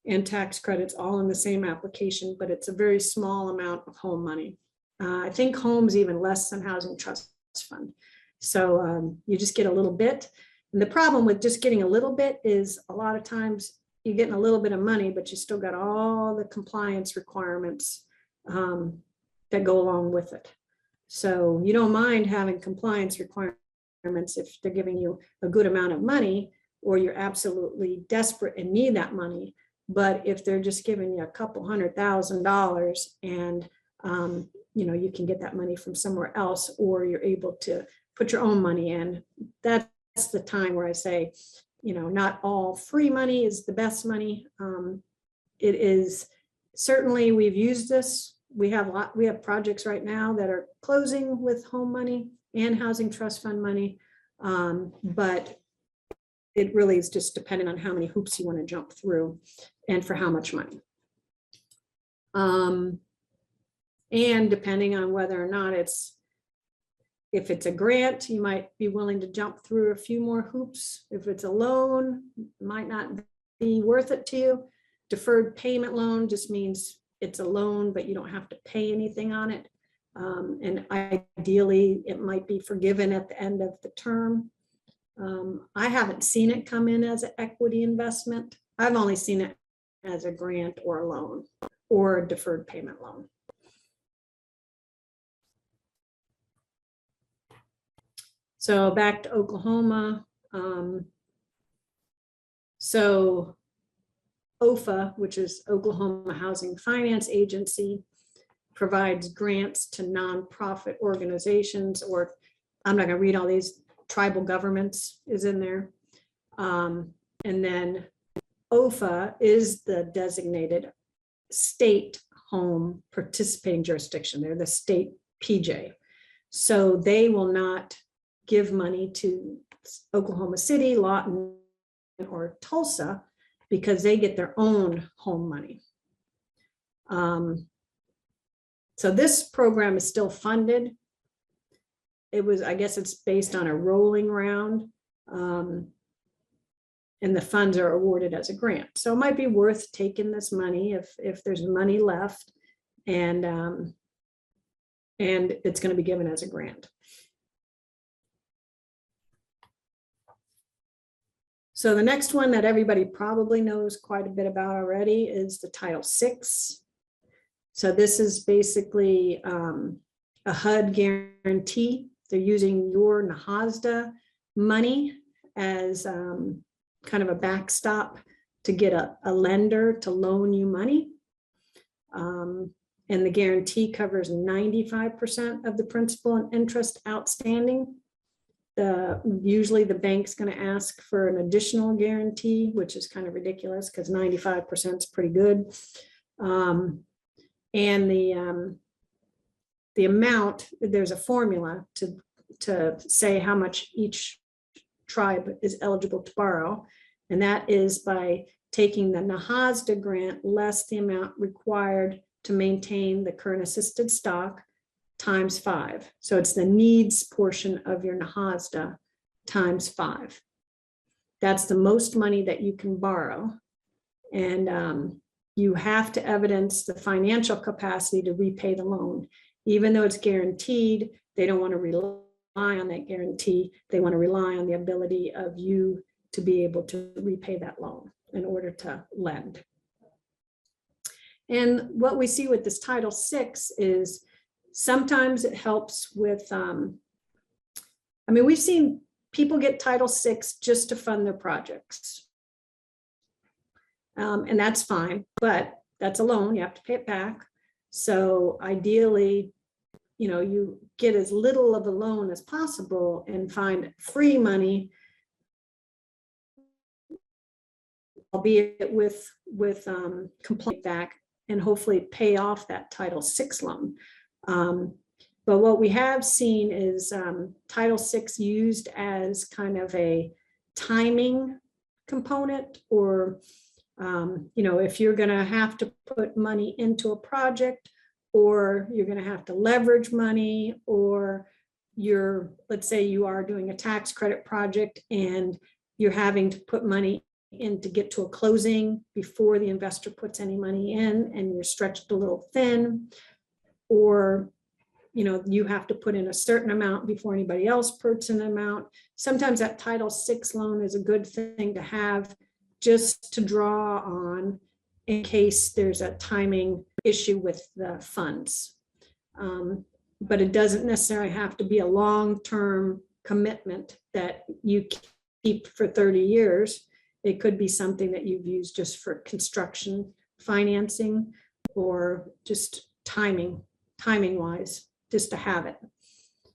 and tax credits all in the same application, but it's a very small amount of home money. I think home's even less than housing trust fund. So you just get a little bit. And the problem with just getting a little bit is a lot of times you're getting a little bit of money, but you still got all the compliance requirements that go along with it. So you don't mind having compliance requirements if they're giving you a good amount of money, or you're absolutely desperate and need that money. But if they're just giving you a couple $100,000 and you know, you can get that money from somewhere else, or you're able to put your own money in, that's the time where I say, you know, not all free money is the best money. It is certainly, we've used this. We have projects right now that are closing with home money and housing trust fund money, but it really is just dependent on how many hoops you want to jump through and for how much money. And depending on whether or not if it's a grant, you might be willing to jump through a few more hoops. If it's a loan, it might not be worth it to you. Deferred payment loan just means it's a loan, but you don't have to pay anything on it. And ideally, it might be forgiven at the end of the term. I haven't seen it come in as an equity investment. I've only seen it as a grant or a loan or a deferred payment loan. So back to Oklahoma. So OFA, which is Oklahoma Housing Finance Agency, provides grants to nonprofit organizations, or I'm not going to read all these, tribal governments is in there. And then OFA is the designated state home participating jurisdiction. They're the state PJ. So they will not give money to Oklahoma City, Lawton, or Tulsa because they get their own home money. So this program is still funded. It was, I guess it's based on a rolling round, and the funds are awarded as a grant. So it might be worth taking this money if there's money left, and it's going to be given as a grant. So the next one that everybody probably knows quite a bit about already is the Title VI. So this is basically a HUD guarantee. They're using your NAHASDA money as kind of a backstop to get a lender to loan you money. And the guarantee covers 95% of the principal and interest outstanding. Usually the bank's going to ask for an additional guarantee, which is kind of ridiculous because 95% is pretty good. And the amount, there's a formula to say how much each tribe is eligible to borrow. And that is by taking the NAHASDA grant less the amount required to maintain the current assisted stock times 5. So it's the needs portion of your NAHASDA times 5. That's the most money that you can borrow. And you have to evidence the financial capacity to repay the loan. Even though it's guaranteed, they don't want to rely on that guarantee. They want to rely on the ability of you to be able to repay that loan in order to lend. And what we see with this Title VI is sometimes it helps with, I mean, we've seen people get Title VI just to fund their projects. And that's fine, but that's a loan, you have to pay it back. So ideally, you know, you get as little of a loan as possible and find free money, albeit with complete back, and hopefully pay off that Title VI loan. But what we have seen is Title VI used as kind of a timing component, or you know, if you're going to have to put money into a project, or you're going to have to leverage money, or let's say you are doing a tax credit project and you're having to put money in to get to a closing before the investor puts any money in, and you're stretched a little thin, or you know, you have to put in a certain amount before anybody else puts an amount. Sometimes that Title VI loan is a good thing to have, just to draw on in case there's a timing issue with the funds. But it doesn't necessarily have to be a long-term commitment that you keep for 30 years. It could be something that you've used just for construction financing, or just timing-wise, just to have it.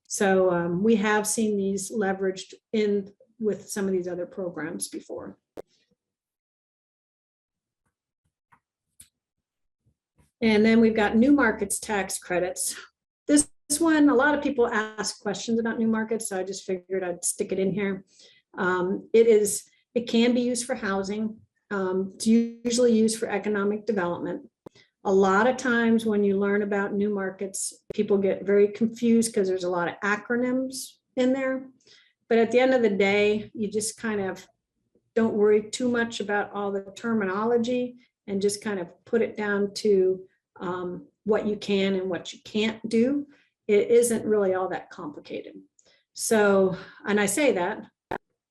So we have seen these leveraged in with some of these other programs before. And then we've got new markets tax credits. This one, a lot of people ask questions about new markets, so I just figured I'd stick it in here. It can be used for housing. It's usually used for economic development. A lot of times when you learn about new markets, people get very confused because there's a lot of acronyms in there. But at the end of the day, you just kind of don't worry too much about all the terminology, and just kind of put it down to what you can and what you can't do. It isn't really all that complicated. So, and I say that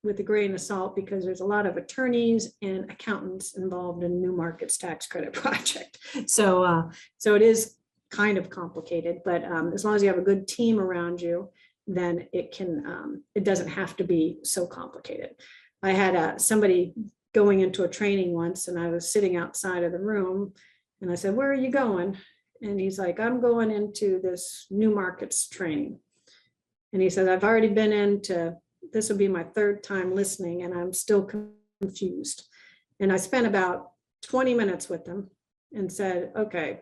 with a grain of salt because there's a lot of attorneys and accountants involved in new markets tax credit project. So it is kind of complicated, but as long as you have a good team around you, then it doesn't have to be so complicated. I had somebody going into a training once, and I was sitting outside of the room, and I said, "Where are you going?" And he's like, "I'm going into this new markets training." And he said, "I've already been into, this will be my third time listening, and I'm still confused." And I spent about 20 minutes with him and said, "Okay,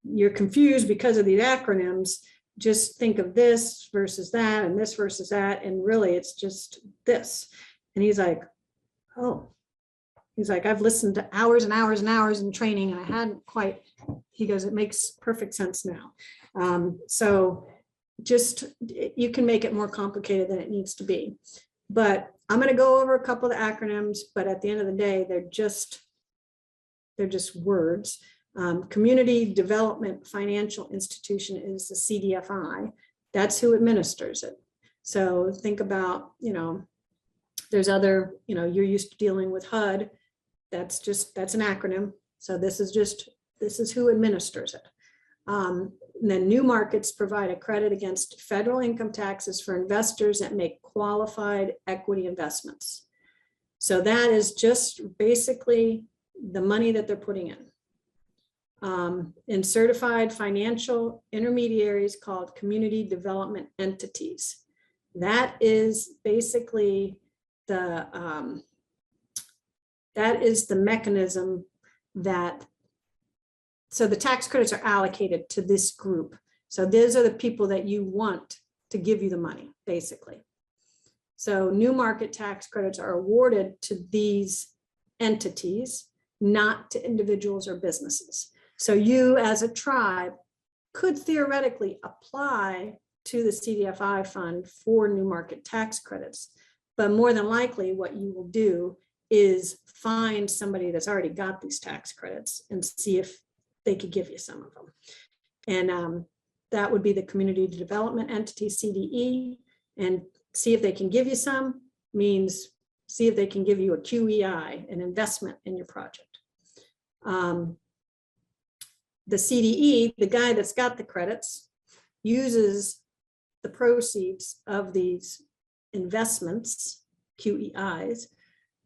you're confused because of these acronyms. Just think of this versus that and this versus that. And really it's just this." And he's like, "Oh," he's like, "I've listened to hours and hours and hours in training and I hadn't quite," he goes, "it makes perfect sense now." So just, you can make it more complicated than it needs to be. But I'm going to go over a couple of the acronyms, but at the end of the day, they're just words. Community Development Financial Institution is the CDFI. That's who administers it. So think about, there's other, you're used to dealing with HUD. That's an acronym. So this is who administers it. And then new markets provide a credit against federal income taxes for investors that make qualified equity investments. So that is just basically the money that they're putting in. In certified financial intermediaries called community development entities. That is basically the mechanism that, so the tax credits are allocated to this group. So those are the people that you want to give you the money, basically. So new market tax credits are awarded to these entities, not to individuals or businesses. So you as a tribe could theoretically apply to the CDFI fund for new market tax credits, but more than likely what you will do is find somebody that's already got these tax credits and see if they could give you some of them. And that would be the community development entity, CDE, and see if they can give you some means see if they can give you a QEI, an investment in your project. The CDE, the guy that's got the credits, uses the proceeds of these investments, QEIs,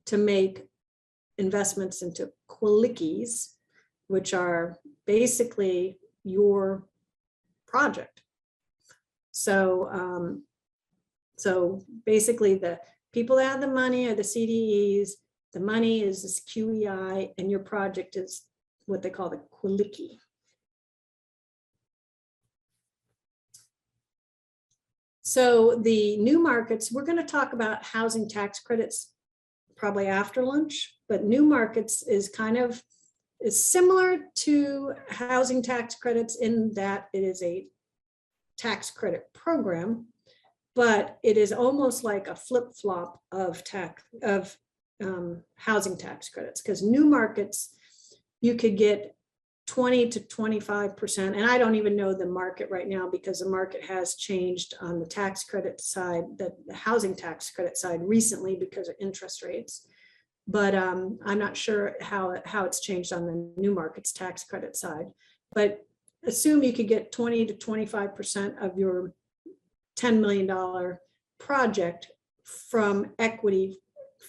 to make investments into QLICs, which are basically your project. So, so basically the people that have the money are the CDEs, the money is this QEI, and your project is what they call the QLIC. So the new markets, we're going to talk about housing tax credits probably after lunch, but new markets is kind of similar to housing tax credits in that it is a tax credit program, but it is almost like a flip-flop of housing tax credits, because new markets, you could get 20 to 25%. And I don't even know the market right now because the market has changed on the tax credit side, the housing tax credit side recently because of interest rates. But I'm not sure how it's changed on the new markets tax credit side. But assume you could get 20 to 25% of your $10 million project from equity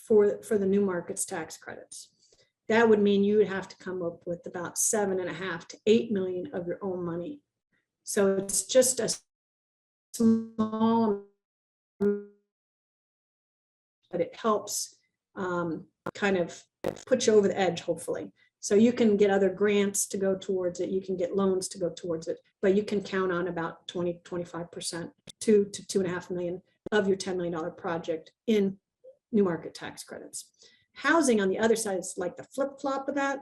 for the new markets tax credits. That would mean you would have to come up with about 7.5 to 8 million of your own money. So it's just a small, but it helps kind of put you over the edge, hopefully. So you can get other grants to go towards it. You can get loans to go towards it, but you can count on about 20, 25%, 2 to 2.5 million of your $10 million project in new market tax credits. Housing on the other side is like the flip-flop of that.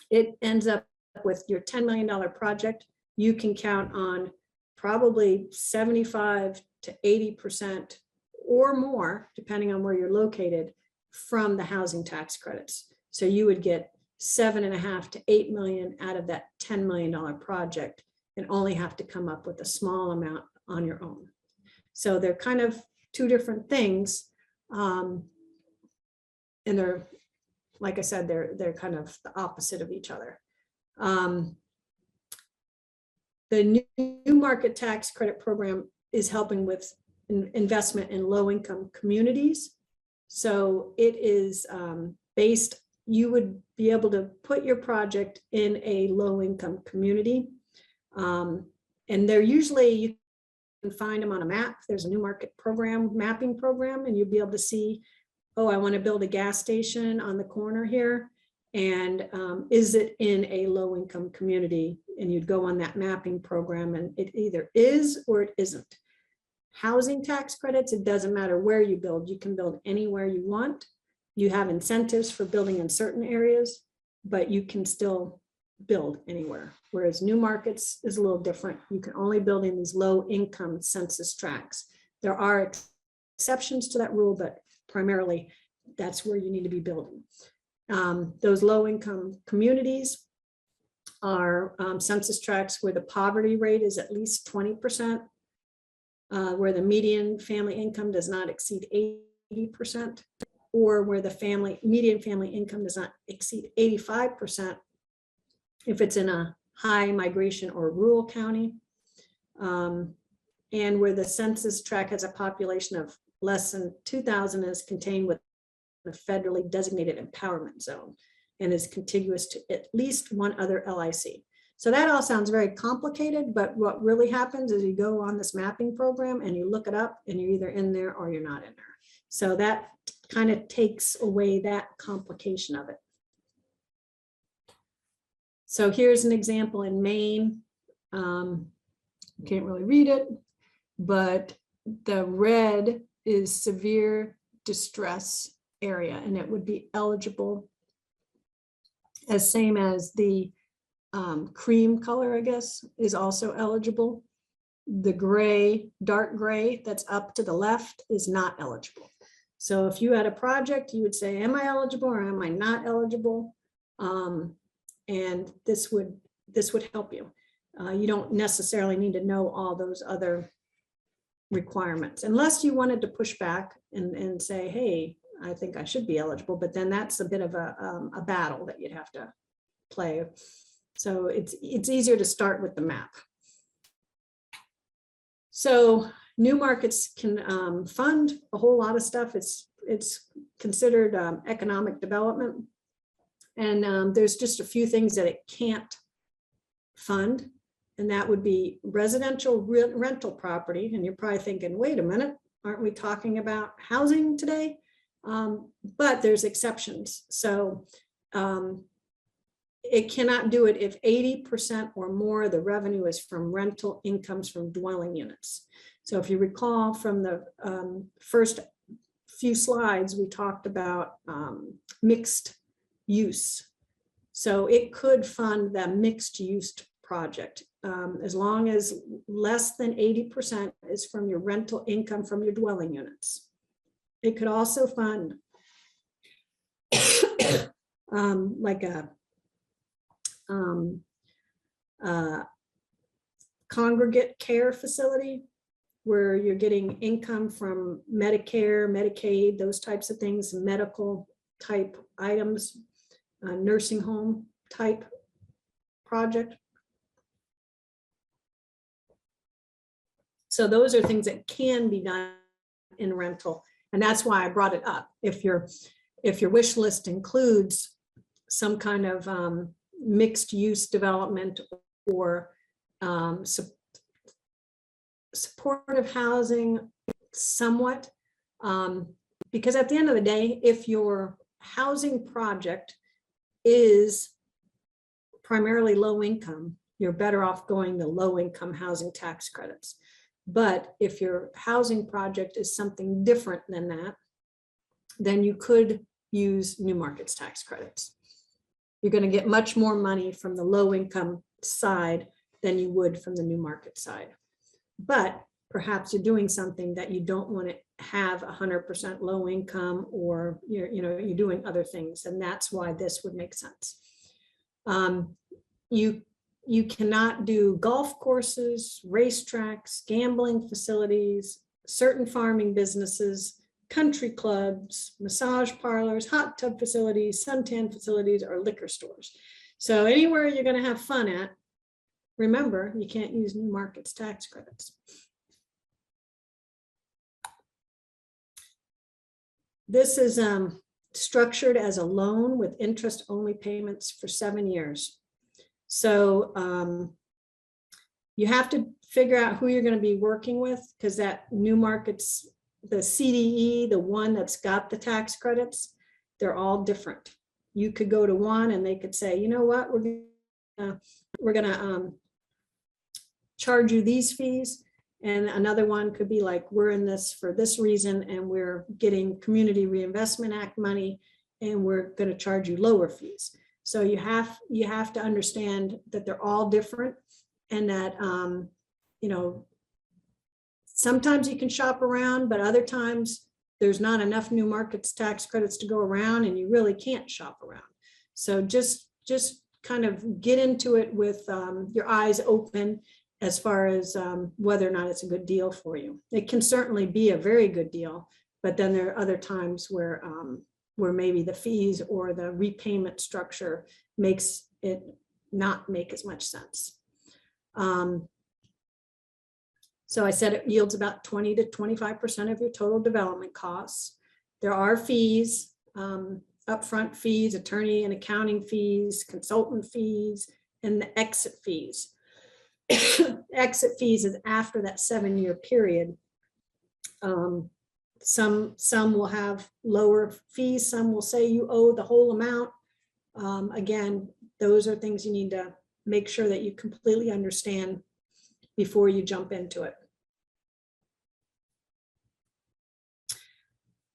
It ends up with your $10 million project. You can count on probably 75 to 80% or more, depending on where you're located, from the housing tax credits. So you would get 7.5 to 8 million out of that $10 million project and only have to come up with a small amount on your own. So they're kind of two different things. And they're, like I said, they're kind of the opposite of each other. The new market tax credit program is helping with investment in low-income communities. So it is based, you would be able to put your project in a low-income community. And they're usually, you can find them on a map. There's a New Market program, mapping program, and you'll be able to see, oh, I want to build a gas station on the corner here. And is it in a low-income community? And you'd go on that mapping program, and it either is or it isn't. Housing tax credits, it doesn't matter where you build. You can build anywhere you want. You have incentives for building in certain areas, but you can still build anywhere. Whereas New Markets is a little different. You can only build in these low-income census tracts. There are exceptions to that rule, but primarily that's where you need to be building. Those low-income communities are census tracts where the poverty rate is at least 20%, where the median family income does not exceed 80%, or where the median family income does not exceed 85% if it's in a high migration or rural county, and where the census tract has a population of less than 2,000 is contained with a federally designated empowerment zone and is contiguous to at least one other LIC. So that all sounds very complicated, but what really happens is you go on this mapping program and you look it up and you're either in there or you're not in there. So that kind of takes away that complication of it. So here's an example in Maine. Can't really read it, but the red is severe distress area, and it would be eligible as same as the cream color, I guess, is also eligible. The gray, dark gray that's up to the left is not eligible. So if you had a project, you would say, am I eligible or am I not eligible? And this would help you. You don't necessarily need to know all those other requirements, unless you wanted to push back and say, hey, I think I should be eligible, but then that's a bit of a battle that you'd have to play. So it's easier to start with the map. So New Markets can fund a whole lot of stuff. It's considered economic development. And there's just a few things that it can't fund. And that would be residential rental property. And you're probably thinking, wait a minute, aren't we talking about housing today? But there's exceptions. So it cannot do it if 80% or more of the revenue is from rental incomes from dwelling units. So if you recall from the first few slides, we talked about mixed use. So it could fund that mixed use project as long as less than 80% is from your rental income from your dwelling units. It could also fund like a congregate care facility where you're getting income from Medicare, Medicaid, those types of things, medical type items, nursing home type project. So those are things that can be done in rental. And that's why I brought it up. If your wish list includes some kind of mixed use development or supportive housing somewhat, because at the end of the day, if your housing project is primarily low income, you're better off going to low income housing tax credits. But if your housing project is something different than that, then you could use New Markets tax credits. You're going to get much more money from the low income side than you would from the New Market side. But perhaps you're doing something that you don't want to have 100% low income, or you're doing other things, and that's why this would make sense. You cannot do golf courses, racetracks, gambling facilities, certain farming businesses, country clubs, massage parlors, hot tub facilities, suntan facilities, or liquor stores. So anywhere you're going to have fun at, remember, you can't use New Markets tax credits. This is structured as a loan with interest-only payments for 7 years. So you have to figure out who you're going to be working with, because that new markets, the CDE, the one that's got the tax credits, they're all different. You could go to one and they could say, you know what, we're gonna charge you these fees. And another one could be like, we're in this for this reason and we're getting Community Reinvestment Act money and we're going to charge you lower fees. So you have to understand that they're all different, and that you know, sometimes you can shop around, but other times there's not enough new markets tax credits to go around and you really can't shop around. So just kind of get into it with your eyes open as far as whether or not it's a good deal for you. It can certainly be a very good deal, but then there are other times where maybe the fees or the repayment structure makes it not make as much sense. So I said it yields about 20 to 25% of your total development costs. There are fees, upfront fees, attorney and accounting fees, consultant fees, and the exit fees. Exit fees is after that 7-year period. Some will have lower fees. Some will say you owe the whole amount. Again, those are things you need to make sure that you completely understand before you jump into it.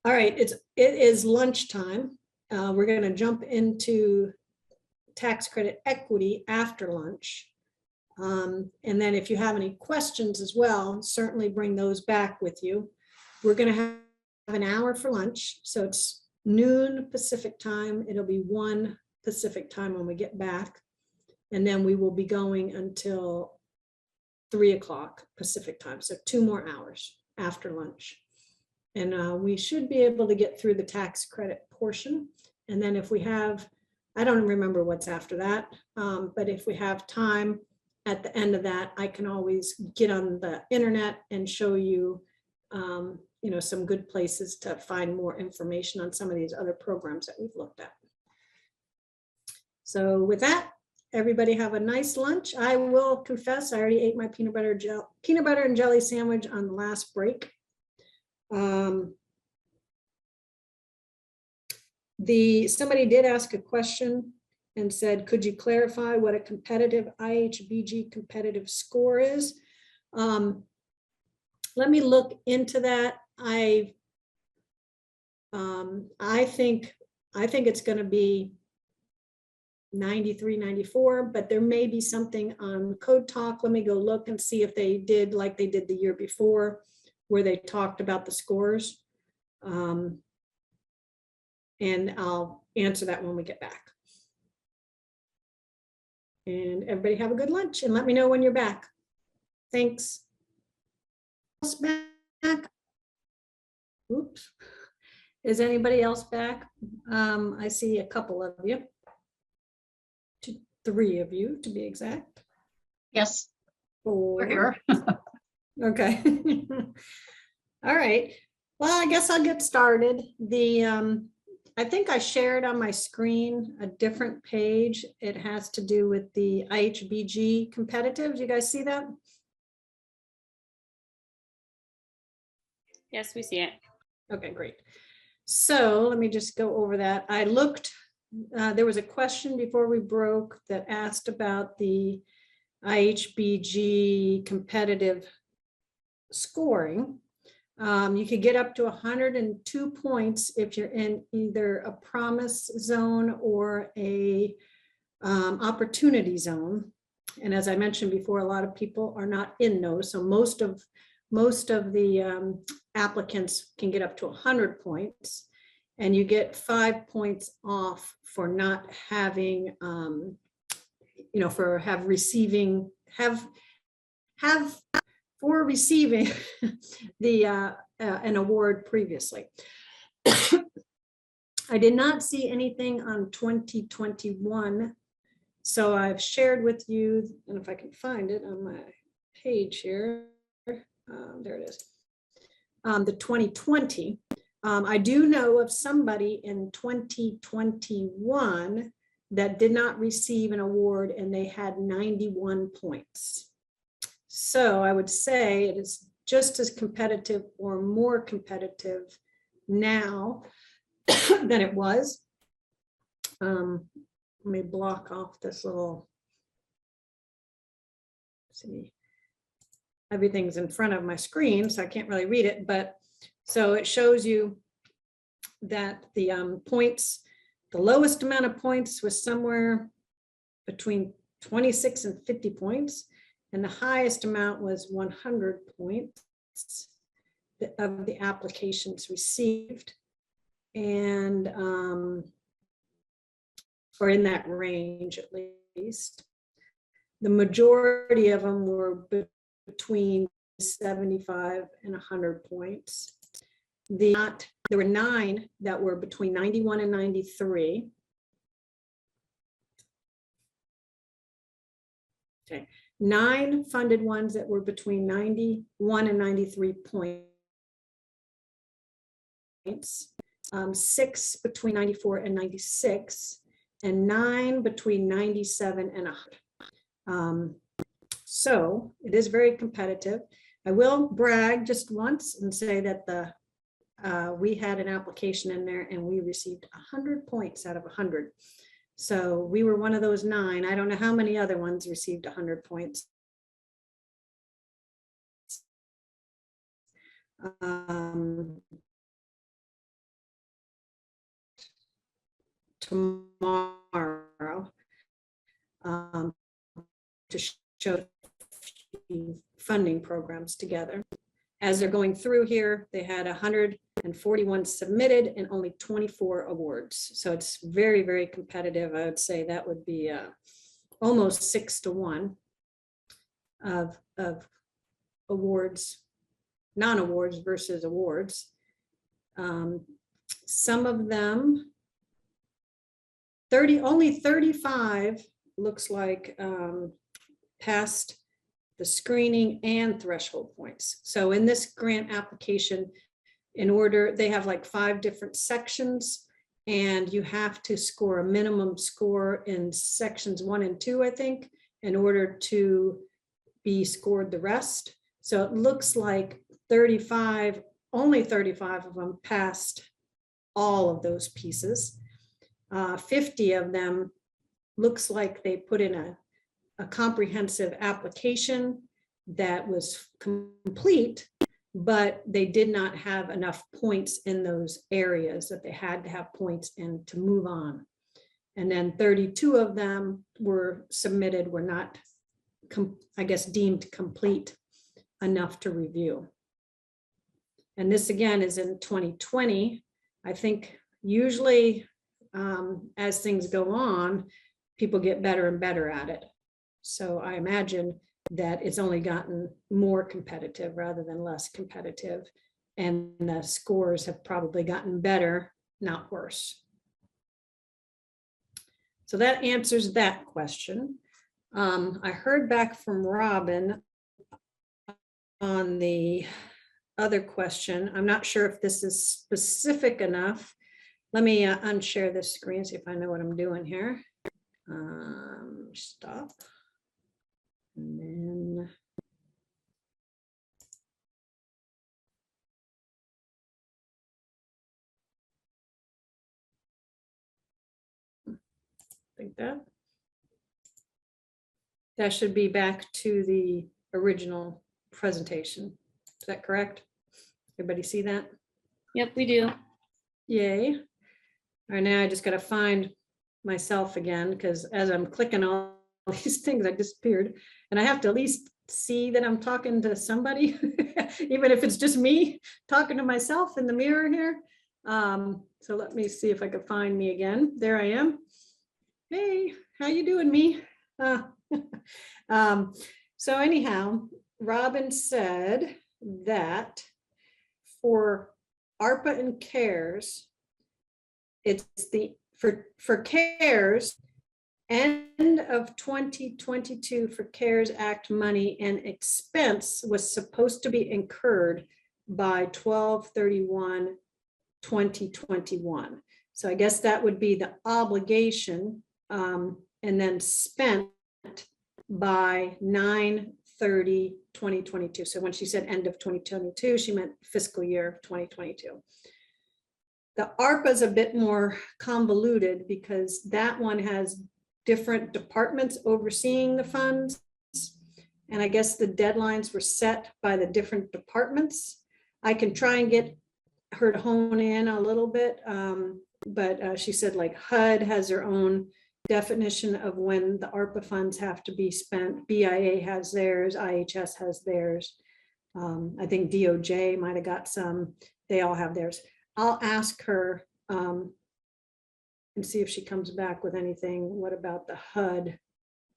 All right, it is lunchtime. We're going to jump into tax credit equity after lunch. And then if you have any questions as well, certainly bring those back with you. We're going to have an hour for lunch. So it's noon Pacific time. It'll be 1 Pacific time when we get back. And then we will be going until 3 o'clock Pacific time. So 2 more hours after lunch. And we should be able to get through the tax credit portion. And then if we have, I don't remember what's after that, but if we have time at the end of that, I can always get on the internet and show you, you know, some good places to find more information on some of these other programs that we've looked at. So with that, everybody have a nice lunch. I will confess, I already ate my peanut butter and jelly sandwich on the last break. Somebody did ask a question and said, could you clarify what a competitive IHBG competitive score is? Let me look into that. I think it's going to be 93, 94, but there may be something on Code Talk. Let me go look and see if they did like they did the year before, where they talked about the scores. And I'll answer that when we get back. And everybody have a good lunch and let me know when you're back. Thanks. Back. Oops. Is anybody else back? I see a couple of you. 3 of you to be exact. Yes, 4. we're here. Okay. All right. Well, I guess I'll get started. I think I shared on my screen a different page. It has to do with the IHBG competitive. Do you guys see that? Yes, we see it. Okay, great. So let me just go over that. I looked, there was a question before we broke that asked about the IHBG competitive scoring. You could get up to 102 points if you're in either a promise zone or a opportunity zone. And as I mentioned before, a lot of people are not in those. So most of the applicants can get up to 100 points, and you get 5 points off for not having, you know, for receiving the an award previously. I did not see anything on 2021, so I've shared with you, and if I can find it on my page here, there it is. The 2020. I do know of somebody in 2021 that did not receive an award and they had 91 points. So I would say it is just as competitive or more competitive now than it was. Let me block off this little, see, everything's in front of my screen, so I can't really read it, but so it shows you that the points, the lowest amount of points was somewhere between 26 and 50 points, and the highest amount was 100 points of the applications received, and or in that range at least. The majority of them were between 75 and 100 points. There were 9 that were between 91 and 93. Okay, 9 funded ones that were between 91 and 93 points. 6 between 94 and 96, and 9 between 97 and 100. So it is very competitive. I will brag just once and say that we had an application in there and we received 100 points out of 100. So we were one of those 9. I don't know how many other ones received 100 points. Tomorrow to show funding programs together. As they're going through here, they had 141 submitted and only 24 awards. So it's very, very competitive. I would say that would be almost 6 to 1 of awards, non-awards versus awards. Some of them, only 35 looks like passed the screening and threshold points. So in this grant application, they have like 5 different sections, and you have to score a minimum score in sections 1 and 2, I think, in order to be scored the rest. So it looks like only 35 of them passed all of those pieces. 50 of them looks like they put in a comprehensive application that was complete, but they did not have enough points in those areas that they had to have points in to move on. And then 32 of them were submitted, were not, I guess, deemed complete enough to review. And this again is in 2020. I think usually as things go on, people get better and better at it. So I imagine that it's only gotten more competitive rather than less competitive. And the scores have probably gotten better, not worse. So that answers that question. I heard back from Robin on the other question. I'm not sure if this is specific enough. Let me unshare this screen, see if I know what I'm doing here. Stop. And then I think that should be back to the original presentation. Is that correct? Everybody see that? Yep, we do. Yay. All right, now I just got to find myself again, because as I'm clicking all these things, I disappeared, and I have to at least see that I'm talking to somebody, even if it's just me talking to myself in the mirror here. So let me see if I can find me again. There I am. Hey, how you doing, me? So anyhow, Robin said that for ARPA and CARES, it's for CARES, end of 2022 for CARES Act money and expense was supposed to be incurred by 12/31/2022. 2021. So I guess that would be the obligation, and then spent by 9/30/2022. So when she said end of 2022, she meant fiscal year 2022. The ARPA is a bit more convoluted because that one has different departments overseeing the funds. And I guess the deadlines were set by the different departments. I can try and get her to hone in a little bit, but she said like HUD has their own definition of when the ARPA funds have to be spent. BIA has theirs, IHS has theirs. I think DOJ might have got some, they all have theirs. I'll ask her and see if she comes back with anything. What about the HUD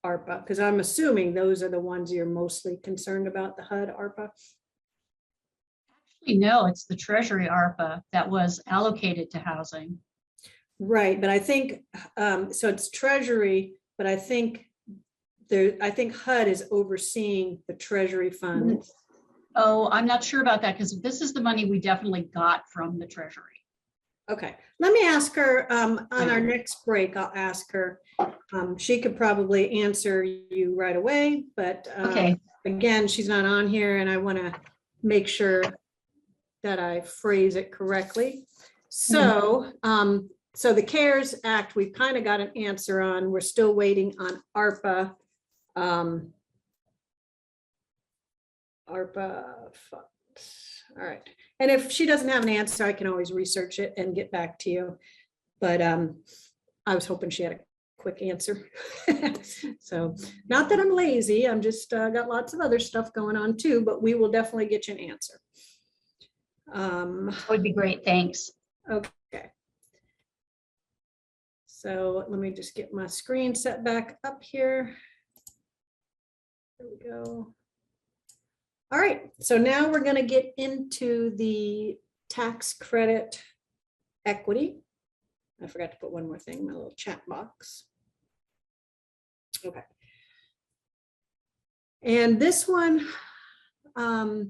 ARPA? Because I'm assuming those are the ones you're mostly concerned about, the HUD ARPA. Actually, no, it's the Treasury ARPA that was allocated to housing. Right, but I think, so it's Treasury, but I think HUD is overseeing the Treasury funds. Oh, I'm not sure about that because this is the money we definitely got from the Treasury. Okay, let me ask her on our next break. I'll ask her. She could probably answer you right away, but Okay. again, she's not on here and I want to make sure that I phrase it correctly. So, so the CARES Act, we've kind of got an answer on. We're still waiting on ARPA. ARPA funds. All right. And if she doesn't have an answer, I can always research it and get back to you. But I was hoping she had a quick answer. So not that I'm lazy, I'm just got lots of other stuff going on too, but we will definitely get you an answer. That would be great. Thanks. Okay. So let me just get my screen set back up here. There we go. All right, so now we're going to get into the tax credit equity. I forgot to put one more thing in my little chat box. Okay. And this one, I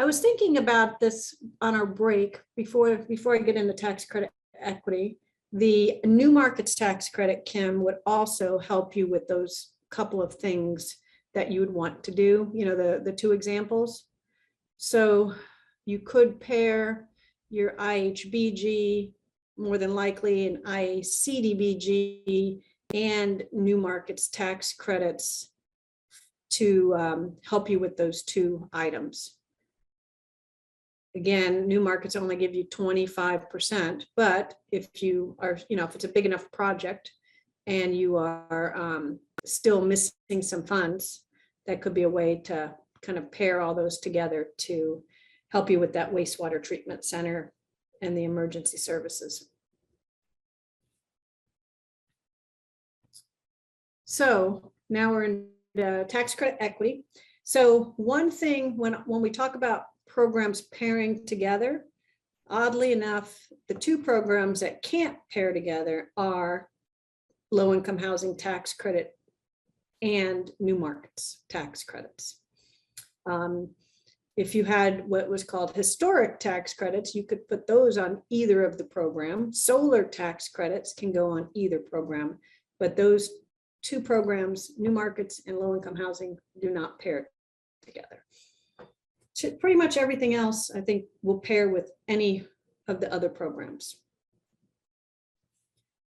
was thinking about this on our break before I get into tax credit equity. The new markets tax credit, Kim, would also help you with those couple of things that you would want to do, you know, the two examples. So you could pair your IHBG, more than likely an ICDBG and new markets tax credits to help you with those two items. Again, new markets only give you 25%, but if you are, you know, if it's a big enough project and you are still missing some funds, that could be a way to kind of pair all those together to help you with that wastewater treatment center and the emergency services. So now we're in the tax credit equity. So one thing when we talk about programs pairing together, oddly enough, the two programs that can't pair together are low-income housing tax credit and new markets tax credits. If you had what was called historic tax credits, you could put those on either of the programs. Solar tax credits can go on either program, but those two programs, new markets and low-income housing, do not pair together. Pretty much everything else, I think, will pair with any of the other programs.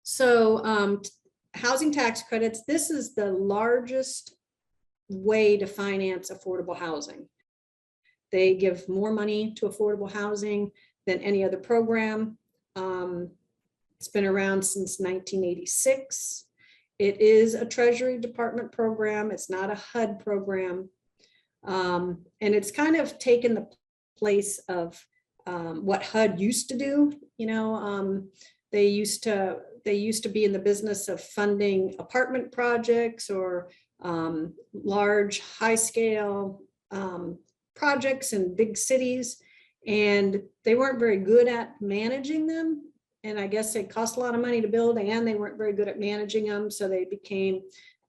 So housing tax credits, this is the largest way to finance affordable housing. They give more money to affordable housing than any other program. It's been around since 1986. It is a Treasury Department program. It's not a HUD program. And it's kind of taken the place of what HUD used to do. You know, they used to be in the business of funding apartment projects or large, high-scale projects in big cities, and they weren't very good at managing them. And I guess they cost a lot of money to build, and they weren't very good at managing them, so they became,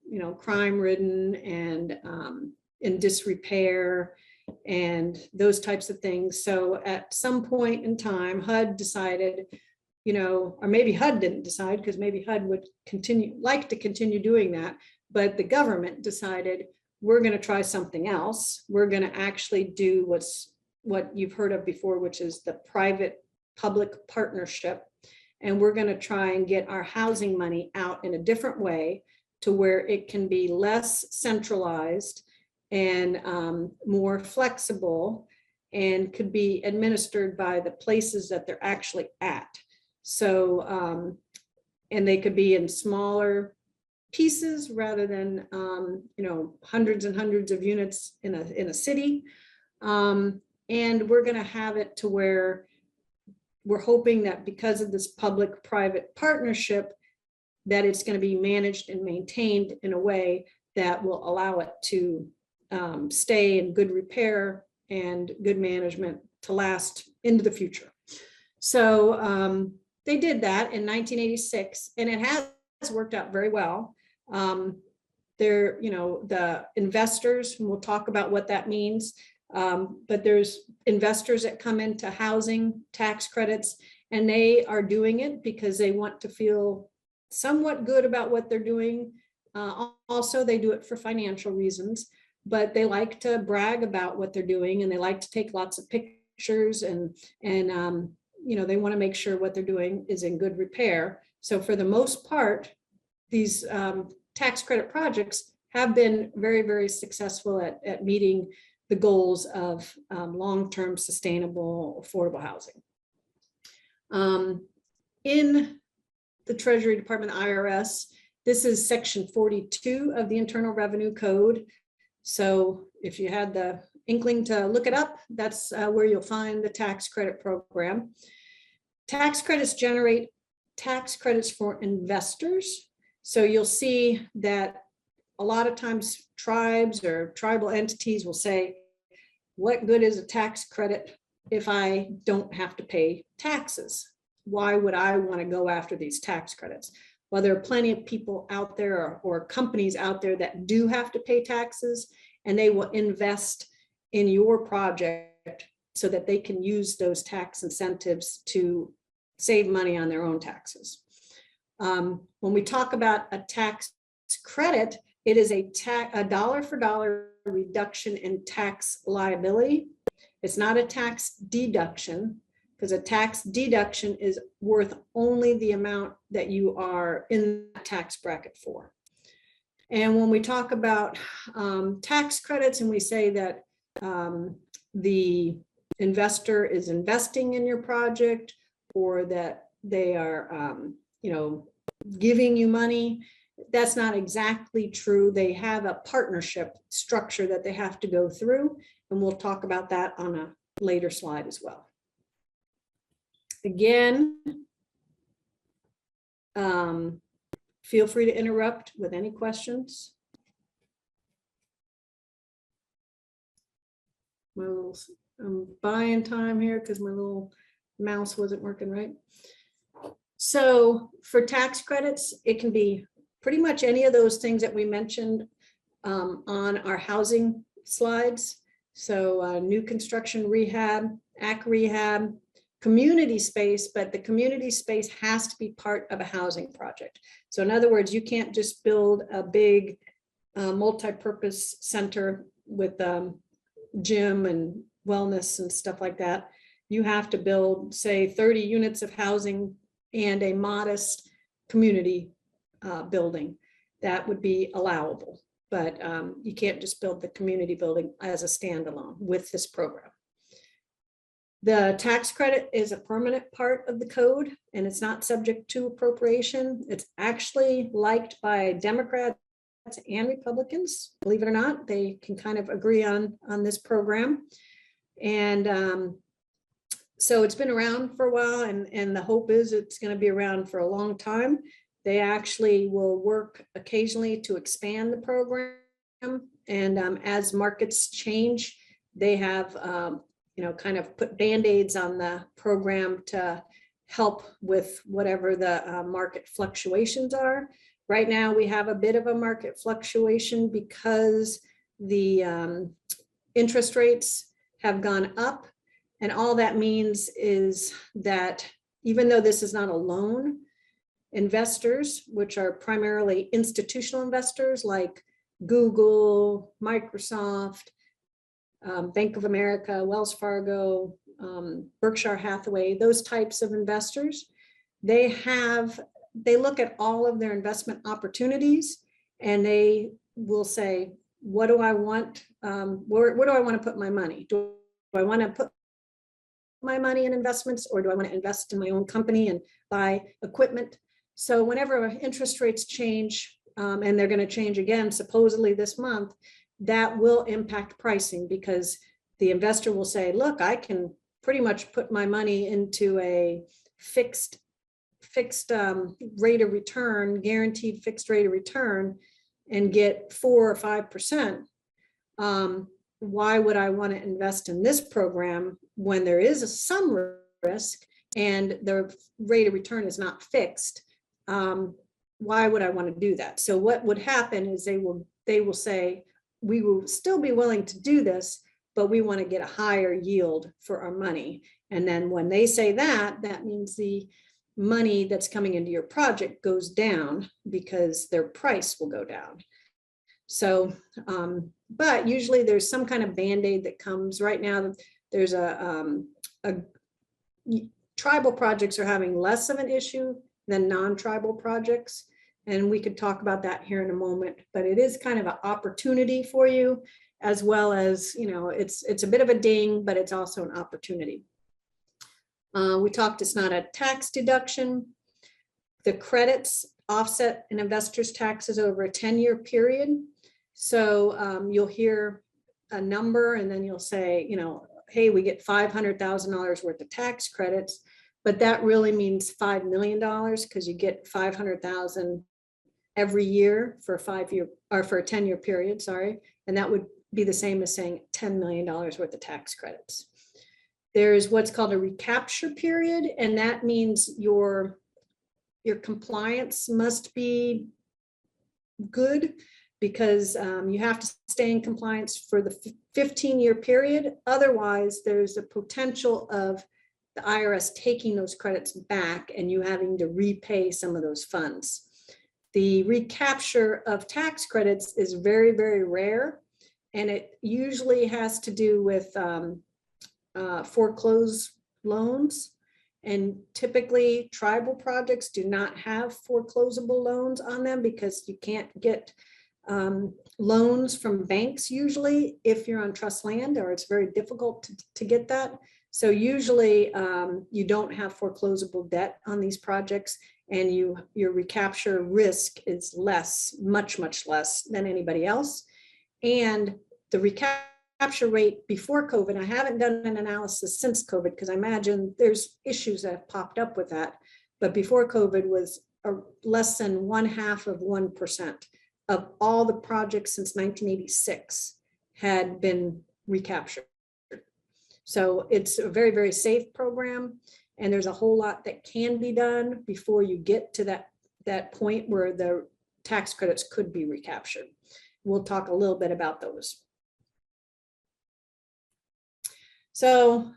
you know, crime-ridden and in disrepair. and those types of things. So at some point in time, HUD decided, you know, or maybe HUD didn't decide, because maybe HUD would like to continue doing that, but the government decided, we're going to try something else. We're going to actually do what you've heard of before, which is the private public partnership. And we're going to try and get our housing money out in a different way to where it can be less centralized and more flexible, and could be administered by the places that they're actually at. So, and they could be in smaller pieces rather than, you know, hundreds and hundreds of units in a city. And we're going to have it to where we're hoping that because of this public-private partnership, that it's going to be managed and maintained in a way that will allow it to stay in good repair and good management to last into the future. So they did that in 1986, and it has worked out very well. They're, you know, the investors, and we'll talk about what that means. But there's investors that come into housing tax credits, and they are doing it because they want to feel somewhat good about what they're doing. Also, they do it for financial reasons, but they like to brag about what they're doing, and they like to take lots of pictures, and you know, they want to make sure what they're doing is in good repair. So for the most part, these tax credit projects have been very, very successful at meeting the goals of long-term sustainable affordable housing. In the Treasury Department IRS, this is section 42 of the Internal Revenue Code. So if you had the inkling to look it up, that's where you'll find the tax credit program. Tax credits generate tax credits for investors. So you'll see that a lot of times tribes or tribal entities will say, what good is a tax credit if I don't have to pay taxes? Why would I want to go after these tax credits? Well, there are plenty of people out there or companies out there that do have to pay taxes, and they will invest in your project so that they can use those tax incentives to save money on their own taxes. When we talk about a tax credit, it is a dollar for dollar reduction in tax liability. It's not a tax deduction, because a tax deduction is worth only the amount that you are in the tax bracket for. And when we talk about tax credits, and we say that the investor is investing in your project, or that they are, you know, giving you money, that's not exactly true. They have a partnership structure that they have to go through, and we'll talk about that on a later slide as well. Again, feel free to interrupt with any questions. I'm buying time here because my little mouse wasn't working right. So for tax credits, it can be pretty much any of those things that we mentioned on our housing slides. So new construction rehab, AC rehab, community space, but the community space has to be part of a housing project. So in other words, you can't just build a big multi-purpose center with gym and wellness and stuff like that. You have to build, say, 30 units of housing and a modest community building. That would be allowable, but you can't just build the community building as a standalone with this program. The tax credit is a permanent part of the code, and it's not subject to appropriation. It's actually liked by Democrats and Republicans. Believe it or not, they can kind of agree on this program. And so it's been around for a while, and the hope is it's going to be around for a long time. They actually will work occasionally to expand the program. And as markets change, they have you know, kind of put Band-Aids on the program to help with whatever the market fluctuations are. Right now, we have a bit of a market fluctuation because the interest rates have gone up. And all that means is that even though this is not a loan, investors, which are primarily institutional investors like Google, Microsoft, Bank of America, Wells Fargo, Berkshire Hathaway, those types of investors, they look at all of their investment opportunities and they will say, what do I want? Where do I want to put my money? Do I want to put my money in investments, or do I want to invest in my own company and buy equipment? So whenever interest rates change, and they're going to change again, supposedly this month, that will impact pricing, because the investor will say, look, I can pretty much put my money into a fixed rate of return, guaranteed fixed rate of return, and get 4 or 5%. Why would I want to invest in this program when there is some risk and the rate of return is not fixed? Why would I want to do that? So what would happen is they will say, we will still be willing to do this, but we want to get a higher yield for our money. And then when they say that, that means the money that's coming into your project goes down because their price will go down. So, but usually there's some kind of Band-Aid that comes. Right now. There's tribal projects are having less of an issue than non-tribal projects. And we could talk about that here in a moment, but it is kind of an opportunity for you, as well as, you know, it's a bit of a ding, but it's also an opportunity. We talked, it's not a tax deduction. The credits offset an investor's taxes over a 10-year period. So you'll hear a number and then you'll say, you know, hey, we get $500,000 worth of tax credits, but that really means $5 million, because you get $500,000 every year for a 5-year or for a 10-year period, sorry. And that would be the same as saying $10 million worth of tax credits. There's what's called a recapture period, and that means your compliance must be good, because you have to stay in compliance for the 15-year period. Otherwise, there's a potential of the IRS taking those credits back and you having to repay some of those funds. The recapture of tax credits is very, very rare, and it usually has to do with foreclosed loans. And typically tribal projects do not have foreclosable loans on them, because you can't get loans from banks usually if you're on trust land, or it's very difficult to get that. So usually you don't have foreclosable debt on these projects, and your recapture risk is less, much less than anybody else. And the recapture rate before COVID, I haven't done an analysis since COVID, because I imagine there's issues that have popped up with that, but before COVID was less than 0.5% of all the projects since 1986 had been recaptured. So it's a very, very safe program, and there's a whole lot that can be done before you get to that point where the tax credits could be recaptured. We'll talk a little bit about those. So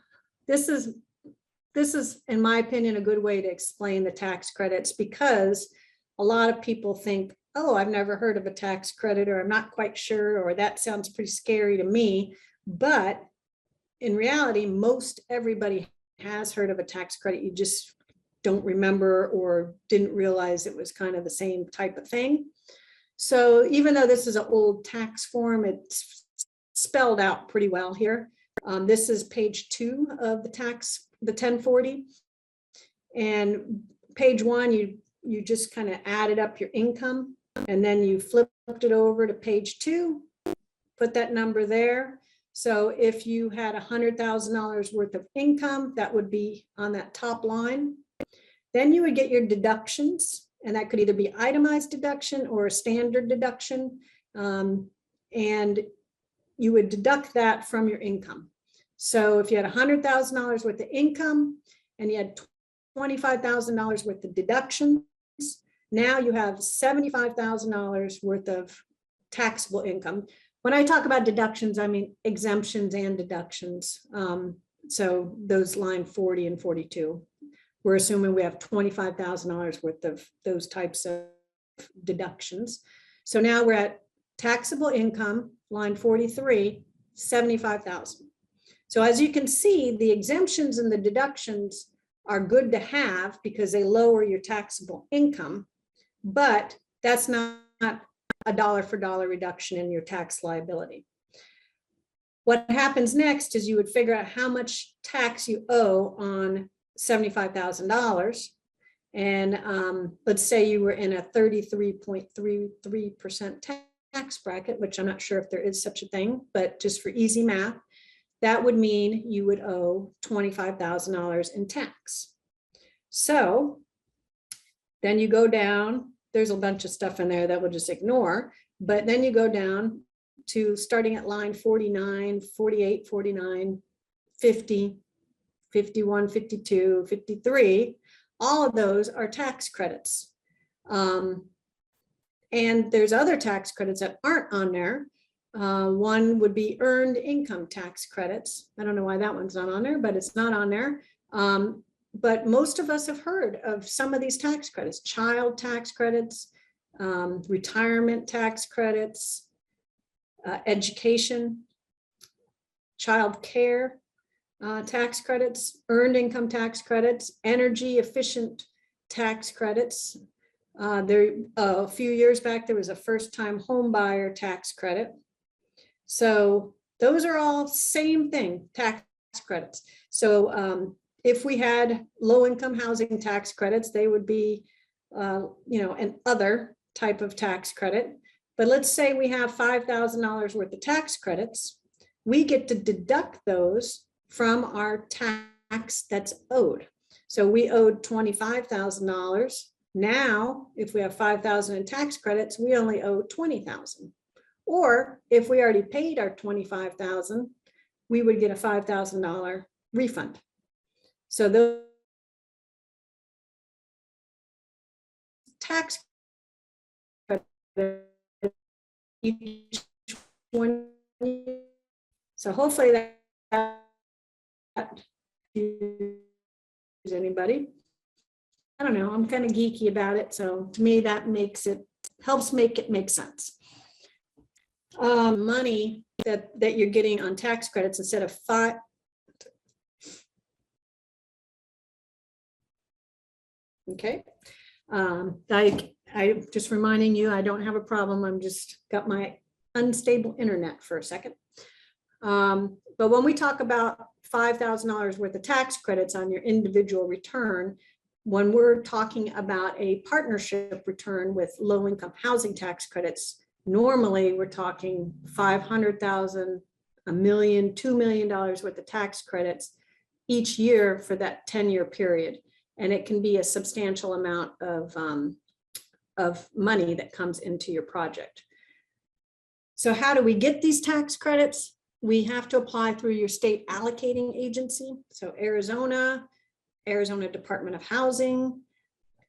this is, in my opinion, a good way to explain the tax credits, because a lot of people think, oh, I've never heard of a tax credit, or I'm not quite sure, or that sounds pretty scary to me. But in reality, most everybody has heard of a tax credit. You just don't remember or didn't realize it was kind of the same type of thing. So even though this is an old tax form, it's spelled out pretty well here. This is page 2 of the 1040. And page 1, you just kind of added up your income, and then you flipped it over to page 2, put that number there. So if you had $100,000 worth of income, that would be on that top line. Then you would get your deductions, and that could either be itemized deduction or a standard deduction. And you would deduct that from your income. So if you had $100,000 worth of income and you had $25,000 worth of deductions, now you have $75,000 worth of taxable income. When I talk about deductions, I mean exemptions and deductions. So those line 40 and 42, we're assuming we have $25,000 worth of those types of deductions. So now we're at taxable income, line 43, 75,000. So as you can see, the exemptions and the deductions are good to have because they lower your taxable income, but that's not a dollar for dollar reduction in your tax liability. What happens next is you would figure out how much tax you owe on $75,000. And let's say you were in a 33.33% tax bracket, which I'm not sure if there is such a thing, but just for easy math, that would mean you would owe $25,000 in tax. So then you go down, there's a bunch of stuff in there that we'll just ignore, but then you go down to starting at line 49, 48, 49, 50, 51, 52, 53. All of those are tax credits. And there's other tax credits that aren't on there. One would be earned income tax credits. I don't know why that one's not on there, but it's not on there. But most of us have heard of some of these tax credits: child tax credits, retirement tax credits, education, child care tax credits, earned income tax credits, energy efficient tax credits. There, a few years back, there was a first-time home buyer tax credit. So those are all same thing, tax credits. So if we had low-income housing tax credits, they would be, an other type of tax credit. But let's say we have $5,000 worth of tax credits. We get to deduct those from our tax that's owed. So we owed $25,000. Now, if we have $5,000 in tax credits, we only owe $20,000. Or if we already paid our $25,000, we would get a $5,000 refund. So those tax credits, each one, so hopefully that anybody. I don't know, I'm kind of geeky about it, so to me that helps make it make sense. Money that you're getting on tax credits instead of okay. I just reminding you, I don't have a problem. I'm just got my unstable internet for a second. But when we talk about $5,000 worth of tax credits on your individual return, when we're talking about a partnership return with low-income housing tax credits, normally we're talking $500,000, $1 million, $2 million worth of tax credits each year for that 10-year period. And it can be a substantial amount of money that comes into your project. So how do we get these tax credits? We have to apply through your state allocating agency. So Arizona Department of Housing.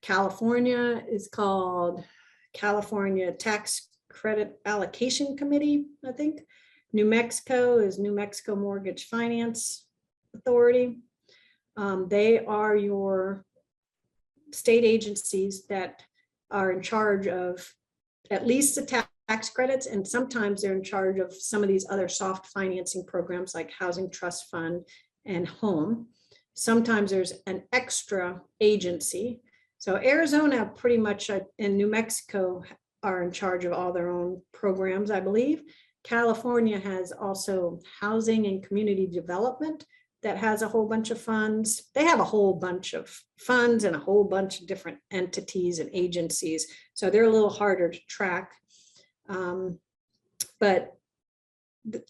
California is called California Tax Credit Allocation Committee, I think. New Mexico is New Mexico Mortgage Finance Authority. They are your state agencies that are in charge of at least the tax credits, and sometimes they're in charge of some of these other soft financing programs like Housing Trust Fund and Home. Sometimes there's an extra agency. So Arizona pretty much and New Mexico are in charge of all their own programs, I believe. California has also Housing and Community Development that has a whole bunch of funds. They have a whole bunch of funds and a whole bunch of different entities and agencies. So they're a little harder to track. But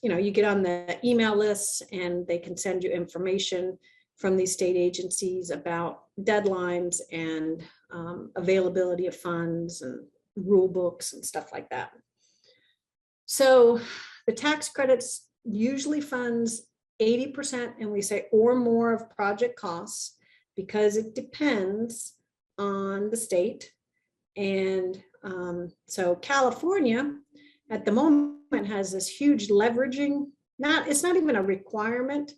you get on the email lists and they can send you information from these state agencies about deadlines and availability of funds and rule books and stuff like that. So the tax credits usually funds 80%, and we say or more of project costs, because it depends on the state. And so California at the moment has this huge leveraging, it's not even a requirement,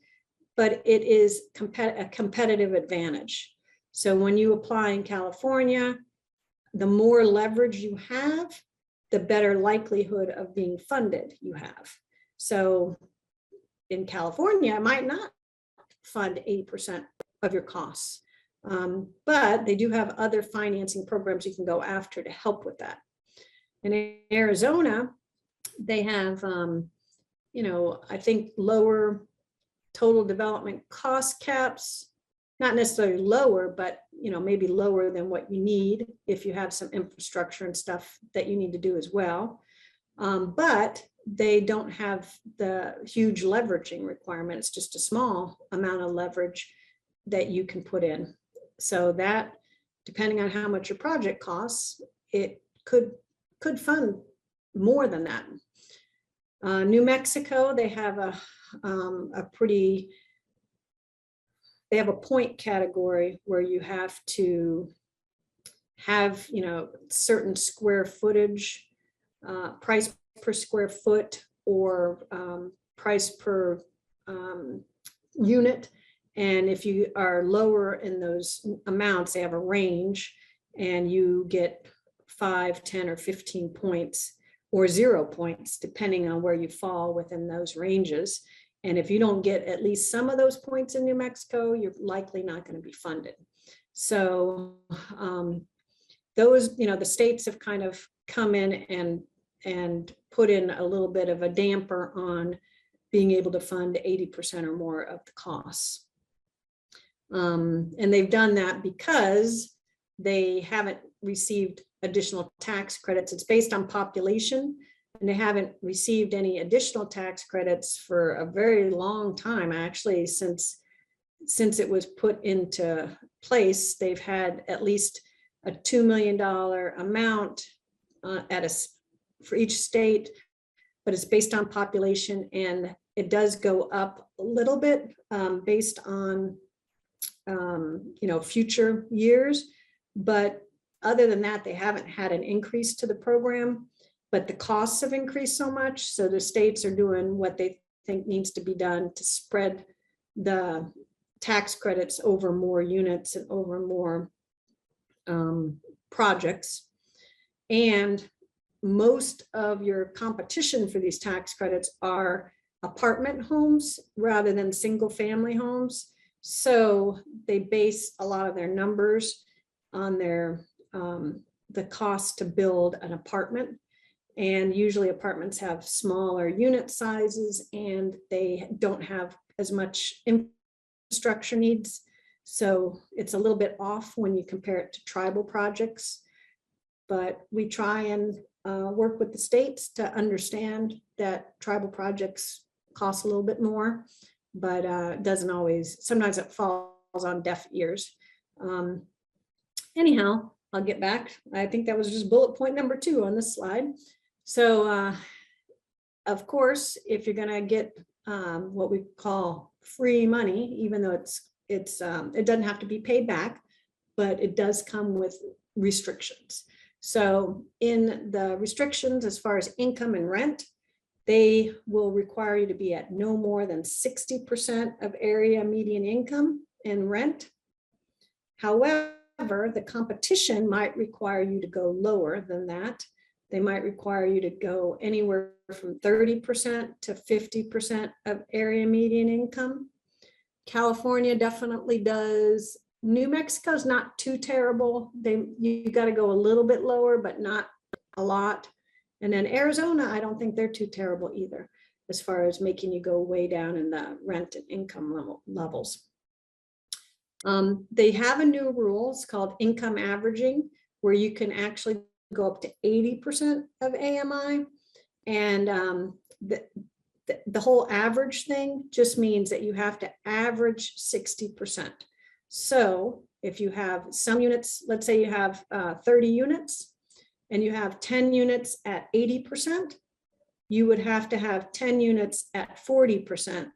but it is a competitive advantage. So when you apply in California, the more leverage you have, the better likelihood of being funded you have. So in California, it might not fund 80% of your costs, but they do have other financing programs you can go after to help with that. In Arizona, they have, I think lower total development cost caps, not necessarily lower, but maybe lower than what you need if you have some infrastructure and stuff that you need to do as well. But they don't have the huge leveraging requirement. It's just a small amount of leverage that you can put in. So that, depending on how much your project costs, it could fund more than that. New Mexico, they have a point category where you have to have, certain square footage, price per square foot, or price per unit. And if you are lower in those amounts, they have a range, and you get 5, 10, or 15 points, or 0 points, depending on where you fall within those ranges. And if you don't get at least some of those points in New Mexico, you're likely not going to be funded. So those, the states have kind of come in and put in a little bit of a damper on being able to fund 80% or more of the costs. And they've done that because they haven't received additional tax credits. It's based on population, and they haven't received any additional tax credits for a very long time. Actually, since it was put into place, they've had at least a $2 million amount for each state, but it's based on population, and it does go up a little bit based on future years. But other than that, they haven't had an increase to the program, but the costs have increased so much. So the states are doing what they think needs to be done to spread the tax credits over more units and over more projects. And most of your competition for these tax credits are apartment homes rather than single family homes. So they base a lot of their numbers on their the cost to build an apartment. And usually apartments have smaller unit sizes, and they don't have as much infrastructure needs. So it's a little bit off when you compare it to tribal projects. But we try and work with the states to understand that tribal projects cost a little bit more, but it doesn't always. Sometimes it falls on deaf ears. Anyhow, I'll get back. I think that was just bullet point number 2 on this slide. So, of course, if you're going to get what we call free money, even though it doesn't have to be paid back, but it does come with restrictions. So in the restrictions, as far as income and rent, they will require you to be at no more than 60% of area median income and rent. However, the competition might require you to go lower than that. They might require you to go anywhere from 30% to 50% of area median income. California definitely does. New Mexico is not too terrible. You got to go a little bit lower, but not a lot. And then Arizona, I don't think they're too terrible either, as far as making you go way down in the rent and income levels. They have a new rule. It's called income averaging, where you can actually go up to 80% of AMI. And the whole average thing just means that you have to average 60%. So if you have some units, let's say you have 30 units and you have 10 units at 80%, you would have to have 10 units at 40%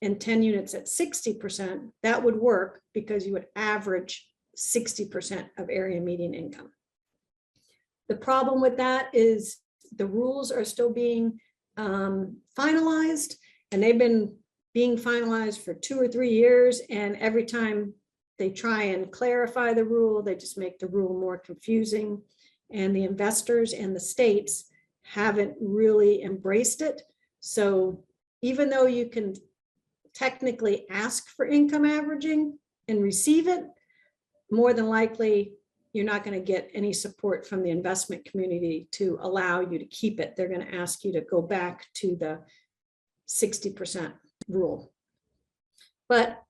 and 10 units at 60%. That would work because you would average 60% of area median income. The problem with that is the rules are still being finalized, and they've been being finalized for 2 or 3 years. And every time they try and clarify the rule, they just make the rule more confusing. And the investors and the states haven't really embraced it. So even though you can technically ask for income averaging and receive it, more than likely, you're not going to get any support from the investment community to allow you to keep it. They're going to ask you to go back to the 60% rule. But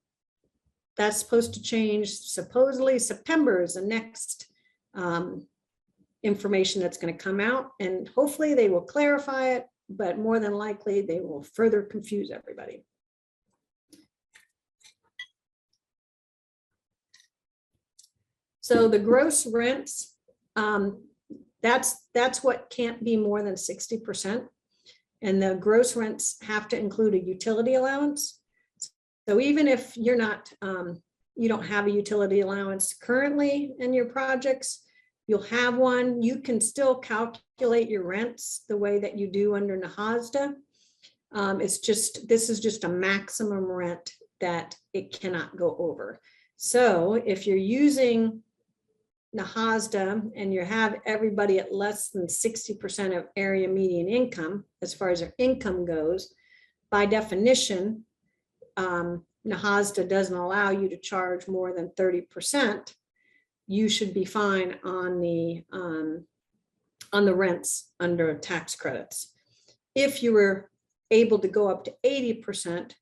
that's supposed to change. Supposedly September is the next information that's going to come out, and hopefully they will clarify it, but more than likely they will further confuse everybody. So the gross rents, that's what can't be more than 60%. And the gross rents have to include a utility allowance. So even if you're not, you don't have a utility allowance currently in your projects, you'll have one. You can still calculate your rents the way that you do under NAHASDA. It's just, this is just a maximum rent that it cannot go over. So if you're using NAHASDA and you have everybody at less than 60% of area median income, as far as their income goes, by definition, NAHASDA doesn't allow you to charge more than 30%. You should be fine on the rents under tax credits. If you were able to go up to 80%,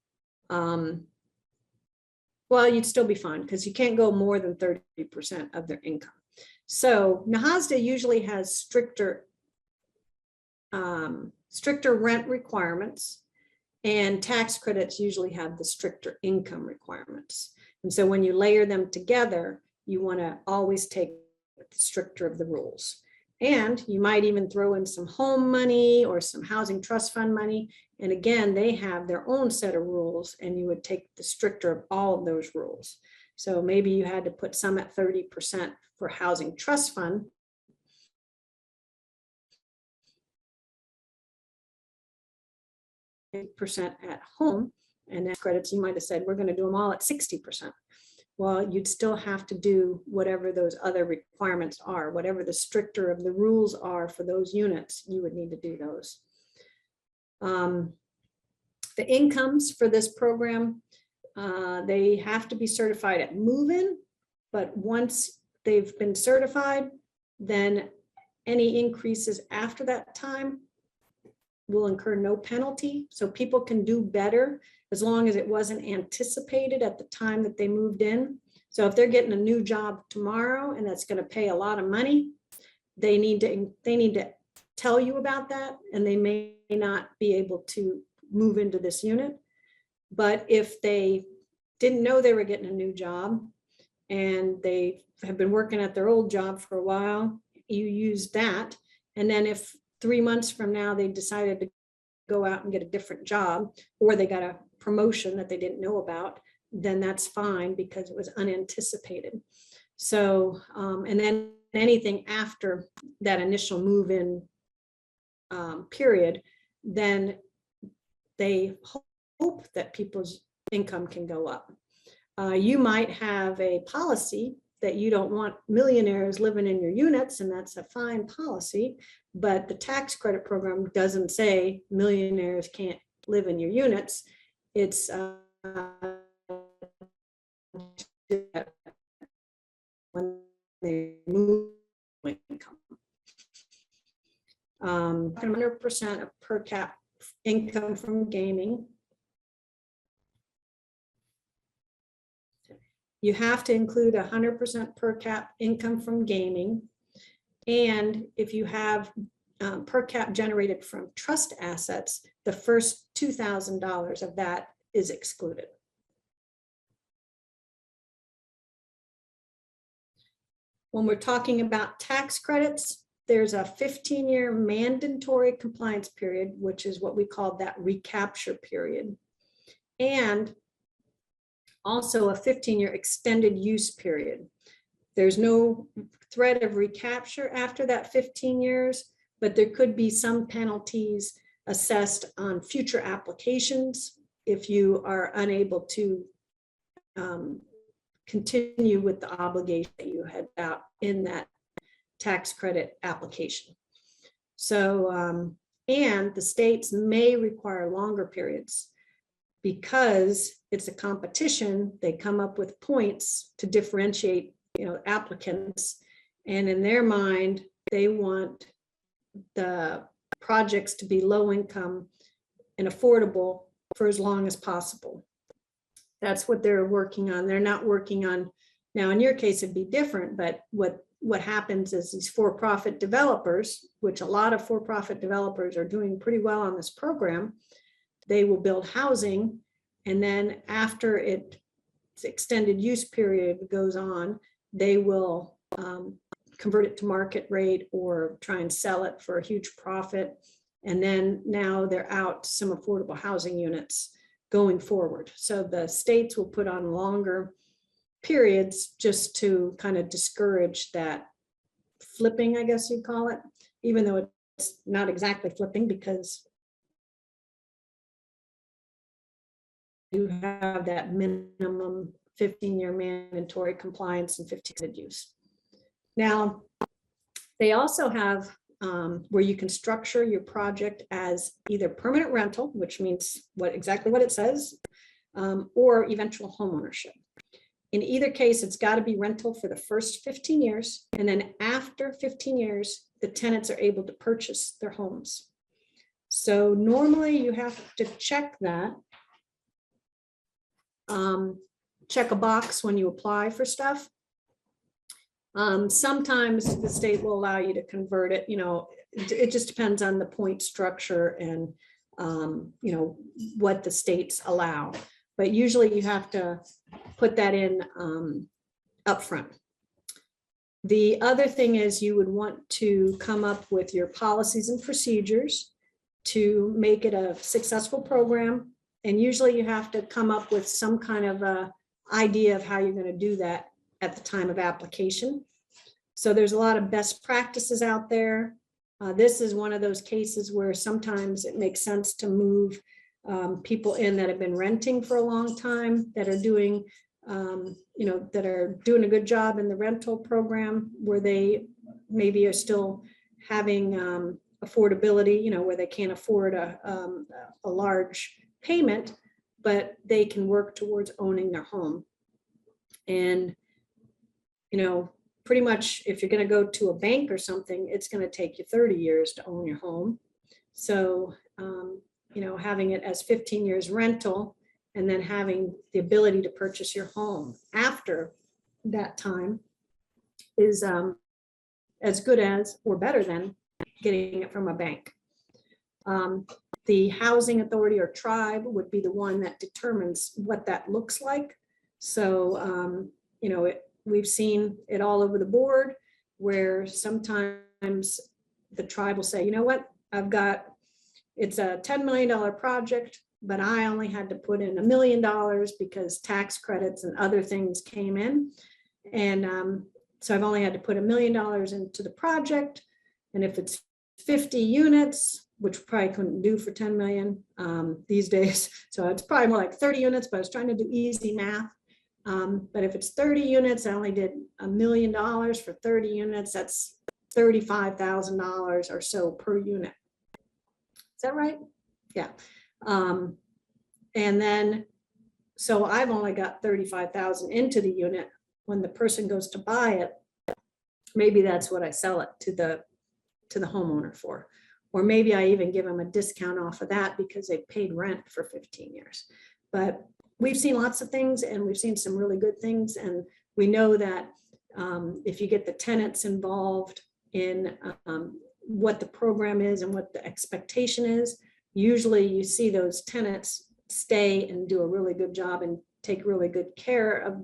well, you'd still be fine because you can't go more than 30% of their income. So NAHASDA usually has stricter rent requirements, and tax credits usually have the stricter income requirements. And so when you layer them together, you want to always take the stricter of the rules. And you might even throw in some home money or some housing trust fund money. And again, they have their own set of rules, and you would take the stricter of all of those rules. So maybe you had to put some at 30% for housing trust fund. % at home, and then credits, you might have said, we're going to do them all at 60%. Well, you'd still have to do whatever those other requirements are, whatever the stricter of the rules are for those units, you would need to do those. The incomes for this program, they have to be certified at move-in, but once they've been certified, then any increases after that time will incur no penalty. So people can do better as long as it wasn't anticipated at the time that they moved in. So if they're getting a new job tomorrow and that's going to pay a lot of money, they need to tell you about that, and they may not be able to move into this unit. But if they didn't know they were getting a new job and they have been working at their old job for a while, you use that. And then if 3 months from now they decided to go out and get a different job, or they got a promotion that they didn't know about, then that's fine because it was unanticipated. So, and then anything after that initial move-in period, then they hope that people's income can go up. You might have a policy that you don't want millionaires living in your units, and that's a fine policy, but the tax credit program doesn't say millionaires can't live in your units. It's when they move income. 100% of per cap income from gaming. You have to include 100% per cap income from gaming. And if you have per cap generated from trust assets, the first $2,000 of that is excluded. When we're talking about tax credits, there's a 15-year mandatory compliance period, which is what we call that recapture period. And also a 15-year extended use period. There's no threat of recapture after that 15 years, but there could be some penalties assessed on future applications if you are unable to continue with the obligation that you had out in that tax credit application. So, and the states may require longer periods because it's a competition. They come up with points to differentiate, applicants. And in their mind, they want the projects to be low income and affordable for as long as possible. That's what they're working on. They're not working on, now in your case, it'd be different, but what happens is these for-profit developers, which a lot of for-profit developers are doing pretty well on this program, they will build housing. And then after its extended use period goes on, they will convert it to market rate or try and sell it for a huge profit. And then now they're out some affordable housing units going forward. So the states will put on longer periods just to kind of discourage that flipping, I guess you'd call it, even though it's not exactly flipping because you have that minimum 15-year mandatory compliance and 15 use. Now, they also have where you can structure your project as either permanent rental, which means exactly what it says, or eventual homeownership. In either case, it's got to be rental for the first 15 years. And then after 15 years, the tenants are able to purchase their homes. So normally you have to check that. Check a box when you apply for stuff. Sometimes the state will allow you to convert it, it just depends on the point structure and, what the states allow. But usually you have to put that in upfront. The other thing is you would want to come up with your policies and procedures to make it a successful program. And usually you have to come up with some kind of a idea of how you're going to do that at the time of application. So there's a lot of best practices out there. This is one of those cases where sometimes it makes sense to move people in that have been renting for a long time, that are doing, that are doing a good job in the rental program, where they maybe are still having affordability, where they can't afford a large payment, but they can work towards owning their home. And, pretty much if you're going to go to a bank or something, it's going to take you 30 years to own your home. So, having it as 15 years rental and then having the ability to purchase your home after that time is as good as or better than getting it from a bank. The housing authority or tribe would be the one that determines what that looks like. So, we've seen it all over the board where sometimes the tribe will say, you know what, it's a $10 million project, but I only had to put in $1 million because tax credits and other things came in. And so I've only had to put $1 million into the project. And if it's 50 units, which probably couldn't do for 10 million these days. So it's probably more like 30 units, but I was trying to do easy math. But if it's 30 units, I only did $1 million for 30 units. That's $35,000 or so per unit. Is that right? Yeah. And then, so I've only got 35,000 into the unit. When the person goes to buy it, maybe that's what I sell it to the homeowner for. Or maybe I even give them a discount off of that because they paid rent for 15 years. But we've seen lots of things and we've seen some really good things. And we know that if you get the tenants involved in what the program is and what the expectation is, usually you see those tenants stay and do a really good job and take really good care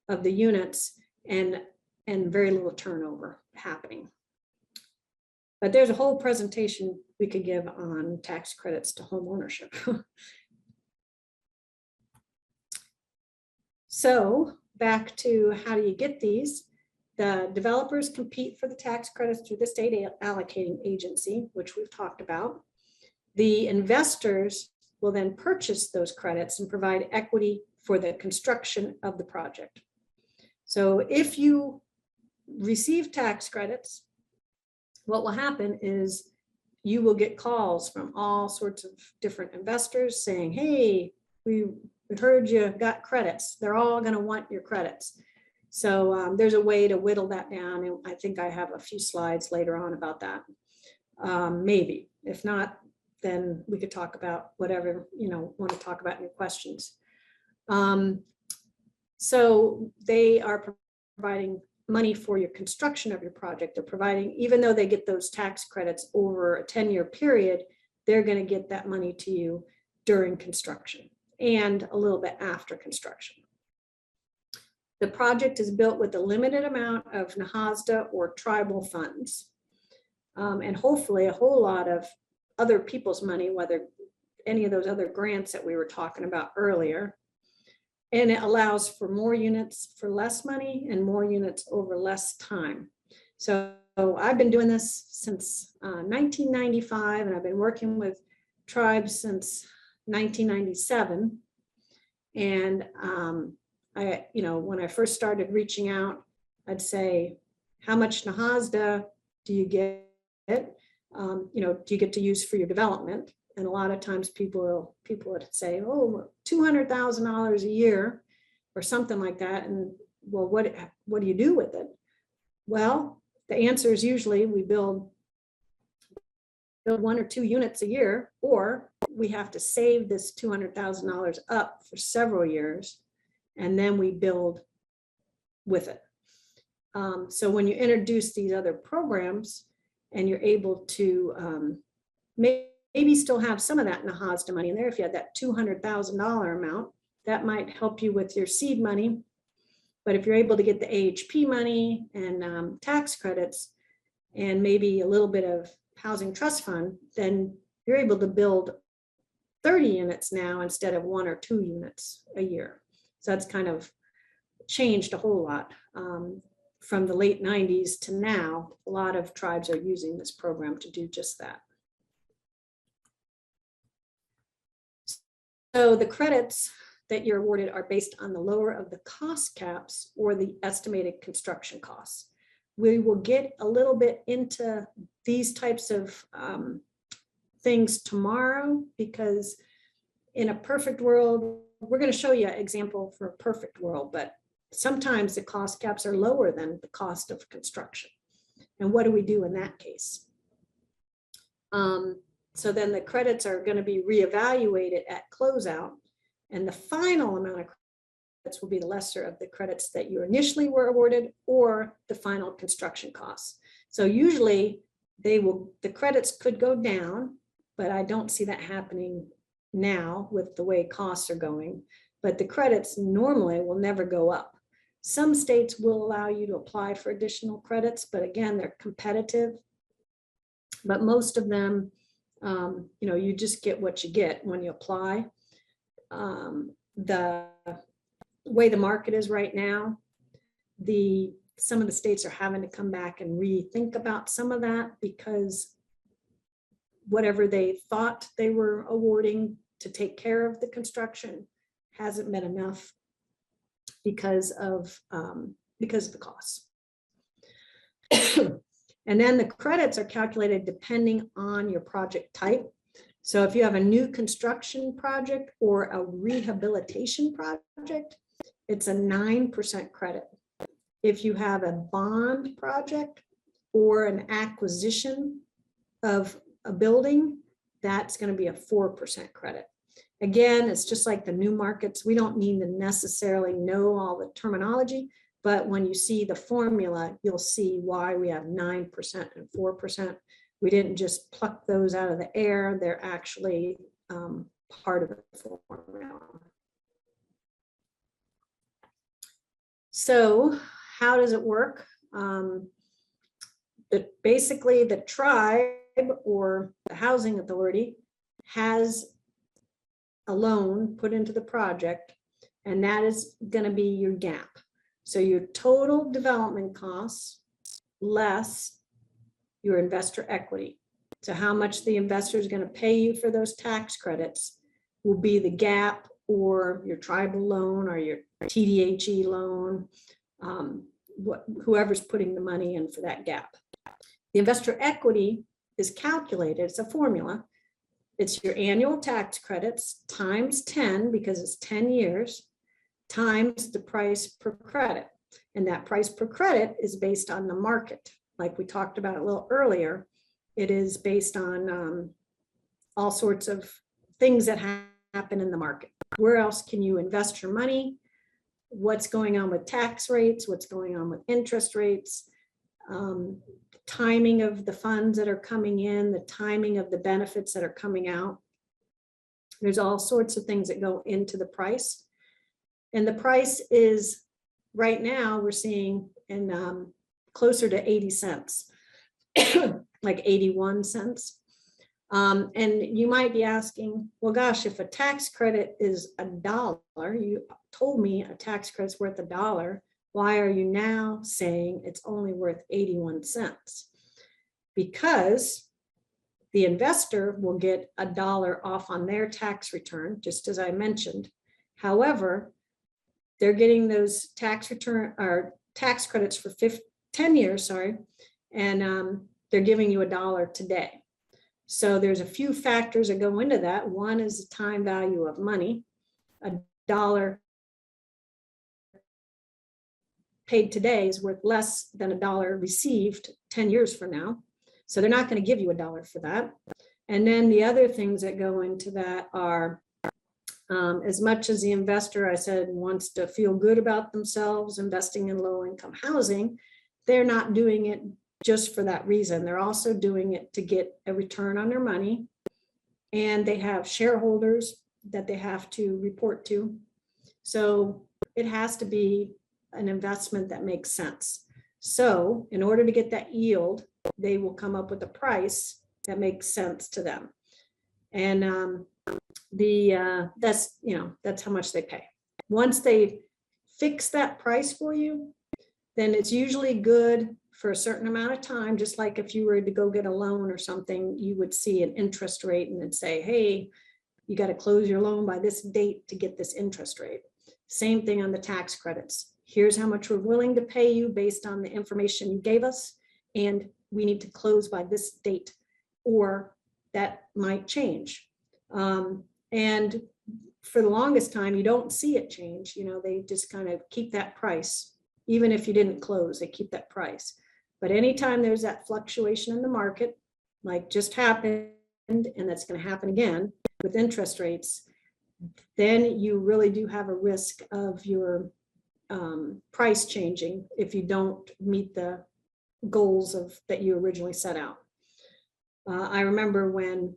of the units and very little turnover happening. But there's a whole presentation we could give on tax credits to home ownership. So back to how do you get these? The developers compete for the tax credits through the state allocating agency, which we've talked about. The investors will then purchase those credits and provide equity for the construction of the project. So if you receive tax credits, what will happen is you will get calls from all sorts of different investors saying, hey, we heard you got credits. They're all going to want your credits. So there's a way to whittle that down. And I think I have a few slides later on about that. Maybe. If not, then we could talk about whatever, want to talk about in your questions. So they are providing money for your construction of your project. They're providing, even though they get those tax credits over a 10-year period, they're going to get that money to you during construction and a little bit after construction. The project is built with a limited amount of NAHASDA or tribal funds, and hopefully a whole lot of other people's money, whether any of those other grants that we were talking about earlier. And it allows for more units for less money and more units over less time. So I've been doing this since 1995, and I've been working with tribes since 1997. And when I first started reaching out, I'd say, how much NAHASDA do you get? Do you get to use for your development? And a lot of times people would say, oh, $200,000 a year or something like that. And well, what do you do with it? Well, the answer is usually we build 1 or 2 units a year, or we have to save this $200,000 up for several years, and then we build with it. So when you introduce these other programs and you're able to maybe still have some of that NAHASDA money in there, if you had that $200,000 amount, that might help you with your seed money. But if you're able to get the AHP money and tax credits and maybe a little bit of housing trust fund, then you're able to build 30 units now instead of 1 or 2 units a year. So that's kind of changed a whole lot. From the late 90s to now, a lot of tribes are using this program to do just that. So the credits that you're awarded are based on the lower of the cost caps or the estimated construction costs. We will get a little bit into these types of things tomorrow, because in a perfect world, we're going to show you an example for a perfect world, but sometimes the cost caps are lower than the cost of construction. And what do we do in that case? So then the credits are going to be reevaluated at closeout, and the final amount of credits will be the lesser of the credits that you initially were awarded or the final construction costs. So usually the credits could go down, but I don't see that happening now with the way costs are going. But the credits normally will never go up. Some states will allow you to apply for additional credits, but again, they're competitive. But most of them, you just get what you get when you apply. The way the market is right now, some of the states are having to come back and rethink about some of that, because whatever they thought they were awarding to take care of the construction hasn't been enough because of the costs. And then the credits are calculated depending on your project type. So if you have a new construction project or a rehabilitation project, it's a 9% credit. If you have a bond project or an acquisition of a building, that's going to be a 4% credit. Again, it's just like the new markets. We don't need to necessarily know all the terminology, but when you see the formula, you'll see why we have 9% and 4%. We didn't just pluck those out of the air. They're actually part of the formula. So how does it work? Basically, the tribe or the housing authority has a loan put into the project, and that is going to be your gap. So your total development costs less your investor equity. So how much the investor is going to pay you for those tax credits will be the gap, or your tribal loan, or your TDHE loan, whoever's putting the money in for that gap. The investor equity is calculated, it's a formula. It's your annual tax credits times 10, because it's 10 years, times the price per credit. And that price per credit is based on the market. Like we talked about a little earlier, it is based on all sorts of things that happen in the market. Where else can you invest your money? What's going on with tax rates? What's going on with interest rates? Timing of the funds that are coming in, the timing of the benefits that are coming out. There's all sorts of things that go into the price. And the price is, right now, we're seeing in closer to 80 cents, like 81 cents. And you might be asking, well, gosh, if a tax credit is $1, you told me a tax credit's worth $1. Why are you now saying it's only worth 81 cents? Because the investor will get $1 off on their tax return, just as I mentioned. However, they're getting those tax return or tax credits for 10 years, sorry, and they're giving you $1 today. So there's a few factors that go into that. One is the time value of money. $1 paid today is worth less than $1 received 10 years from now. So they're not going to give you $1 for that. And then the other things that go into that are, as much as the investor, I said, wants to feel good about themselves investing in low-income housing, they're not doing it just for that reason. They're also doing it to get a return on their money. And they have shareholders that they have to report to. So it has to be an investment that makes sense. So in order to get that yield, they will come up with a price that makes sense to them. And that's how much they pay. Once they fix that price for you, then it's usually good for a certain amount of time. Just like if you were to go get a loan or something, you would see an interest rate and it'd say, hey, you got to close your loan by this date to get this interest rate. Same thing on the tax credits. Here's how much we're willing to pay you based on the information you gave us, and we need to close by this date, or that might change. And for the longest time, you don't see it change. You know, they just kind of keep that price. Even if you didn't close, they keep that price. But anytime there's that fluctuation in the market, like just happened, and that's going to happen again with interest rates, then you really do have a risk of your price changing if you don't meet the goals that you originally set out. I remember when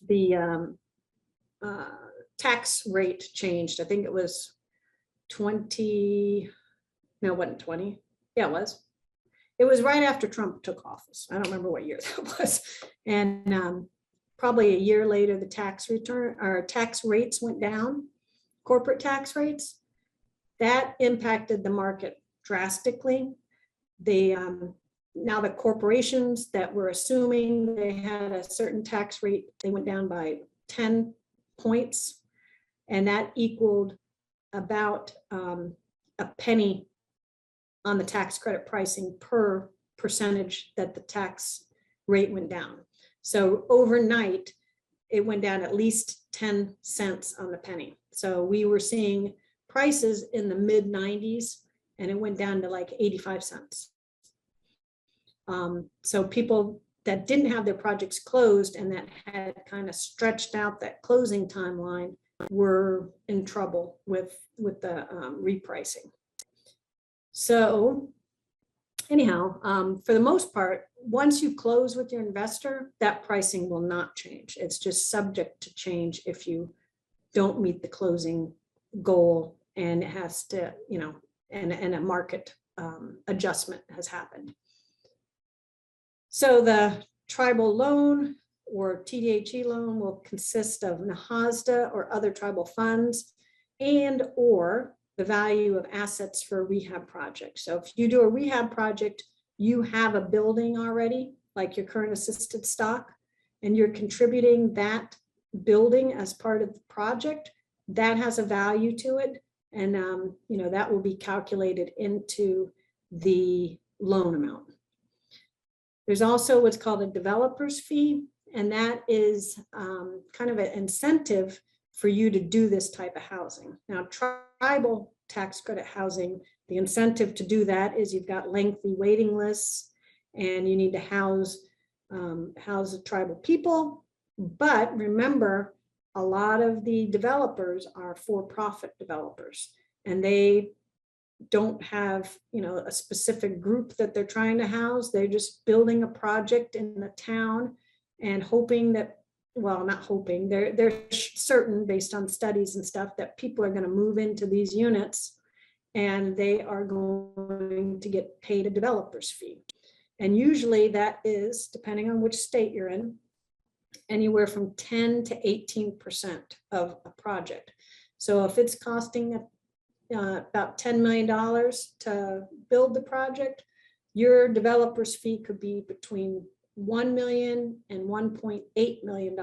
the tax rate changed. I think it was 20, no, it wasn't 20. Yeah, it was. It was right after Trump took office. I don't remember what year that was. And probably a year later, the tax rates went down, corporate tax rates. That impacted the market drastically. Now the corporations that were assuming they had a certain tax rate, they went down by 10 points. And that equaled about a penny on the tax credit pricing per percentage that the tax rate went down. So overnight, it went down at least 10 cents on the penny. So we were seeing prices in the mid 90s, and it went down to like 85 cents. So people that didn't have their projects closed and that had kind of stretched out that closing timeline were in trouble with the repricing. So anyhow, for the most part, once you close with your investor, that pricing will not change. It's just subject to change if you don't meet the closing goal, and it has to, you know, and a market adjustment has happened. So the tribal loan or TDHE loan will consist of NAHASDA or other tribal funds, and or the value of assets for a rehab project. So if you do a rehab project, you have a building already, like your current assisted stock, and you're contributing that building as part of the project, that has a value to it. And, you know, that will be calculated into the loan amount. There's also what's called a developer's fee, and that is kind of an incentive for you to do this type of housing. Now, tribal tax credit housing, the incentive to do that is you've got lengthy waiting lists and you need to house the tribal people. But remember, a lot of the developers are for-profit developers, and they don't have, you know, a specific group that they're trying to house. They're just building a project in the town and hoping that, well, not hoping, they're certain based on studies and stuff that people are going to move into these units and they are going to get paid a developer's fee. And usually that is, depending on which state you're in, anywhere from 10 to 18% of a project. So if it's costing about $10 million to build the project, your developer's fee could be between $1 million and $1.8 million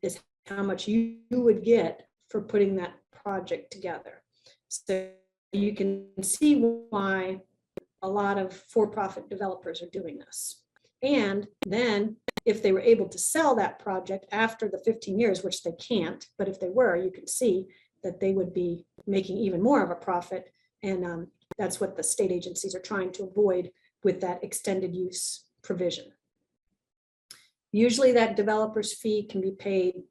is how much you would get for putting that project together. So you can see why a lot of for-profit developers are doing this. And then if they were able to sell that project after the 15 years, which they can't, but if they were, you can see that they would be making even more of a profit. And that's what the state agencies are trying to avoid with that extended use provision. Usually that developer's fee can be paid,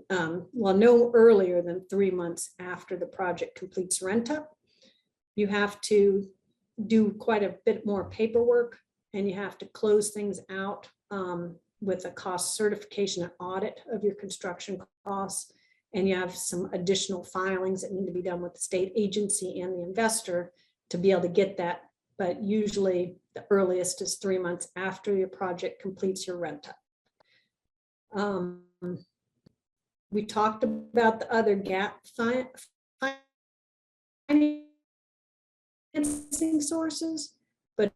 well, no earlier than 3 months after the project completes rent up. You have to do quite a bit more paperwork, and you have to close things out with a cost certification and audit of your construction costs. And you have some additional filings that need to be done with the state agency and the investor to be able to get that. But usually the earliest is 3 months after your project completes your rent up. We talked about the other gap financing sources, but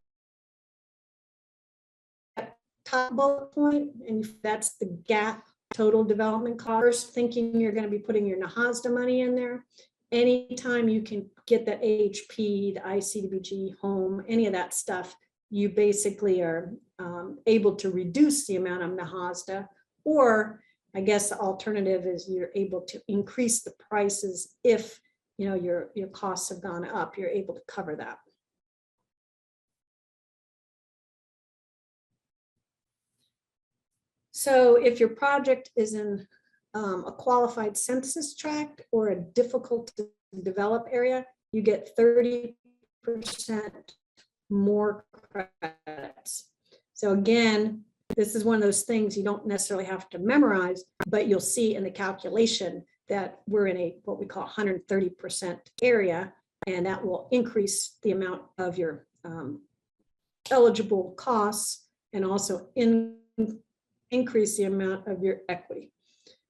top bullet point, and that's the gap total development cost. Thinking you're going to be putting your NAHASDA money in there. Anytime you can get the AHP, the ICDBG, home, any of that stuff, you basically are able to reduce the amount of NAHASDA, or I guess the alternative is you're able to increase the prices if, you know, your costs have gone up, you're able to cover that. So if your project is in a qualified census tract or a difficult to develop area, you get 30% more credits. So again, this is one of those things you don't necessarily have to memorize, but you'll see in the calculation that we're in a what we call 130% area, and that will increase the amount of your eligible costs and also increase the amount of your equity.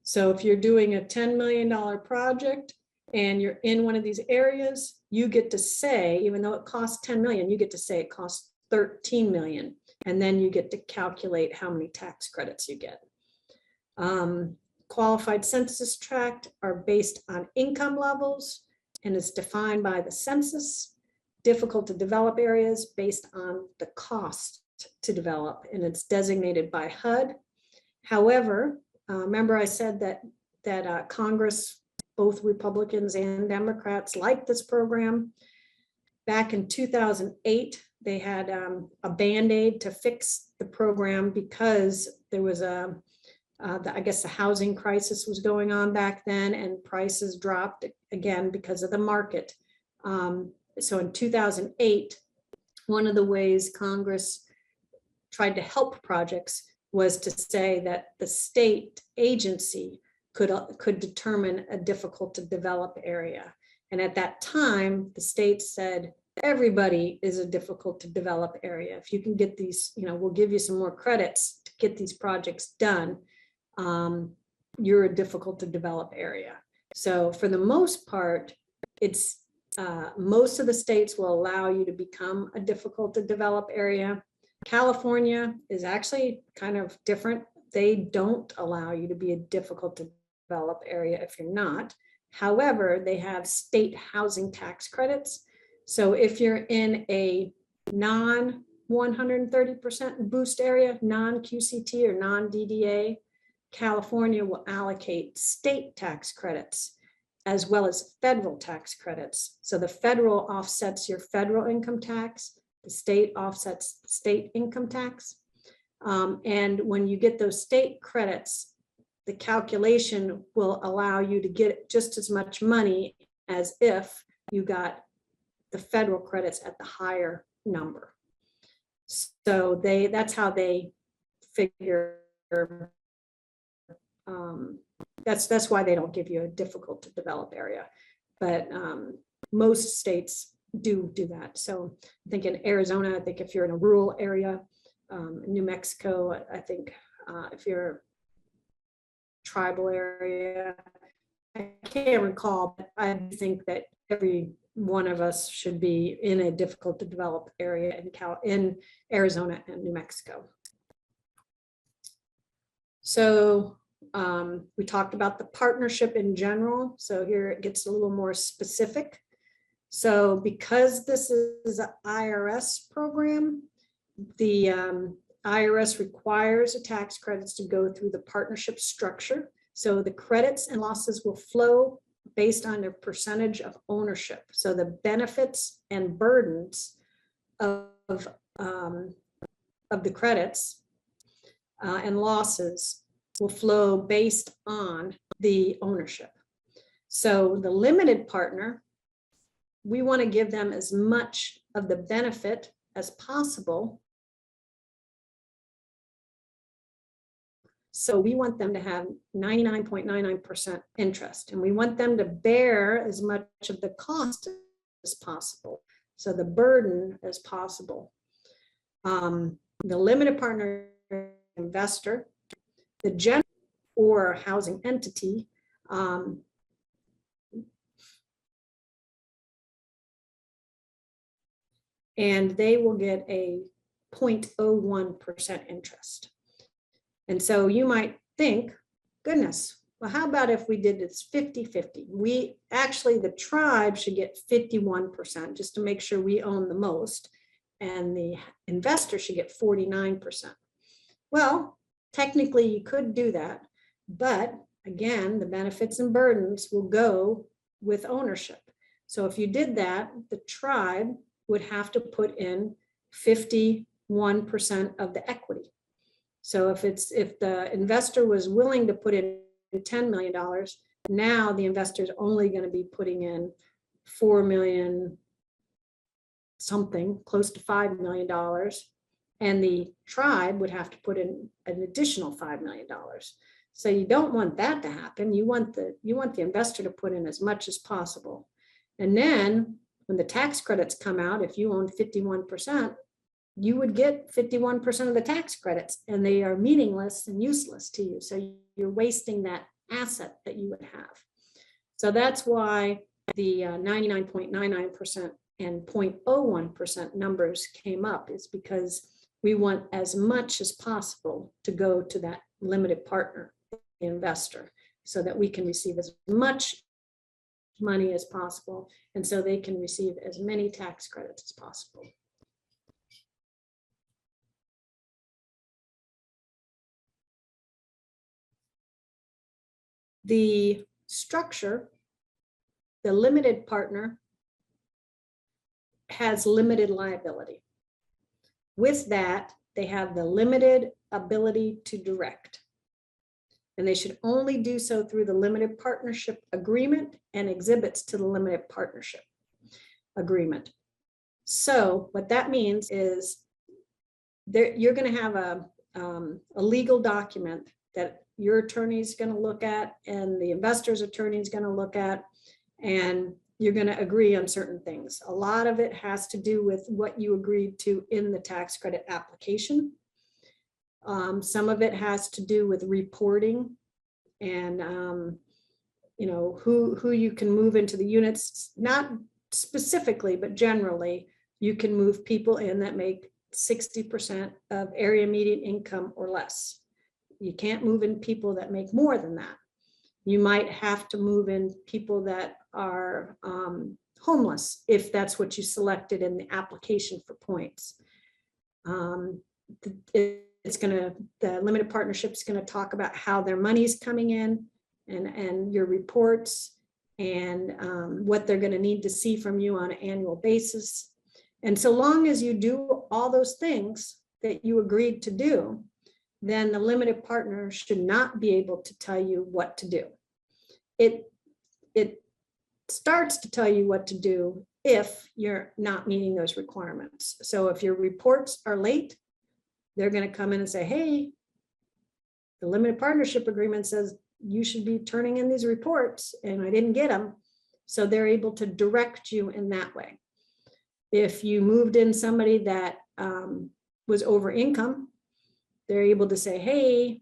So if you're doing a $10 million project and you're in one of these areas, you get to say, even though it costs 10 million, you get to say it costs 13 million. And then you get to calculate how many tax credits you get. Qualified census tract are based on income levels and is defined by the census. Difficult to develop areas based on the cost to develop, and it's designated by HUD. However, remember I said that Congress, both Republicans and Democrats, liked this program. Back in 2008, they had a Band-Aid to fix the program because there was I guess the housing crisis was going on back then, and prices dropped again because of the market. So in 2008, one of the ways Congress tried to help projects was to say that the state agency could determine a difficult to develop area. And at that time, the state said, everybody is a difficult to develop area. If you can get these, you know, we'll give you some more credits to get these projects done. You're a difficult to develop area. So for the most part, it's most of the states will allow you to become a difficult to develop area. California is actually kind of different. They don't allow you to be a difficult to develop area if you're not. However, they have state housing tax credits. So if you're in a non 130% boost area, non-QCT or non-DDA, California will allocate state tax credits as well as federal tax credits. So the federal offsets your federal income tax, the state offsets state income tax. And when you get those state credits, the calculation will allow you to get just as much money as if you got the federal credits at the higher number. So that's how they figure. That's why they don't give you a difficult to develop area, but most states do that. So I think in Arizona, I think if you're in a rural area, New Mexico, I think if you're a tribal area, I can't recall, but I think that every one of us should be in a difficult to develop area in Arizona and New Mexico. So we talked about the partnership in general. So here it gets a little more specific. So because this is an IRS program, the IRS requires the tax credits to go through the partnership structure. So the credits and losses will flow based on their percentage of ownership. So the benefits and burdens of the credits and losses will flow based on the ownership. So the limited partner, we want to give them as much of the benefit as possible. So we want them to have 99.99% interest, and we want them to bear as much of the cost as possible. So the burden as possible. The limited partner investor, the general or housing entity, and they will get a 0.01% interest. And so you might think, goodness, well, how about if we did this 50-50? We actually, the tribe should get 51% just to make sure we own the most, and the investor should get 49%. Well, technically you could do that, but again, the benefits and burdens will go with ownership. So if you did that, the tribe would have to put in 51% of the equity. So if the investor was willing to put in $10 million, now the investor is only going to be putting in $4 million something, close to $5 million, and the tribe would have to put in an additional $5 million. So you don't want that to happen. You want the investor to put in as much as possible. And then when the tax credits come out, if you own 51%, you would get 51% of the tax credits, and they are meaningless and useless to you. So you're wasting that asset that you would have. So that's why the 99.99% and 0.01% numbers came up, is because we want as much as possible to go to that limited partner investor so that we can receive as much money as possible, and so they can receive as many tax credits as possible. The structure, the limited partner, has limited liability. With that, they have the limited ability to direct. And they should only do so through the limited partnership agreement and exhibits to the limited partnership agreement. So what that means is you're going to have a legal document that your attorney is going to look at and the investor's attorney is going to look at, and you're going to agree on certain things. A lot of it has to do with what you agreed to in the tax credit application. Some of it has to do with reporting and who you can move into the units, not specifically, but generally, you can move people in that make 60% of area median income or less. You can't move in people that make more than that. You might have to move in people that are homeless, if that's what you selected in the application for points. The limited partnership is going to talk about how their money is coming in and your reports and what they're going to need to see from you on an annual basis. And so long as you do all those things that you agreed to do, then the limited partner should not be able to tell you what to do. It starts to tell you what to do if you're not meeting those requirements. So if your reports are late, they're going to come in and say, hey, the limited partnership agreement says you should be turning in these reports and I didn't get them. So they're able to direct you in that way. If you moved in somebody that was over income, they're able to say, hey,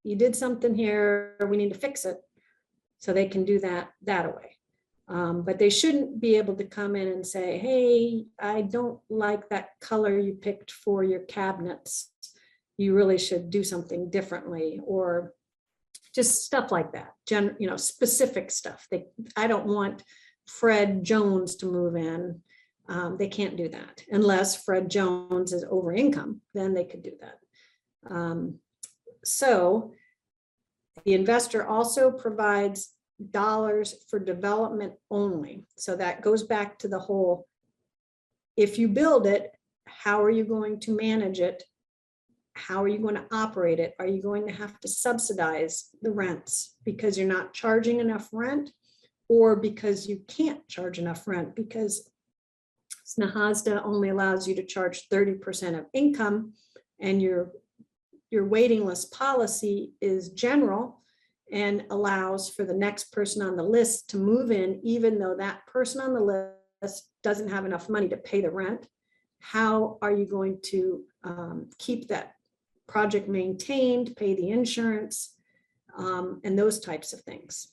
you did something here, we need to fix it. So they can do that way. But they shouldn't be able to come in and say, hey, I don't like that color you picked for your cabinets. You really should do something differently, or just stuff like that. Specific stuff. I don't want Fred Jones to move in. They can't do that unless Fred Jones is over income, then they could do that. So the investor also provides dollars for development only. So that goes back to the whole, if you build it, how are you going to manage it? How are you going to operate it? Are you going to have to subsidize the rents because you're not charging enough rent, or because you can't charge enough rent because NAHASDA only allows you to charge 30% of income, and your waiting list policy is general and allows for the next person on the list to move in, even though that person on the list doesn't have enough money to pay the rent. How are you going to keep that project maintained, pay the insurance, and those types of things?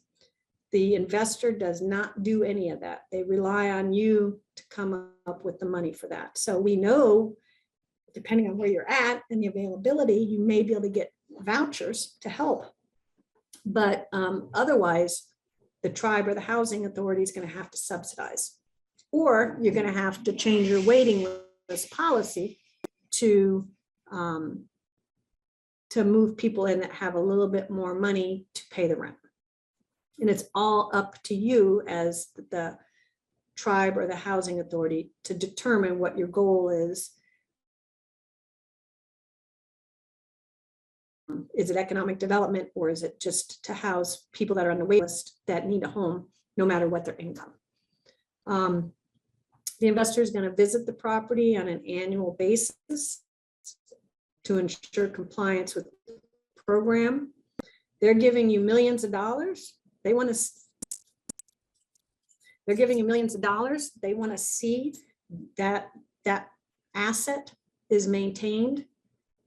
The investor does not do any of that. They rely on you to come up with the money for that. So we know, depending on where you're at and the availability, you may be able to get vouchers to help. But otherwise, the tribe or the housing authority is going to have to subsidize, or you're going to have to change your waiting list policy to move people in that have a little bit more money to pay the rent. And it's all up to you as the tribe or the housing authority to determine what your goal is. Is it economic development, or is it just to house people that are on the wait list that need a home, no matter what their income? The investor is going to visit the property on an annual basis to ensure compliance with the program. They're giving you millions of dollars. They're giving you millions of dollars. They want to see that that asset is maintained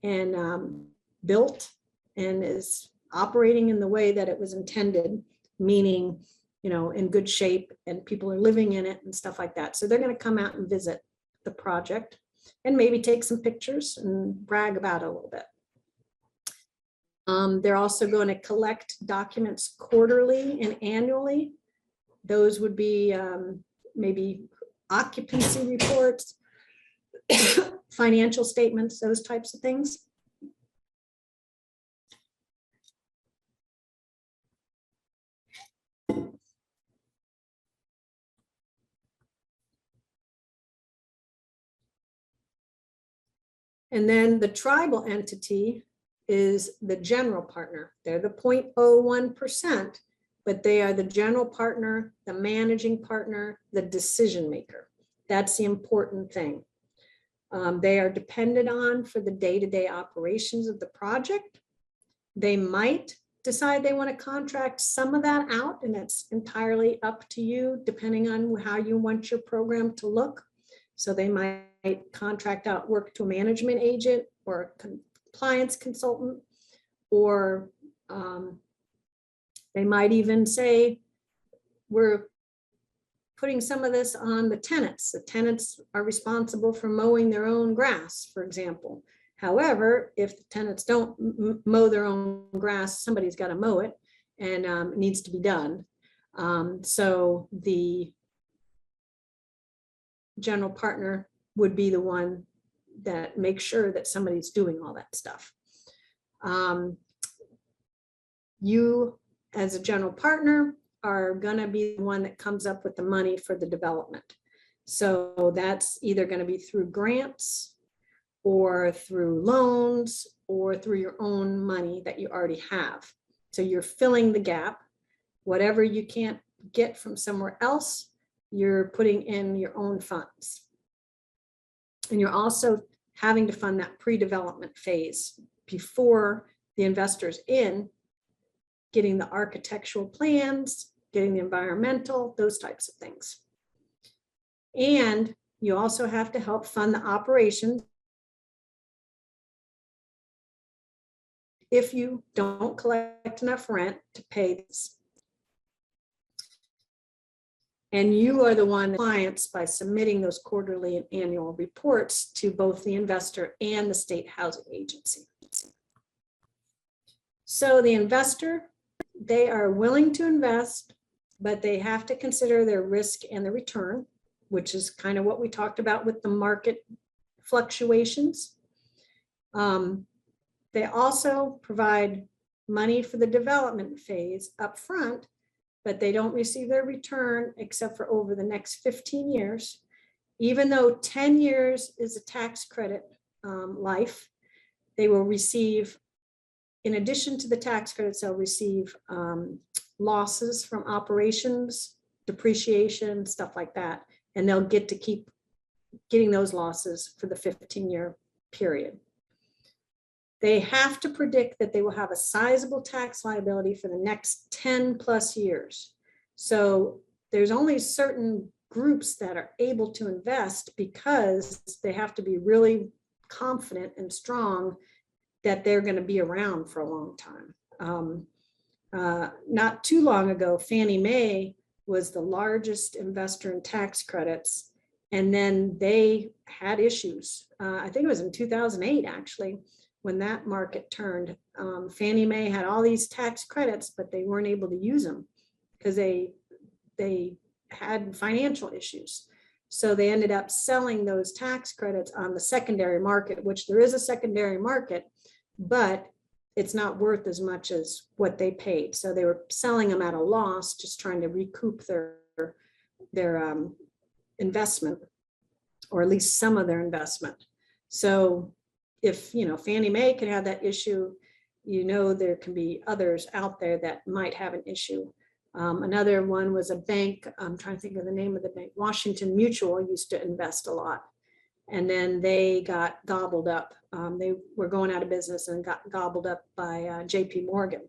and built and is operating in the way that it was intended, meaning, in good shape, and people are living in it and stuff like that. So they're going to come out and visit the project and maybe take some pictures and brag about it a little bit. They're also going to collect documents quarterly and annually. Those would be maybe occupancy reports, financial statements, those types of things. And then the tribal entity is the general partner. They're the 0.01%, but they are the general partner, the managing partner, the decision maker. That's the important thing. They are dependent on for the day-to-day operations of the project. They might decide they want to contract some of that out, and it's entirely up to you, depending on how you want your program to look. So they might contract out work to a management agent or a compliance consultant, or They might even say, we're putting some of this on the tenants. The tenants are responsible for mowing their own grass, for example. However, if the tenants don't mow their own grass, somebody's got to mow it, and it needs to be done. So the general partner would be the one that makes sure that somebody's doing all that stuff. You, as a general partner, are going to be the one that comes up with the money for the development. So that's either going to be through grants or through loans or through your own money that you already have. So you're filling the gap. Whatever you can't get from somewhere else, you're putting in your own funds. And you're also having to fund that pre-development phase before the investor's in, getting the architectural plans, getting the environmental, those types of things. And you also have to help fund the operations if you don't collect enough rent to pay this. And you are the one, clients, by submitting those quarterly and annual reports to both the investor and the state housing agency. So the investor, they are willing to invest, but they have to consider their risk and the return, which is kind of what we talked about with the market fluctuations. They also provide money for the development phase up front, but they don't receive their return except for over the next 15 years. Even though 10 years is a tax credit life, they will receive, in addition to the tax credits, they'll receive losses from operations, depreciation, stuff like that. And they'll get to keep getting those losses for the 15-year period. They have to predict that they will have a sizable tax liability for the next 10 plus years. So there's only certain groups that are able to invest because they have to be really confident and strong that they're going to be around for a long time. Not too long ago, Fannie Mae was the largest investor in tax credits, and then they had issues. I think it was in 2008, actually, when that market turned. Fannie Mae had all these tax credits, but they weren't able to use them because they had financial issues. So they ended up selling those tax credits on the secondary market, which there is a secondary market, but it's not worth as much as what they paid. So they were selling them at a loss, just trying to recoup their investment, or at least some of their investment. So if, you know, Fannie Mae can have that issue, you know, there can be others out there that might have an issue. Another one was a bank. I'm trying to think of the name of the bank. Washington Mutual used to invest a lot, and then they got gobbled up. They were going out of business and got gobbled up by JP Morgan.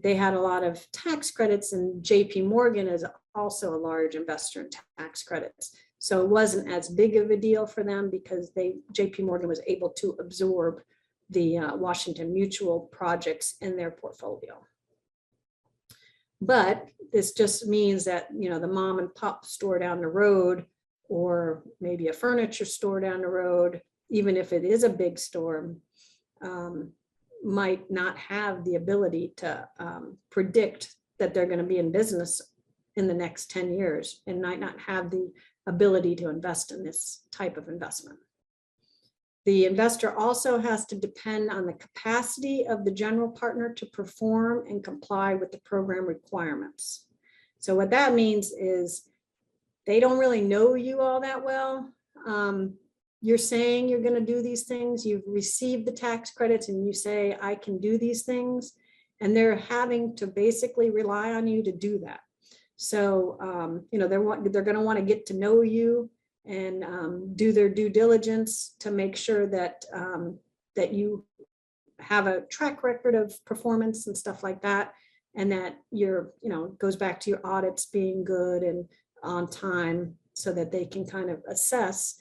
They had a lot of tax credits, and JP Morgan is also a large investor in tax credits. So it wasn't as big of a deal for them because JP Morgan was able to absorb the Washington Mutual projects in their portfolio. But this just means that, you know, the mom and pop store down the road, or maybe a furniture store down the road, even if it is a big store, might not have the ability to predict that they're going to be in business in the next 10 years and might not have the ability to invest in this type of investment. The investor also has to depend on the capacity of the general partner to perform and comply with the program requirements. So what that means is they don't really know you all that well. You're saying you're going to do these things. You've received the tax credits and you say, I can do these things. And they're having to basically rely on you to do that. So, you know, they're going to want to get to know you and do their due diligence to make sure that that you have a track record of performance and stuff like that, and that you're, you know, goes back to your audits being good and on time, so that they can kind of assess,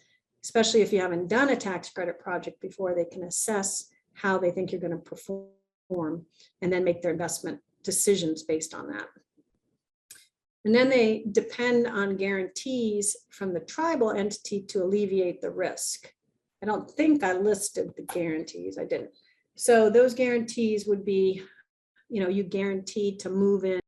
especially if you haven't done a tax credit project before, they can assess how they think you're going to perform and then make their investment decisions based on that. And then they depend on guarantees from the tribal entity to alleviate the risk. I don't think I listed the guarantees, I didn't. So those guarantees would be, you know, you guaranteed to move in